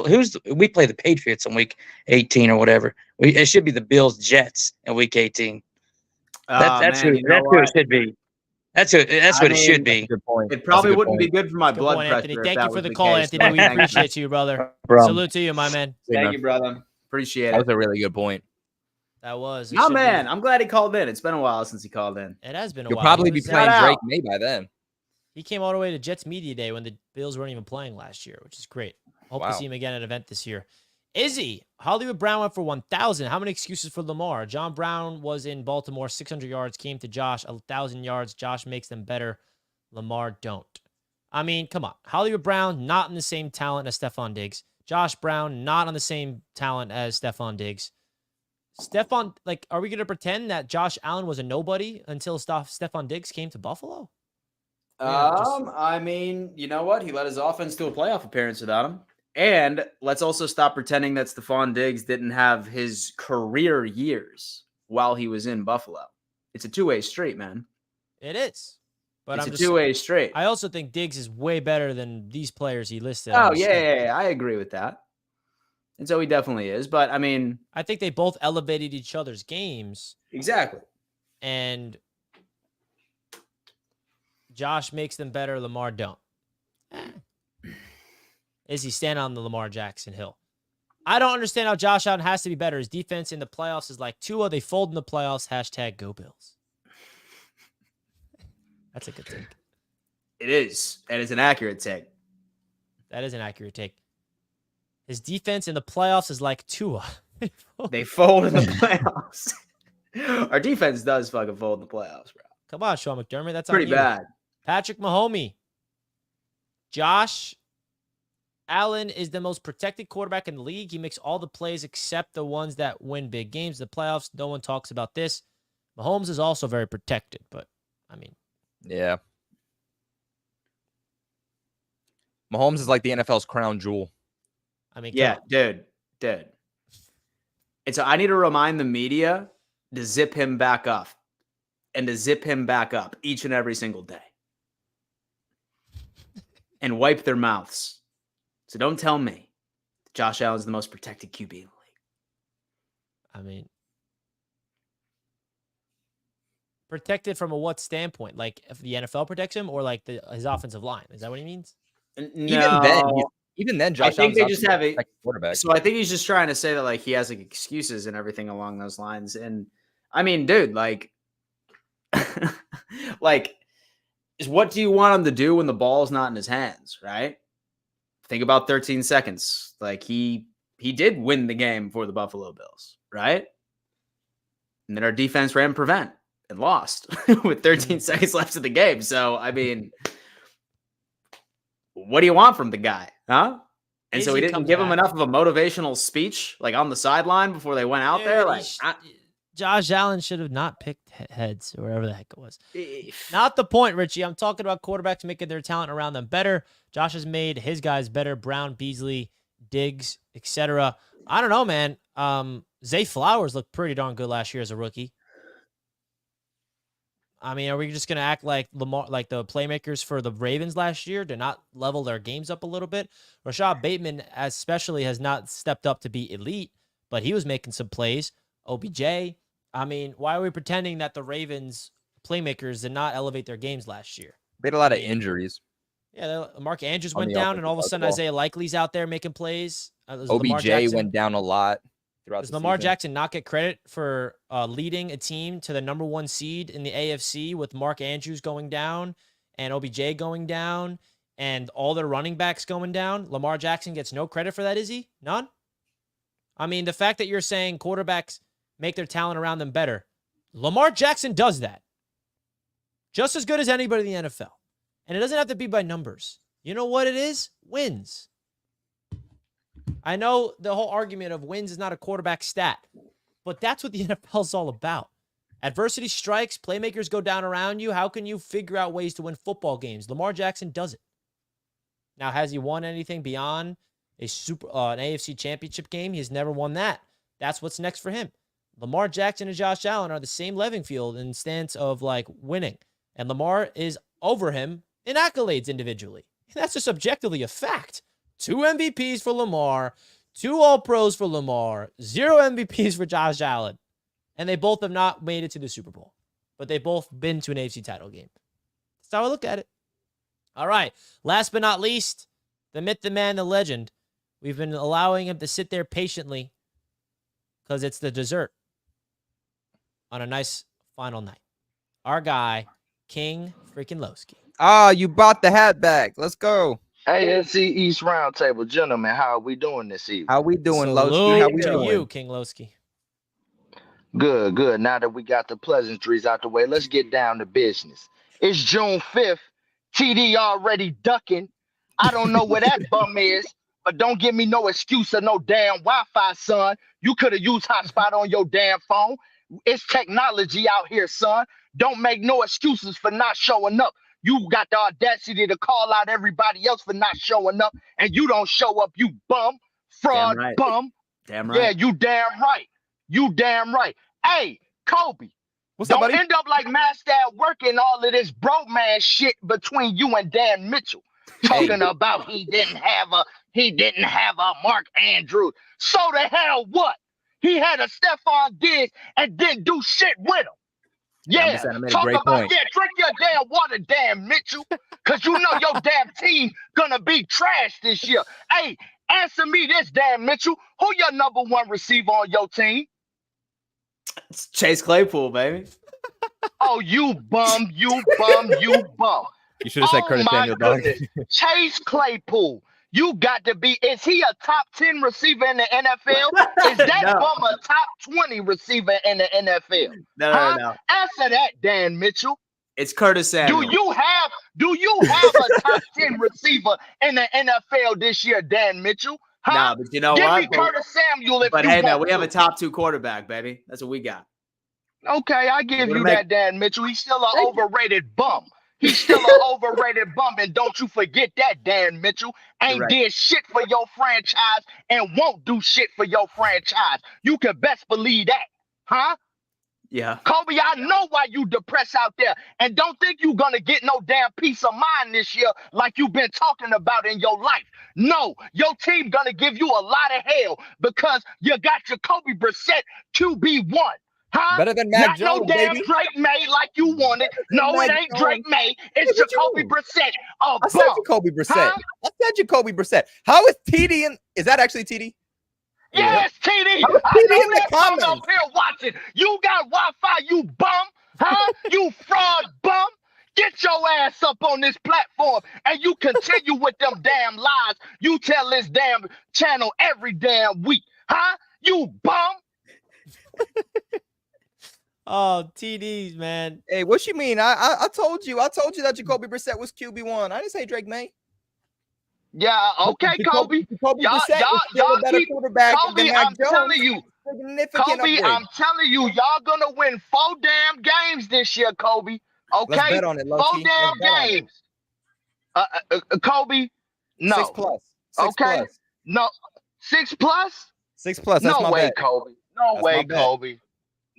we play the Patriots in week 18 or whatever. It should be the Bills Jets in week 18. That's who it should be. That's what it should be. Good point. It probably That's a good wouldn't point. be good for my Good blood point, pressure. Anthony. if Thank that you for was the the call, case. Anthony. We Thank you. appreciate you, brother. Salute to you, my man. Thank you, brother. Appreciate That it. was a really good point. That was. It Oh should be. man, I'm glad he called in. It's been a while since he called in. It has been a You'll while. probably He be was, playing Shout Drake out. May by then. He came all the way to Jets Media Day when the Bills weren't even playing last year, which is great. Hope to Wow. see him again at an event this year. Izzy, Hollywood Brown went for 1,000. How many excuses for Lamar? John Brown was in Baltimore, 600 yards, came to Josh, 1,000 yards. Josh makes them better. Lamar don't. I mean, come on. Hollywood Brown, not in the same talent as Stephon Diggs. Josh Brown, not on the same talent as Stephon Diggs. Are we going to pretend that Josh Allen was a nobody until Stephon Diggs came to Buffalo? I mean, you know what? He led his offense to a playoff appearance without him. And let's also stop pretending that Stephon Diggs didn't have his career years while he was in Buffalo. It's a two-way street, man. It is. But it's a two-way street. I also think Diggs is way better than these players he listed. Oh, yeah. I agree with that. And so he definitely is. But, I mean... I think they both elevated each other's games. Exactly. And Josh makes them better. Lamar don't. Is he stand on the Lamar Jackson hill? I don't understand how Josh Allen has to be better. His defense in the playoffs is like Tua. They fold in the playoffs. # go Bills. That's a good take. It is. And it's an accurate take. That is an accurate take. His defense in the playoffs is like Tua. They fold in the playoffs. Our defense does fucking fold in the playoffs, bro. Come on, Sean McDermott. That's pretty bad. Patrick Mahomes. Josh Allen is the most protected quarterback in the league. He makes all the plays except the ones that win big games. The playoffs, no one talks about this. Mahomes is also very protected, but I mean. Yeah. Mahomes is like the NFL's crown jewel. I mean, yeah, dude. And so I need to remind the media to zip him back up and to zip him back up each and every single day and wipe their mouths. So don't tell me that Josh Allen's the most protected QB in the league. I mean, protected from a what standpoint? Like if the NFL protects him or like his offensive line? Is that what he means? No. Even then, Josh I think Allen's they just have a quarterback. So I think he's just trying to say that like he has like excuses and everything along those lines. And I mean, dude, like, is what do you want him to do when the ball's not in his hands, right? Think about 13 seconds. Like he did win the game for the Buffalo Bills, right? And then our defense ran prevent and lost with 13 seconds left in the game. So I mean, what do you want from the guy, huh? And so he didn't give him enough of a motivational speech, like on the sideline before they went out there. Like Josh Allen should have not picked heads or whatever the heck it was. Not the point, Richie. I'm talking about quarterbacks making their talent around them better. Josh has made his guys better. Brown, Beasley, Diggs, etc. I don't know, man. Zay Flowers looked pretty darn good last year as a rookie. I mean, are we just going to act like Lamar, like the playmakers for the Ravens last year, to not level their games up a little bit? Rashad Bateman especially has not stepped up to be elite, but he was making some plays. OBJ. I mean, why are we pretending that the Ravens playmakers did not elevate their games last year? They had a lot of injuries. Yeah, Mark Andrews went down, and all of a sudden Isaiah Likely's out there making plays. OBJ went down a lot. Does Lamar Jackson not get credit for leading a team to the #1 seed in the AFC with Mark Andrews going down and OBJ going down and all their running backs going down? Lamar Jackson gets no credit for that, is he? None? I mean, the fact that you're saying quarterbacks make their talent around them better, Lamar Jackson does that just as good as anybody in the NFL. And it doesn't have to be by numbers. You know what it is? Wins. I know the whole argument of wins is not a quarterback stat, but that's what the NFL is all about. Adversity strikes, playmakers go down around you. How can you figure out ways to win football games? Lamar Jackson does it. Now, has he won anything beyond an AFC championship game? He's never won that. That's what's next for him. Lamar Jackson and Josh Allen are the same leveling field in the stance of like winning. And Lamar is over him in accolades individually. That's just objectively a fact. 2 MVPs for Lamar, 2 All-Pros for Lamar, 0 MVPs for Josh Allen. And they both have not made it to the Super Bowl. But they've both been to an AFC title game. That's how I look at it. All right. Last but not least, the myth, the man, the legend. We've been allowing him to sit there patiently because it's the dessert on a nice final night. Our guy, King freaking Lowski. Ah, you bought the hat back. Let's go. AFC East Roundtable, gentlemen, how are we doing this evening? How we doing, Lowski? How we doing? You, King Lowski. Good, good. Now that we got the pleasantries out the way, let's get down to business. It's June 5th, TD already ducking. I don't know where that bum is, but don't give me no excuse of no damn Wi-Fi, son. You could have used hotspot on your damn phone. It's technology out here, son. Don't make no excuses for not showing up. You got the audacity to call out everybody else for not showing up, and you don't show up, you bum, fraud, Damn right. bum. Damn right. Yeah, you damn right. You damn right. Hey, Kobe. What's up, Don't buddy? end up like Master at work and all of this bro man shit between you and Dan Mitchell. Talking about he didn't have a Mark Andrews. So the hell what? He had a Stephon Diggs and didn't do shit with him. Yeah, I'm Yeah, just saying I made a talk great about point. drink your damn water, damn Mitchell, because you know your damn team gonna be trash this year. Hey, answer me this, damn Mitchell. Who your number one receiver on your team? It's Chase Claypool, baby. Oh, you bum, you bum, you bum. You should have said Oh Curtis my Samuel, dog. goodness. Chase Claypool. You got to be, is he a top 10 receiver in the NFL? Is that No. bum a top 20 receiver in the NFL? No. Answer that, Dan Mitchell. It's Curtis Samuel. Do you have a top 10 receiver in the NFL this year, Dan Mitchell? Nah, but you know Give what? me Curtis Samuel if But you hey, man, want we have to. a top 2 quarterback, baby. That's what we got. Okay, I give you that, Dan Mitchell. He's still an Thank you. overrated bum. He's still an overrated bum, and don't you forget that, Dan Mitchell. Ain't right. did shit for your franchise and won't do shit for your franchise. You can best believe that, huh? Yeah. Kobe, I know why you depressed out there, and don't think you gonna get no damn peace of mind this year like you've been talking about in your life. No, your team gonna give you a lot of hell because you got Jacoby Brissett QB1. Huh? Better than Mac Not Jones, no damn baby. Drake May like you wanted. No, Mac it ain't Jones. Drake May. It's What you Jacoby mean? Brissett. I said Jacoby Brissett. Huh? I said Jacoby Brissett. How is TD in? Is that actually TD? Yes, TD. How is I TD know in the that bum comments? up here watching. You got Wi-Fi, you bum. Huh? You fraud bum. Get your ass up on this platform and you continue with them damn lies you tell this damn channel every damn week. Huh? You bum. Oh, TDs, man. Hey, what you mean? I told you that Jacoby Brissett was QB1. I didn't say Drake May. Yeah, okay, Kobe. Jacoby Y'all, Brissett is still y'all a better keep quarterback Kobe, than Mac I'm Jones. telling you. Significant Kobe, upgrade. I'm telling you, y'all gonna win 4 damn games this year, Kobe. Okay? Let's bet on it, 4 Loki. damn Let's bet on it. games. Kobe, no. 6 plus. 6 Okay? plus. No. 6 plus? 6 plus. That's No my way, bet. Kobe. No That's way, my bet. Kobe.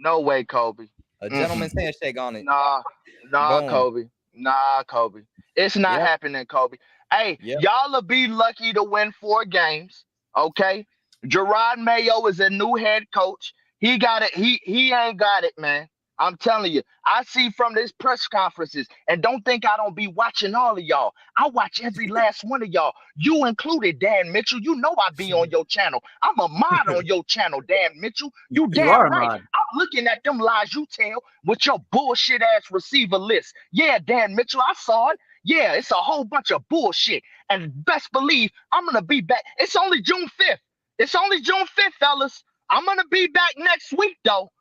No way, Kobe. A gentleman's handshake on it. Nah, Boom. Kobe. Nah, Kobe. It's not Yep. happening, Kobe. Hey, Yep. y'all will be lucky to win 4 games. Okay? Gerard Mayo is a new head coach. He got it. He ain't got it, man. I'm telling you. I see from this press conferences, and don't think I don't be watching all of y'all. I watch every last one of y'all. You included, Dan Mitchell. You know I be on your channel. I'm a mod on your channel, Dan Mitchell. You damn are a right. mod. I'm looking at them lies you tell with your bullshit ass receiver list. Yeah, Dan Mitchell, I saw it. Yeah, it's a whole bunch of bullshit. And best believe I'm gonna be back. It's only June 5th. It's only June 5th, fellas. I'm gonna be back next week though.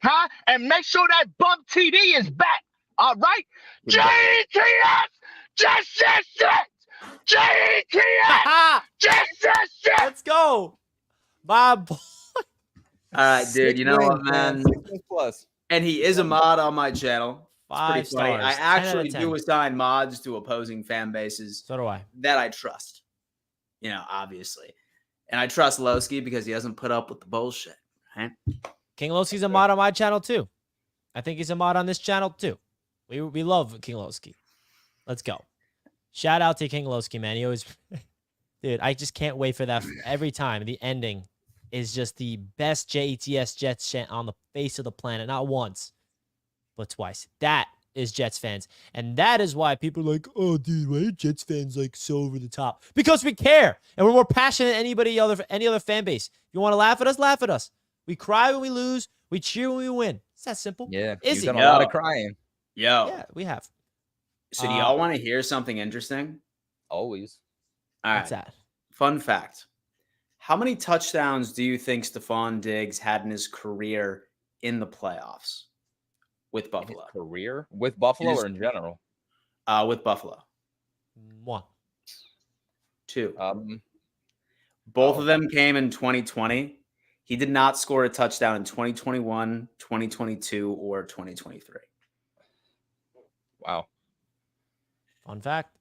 Huh? And make sure that bum TD is back. All right? GTS! Just shit! GTS! Just shit! Let's go. My boy. All right, dude. You know what, man? 6 wins plus. And he is a mod on my channel. It's 5 pretty funny. stars. I 10 out of actually 10. do assign mods to opposing fan bases So do I. that I trust. You know, obviously. And I trust Lowski because he doesn't put up with the bullshit. Right? King Lowski's a mod on my channel too. I think he's a mod on this channel too. We love King Lowski. Let's go. Shout out to King Lowski, man. He always, dude. I just can't wait for that every time. The ending is just the best JETS Jets chant on the face of the planet. Not once, but twice. That is Jets fans, and that is why people are like, "Oh, dude, why are Jets fans like so over the top?" Because we care, and we're more passionate than any other fan base. If you want to laugh at us, laugh at us. We cry when we lose. We cheer when we win. It's that simple. Yeah. Izzy. You've done a lot of crying. Yo. Yeah, we have. So do y'all want to hear something interesting? Always. All right. What's that? Fun fact. How many touchdowns do you think Stephon Diggs had in his career in the playoffs with Buffalo? Career with Buffalo or in general? With Buffalo. One. 2. Um, Both oh. of them came in 2020. He did not score a touchdown in 2021, 2022, or 2023. Wow. Fun fact.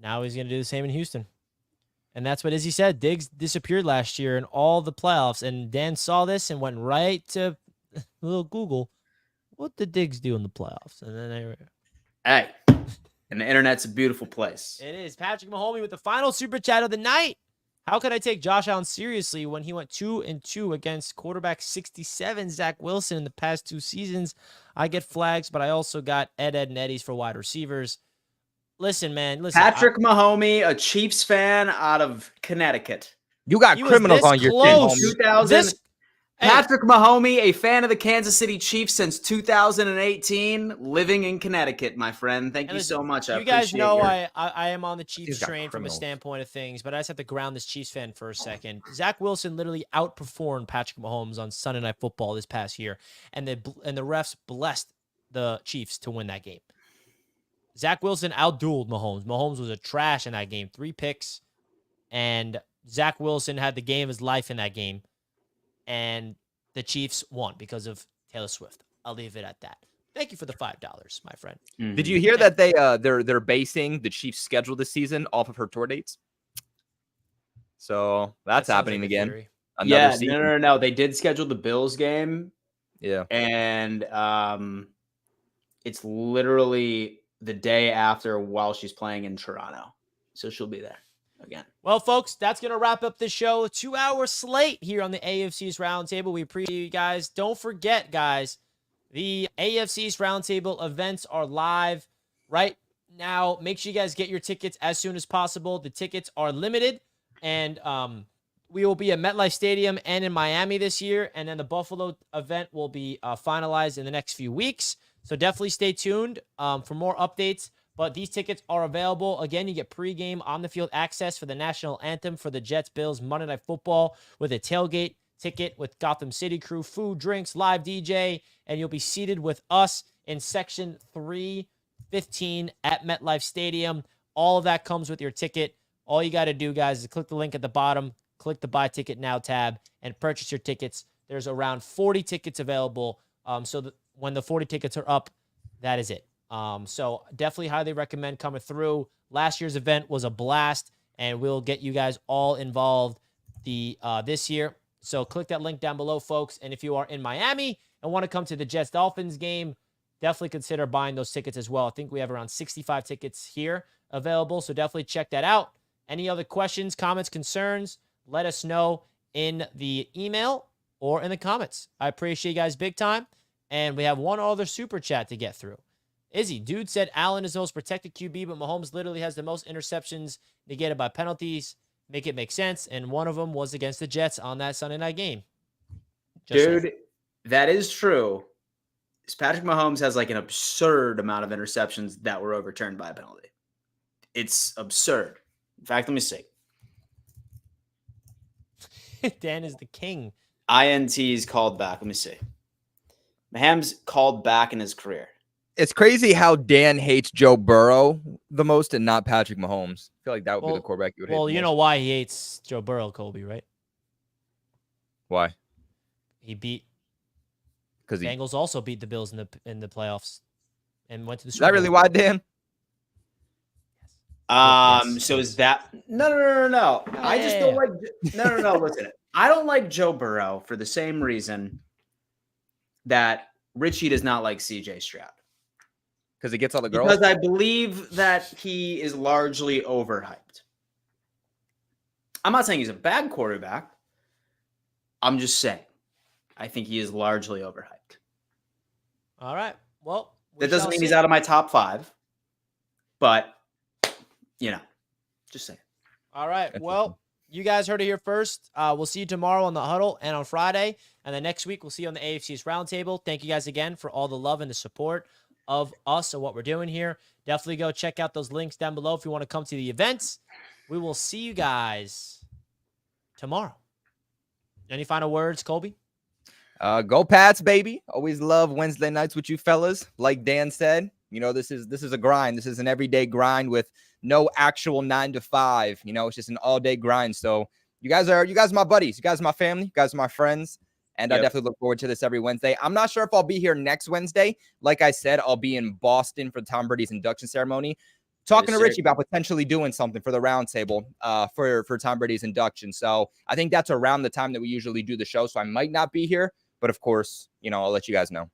Now he's going to do the same in Houston. And that's what Izzy said. Diggs disappeared last year in all the playoffs. And Dan saw this and went right to little Google. What did Diggs do in the playoffs? And then Hey, and the internet's a beautiful place. it is Patrick Mahomes with the final super chat of the night. How could I take Josh Allen seriously when he went 2-2 against quarterback 67 Zach Wilson in the past 2 seasons? I get flags, but I also got Ed and Eddies for wide receivers. Listen, man. Listen, Patrick Mahomes, a Chiefs fan out of Connecticut. You got he was criminals this on your close. team, homie. 2000. Patrick Mahomes, a fan of the Kansas City Chiefs since 2018, living in Connecticut, my friend. Thank you so much. You guys know I am on the Chiefs train from a standpoint of things, but I just have to ground this Chiefs fan for a second. Zach Wilson literally outperformed Patrick Mahomes on Sunday Night Football this past year, and the refs blessed the Chiefs to win that game. Zach Wilson outdueled Mahomes. Mahomes was a trash in that game, 3 picks, and Zach Wilson had the game of his life in that game. And the Chiefs won because of Taylor Swift. I'll leave it at that. Thank you for the $5, my friend. Mm-hmm. Did you hear that they're basing the Chiefs' schedule this season off of her tour dates? So that's happening like again. Yeah, no. They did schedule the Bills game. Yeah, and it's literally the day after while she's playing in Toronto, so she'll be there again. Well, folks, that's going to wrap up the show. 2-hour slate here on the AFC East Roundtable. We appreciate you guys. Don't forget, guys, the AFC East Roundtable events are live right now. Make sure you guys get your tickets as soon as possible. The tickets are limited, and we will be at MetLife Stadium and in Miami this year, and then the Buffalo event will be finalized in the next few weeks. So definitely stay tuned for more updates. But these tickets are available. Again, you get pregame on-the-field access for the national anthem for the Jets-Bills Monday Night Football with a tailgate ticket with Gotham City crew, food, drinks, live DJ, and you'll be seated with us in Section 315 at MetLife Stadium. All of that comes with your ticket. All you got to do, guys, is click the link at the bottom, click the Buy Ticket Now tab, and purchase your tickets. There's around 40 tickets available. When the 40 tickets are up, that is it. So definitely highly recommend coming through. Last year's event was a blast, and we'll get you guys all involved this year. So click that link down below, folks. And if you are in Miami and want to come to the Jets-Dolphins game, definitely consider buying those tickets as well. I think we have around 65 tickets here available, so definitely check that out. Any other questions, comments, concerns, let us know in the email or in the comments. I appreciate you guys big time. And we have one other super chat to get through. Izzy, dude said Allen is the most protected QB, but Mahomes literally has the most interceptions negated by penalties. Make it make sense. And one of them was against the Jets on that Sunday night game. Dude, that is true. Patrick Mahomes has like an absurd amount of interceptions that were overturned by a penalty. It's absurd. In fact, let me see. Dan is the king. INTs called back. Let me see. Mahomes called back in his career. It's crazy how Dan hates Joe Burrow the most and not Patrick Mahomes. I feel like that would be the quarterback you would hate. Well, you know why he hates Joe Burrow, Colby, right? Why? He beat because the Bengals also beat the Bills in the playoffs and went to the Super Bowl. Is that really why, Dan? Yes. So is that no. I just don't like no. Listen, I don't like Joe Burrow for the same reason that Richie does not like CJ Stroud. Because he gets all the girls? Because I believe that he is largely overhyped. I'm not saying he's a bad quarterback. I'm just saying I think he is largely overhyped. All right. Well, that doesn't mean he's out of my top 5. But, just saying. All right. Well, you guys heard it here first. We'll see you tomorrow on the Huddle and on Friday. And then next week, we'll see you on the AFC East Roundtable. Thank you guys again for all the love and the support of us and what we're doing here. Definitely go check out those links down below if you want to come to the events. We will see you guys tomorrow. Any final words, Colby? Go Pats, baby. Always love Wednesday nights with you fellas. Like Dan said, this is a grind. This is an everyday grind with no actual 9 to 5. You know, it's just an all-day grind. So you guys are my buddies. You guys are my family. You guys are my friends. And I definitely look forward to this every Wednesday. I'm not sure if I'll be here next Wednesday. Like I said, I'll be in Boston for Tom Brady's induction ceremony. Talking to Richie about potentially doing something for the roundtable for Tom Brady's induction. So I think that's around the time that we usually do the show. So I might not be here. But, of course, you know, I'll let you guys know.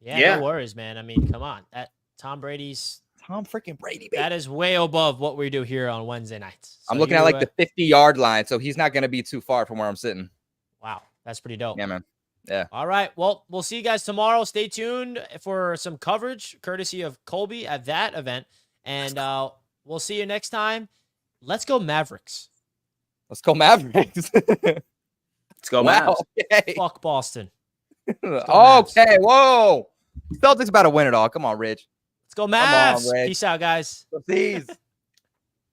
Yeah, no worries, man. I mean, come on. That Tom freaking Brady, baby. That is way above what we do here on Wednesday nights. So I'm looking at like the 50-yard line, so he's not going to be too far from where I'm sitting. Wow, that's pretty dope. Yeah, man. Yeah. All right. Well, we'll see you guys tomorrow. Stay tuned for some coverage courtesy of Colby at that event. And we'll see you next time. Let's go Mavericks. Let's go Mavericks. Let's go Mavs. Okay. Fuck Boston. Okay. Whoa. Celtics about to win it all. Come on, Rich. Let's go Mavs. Come on, Rich. Peace out, guys. Please.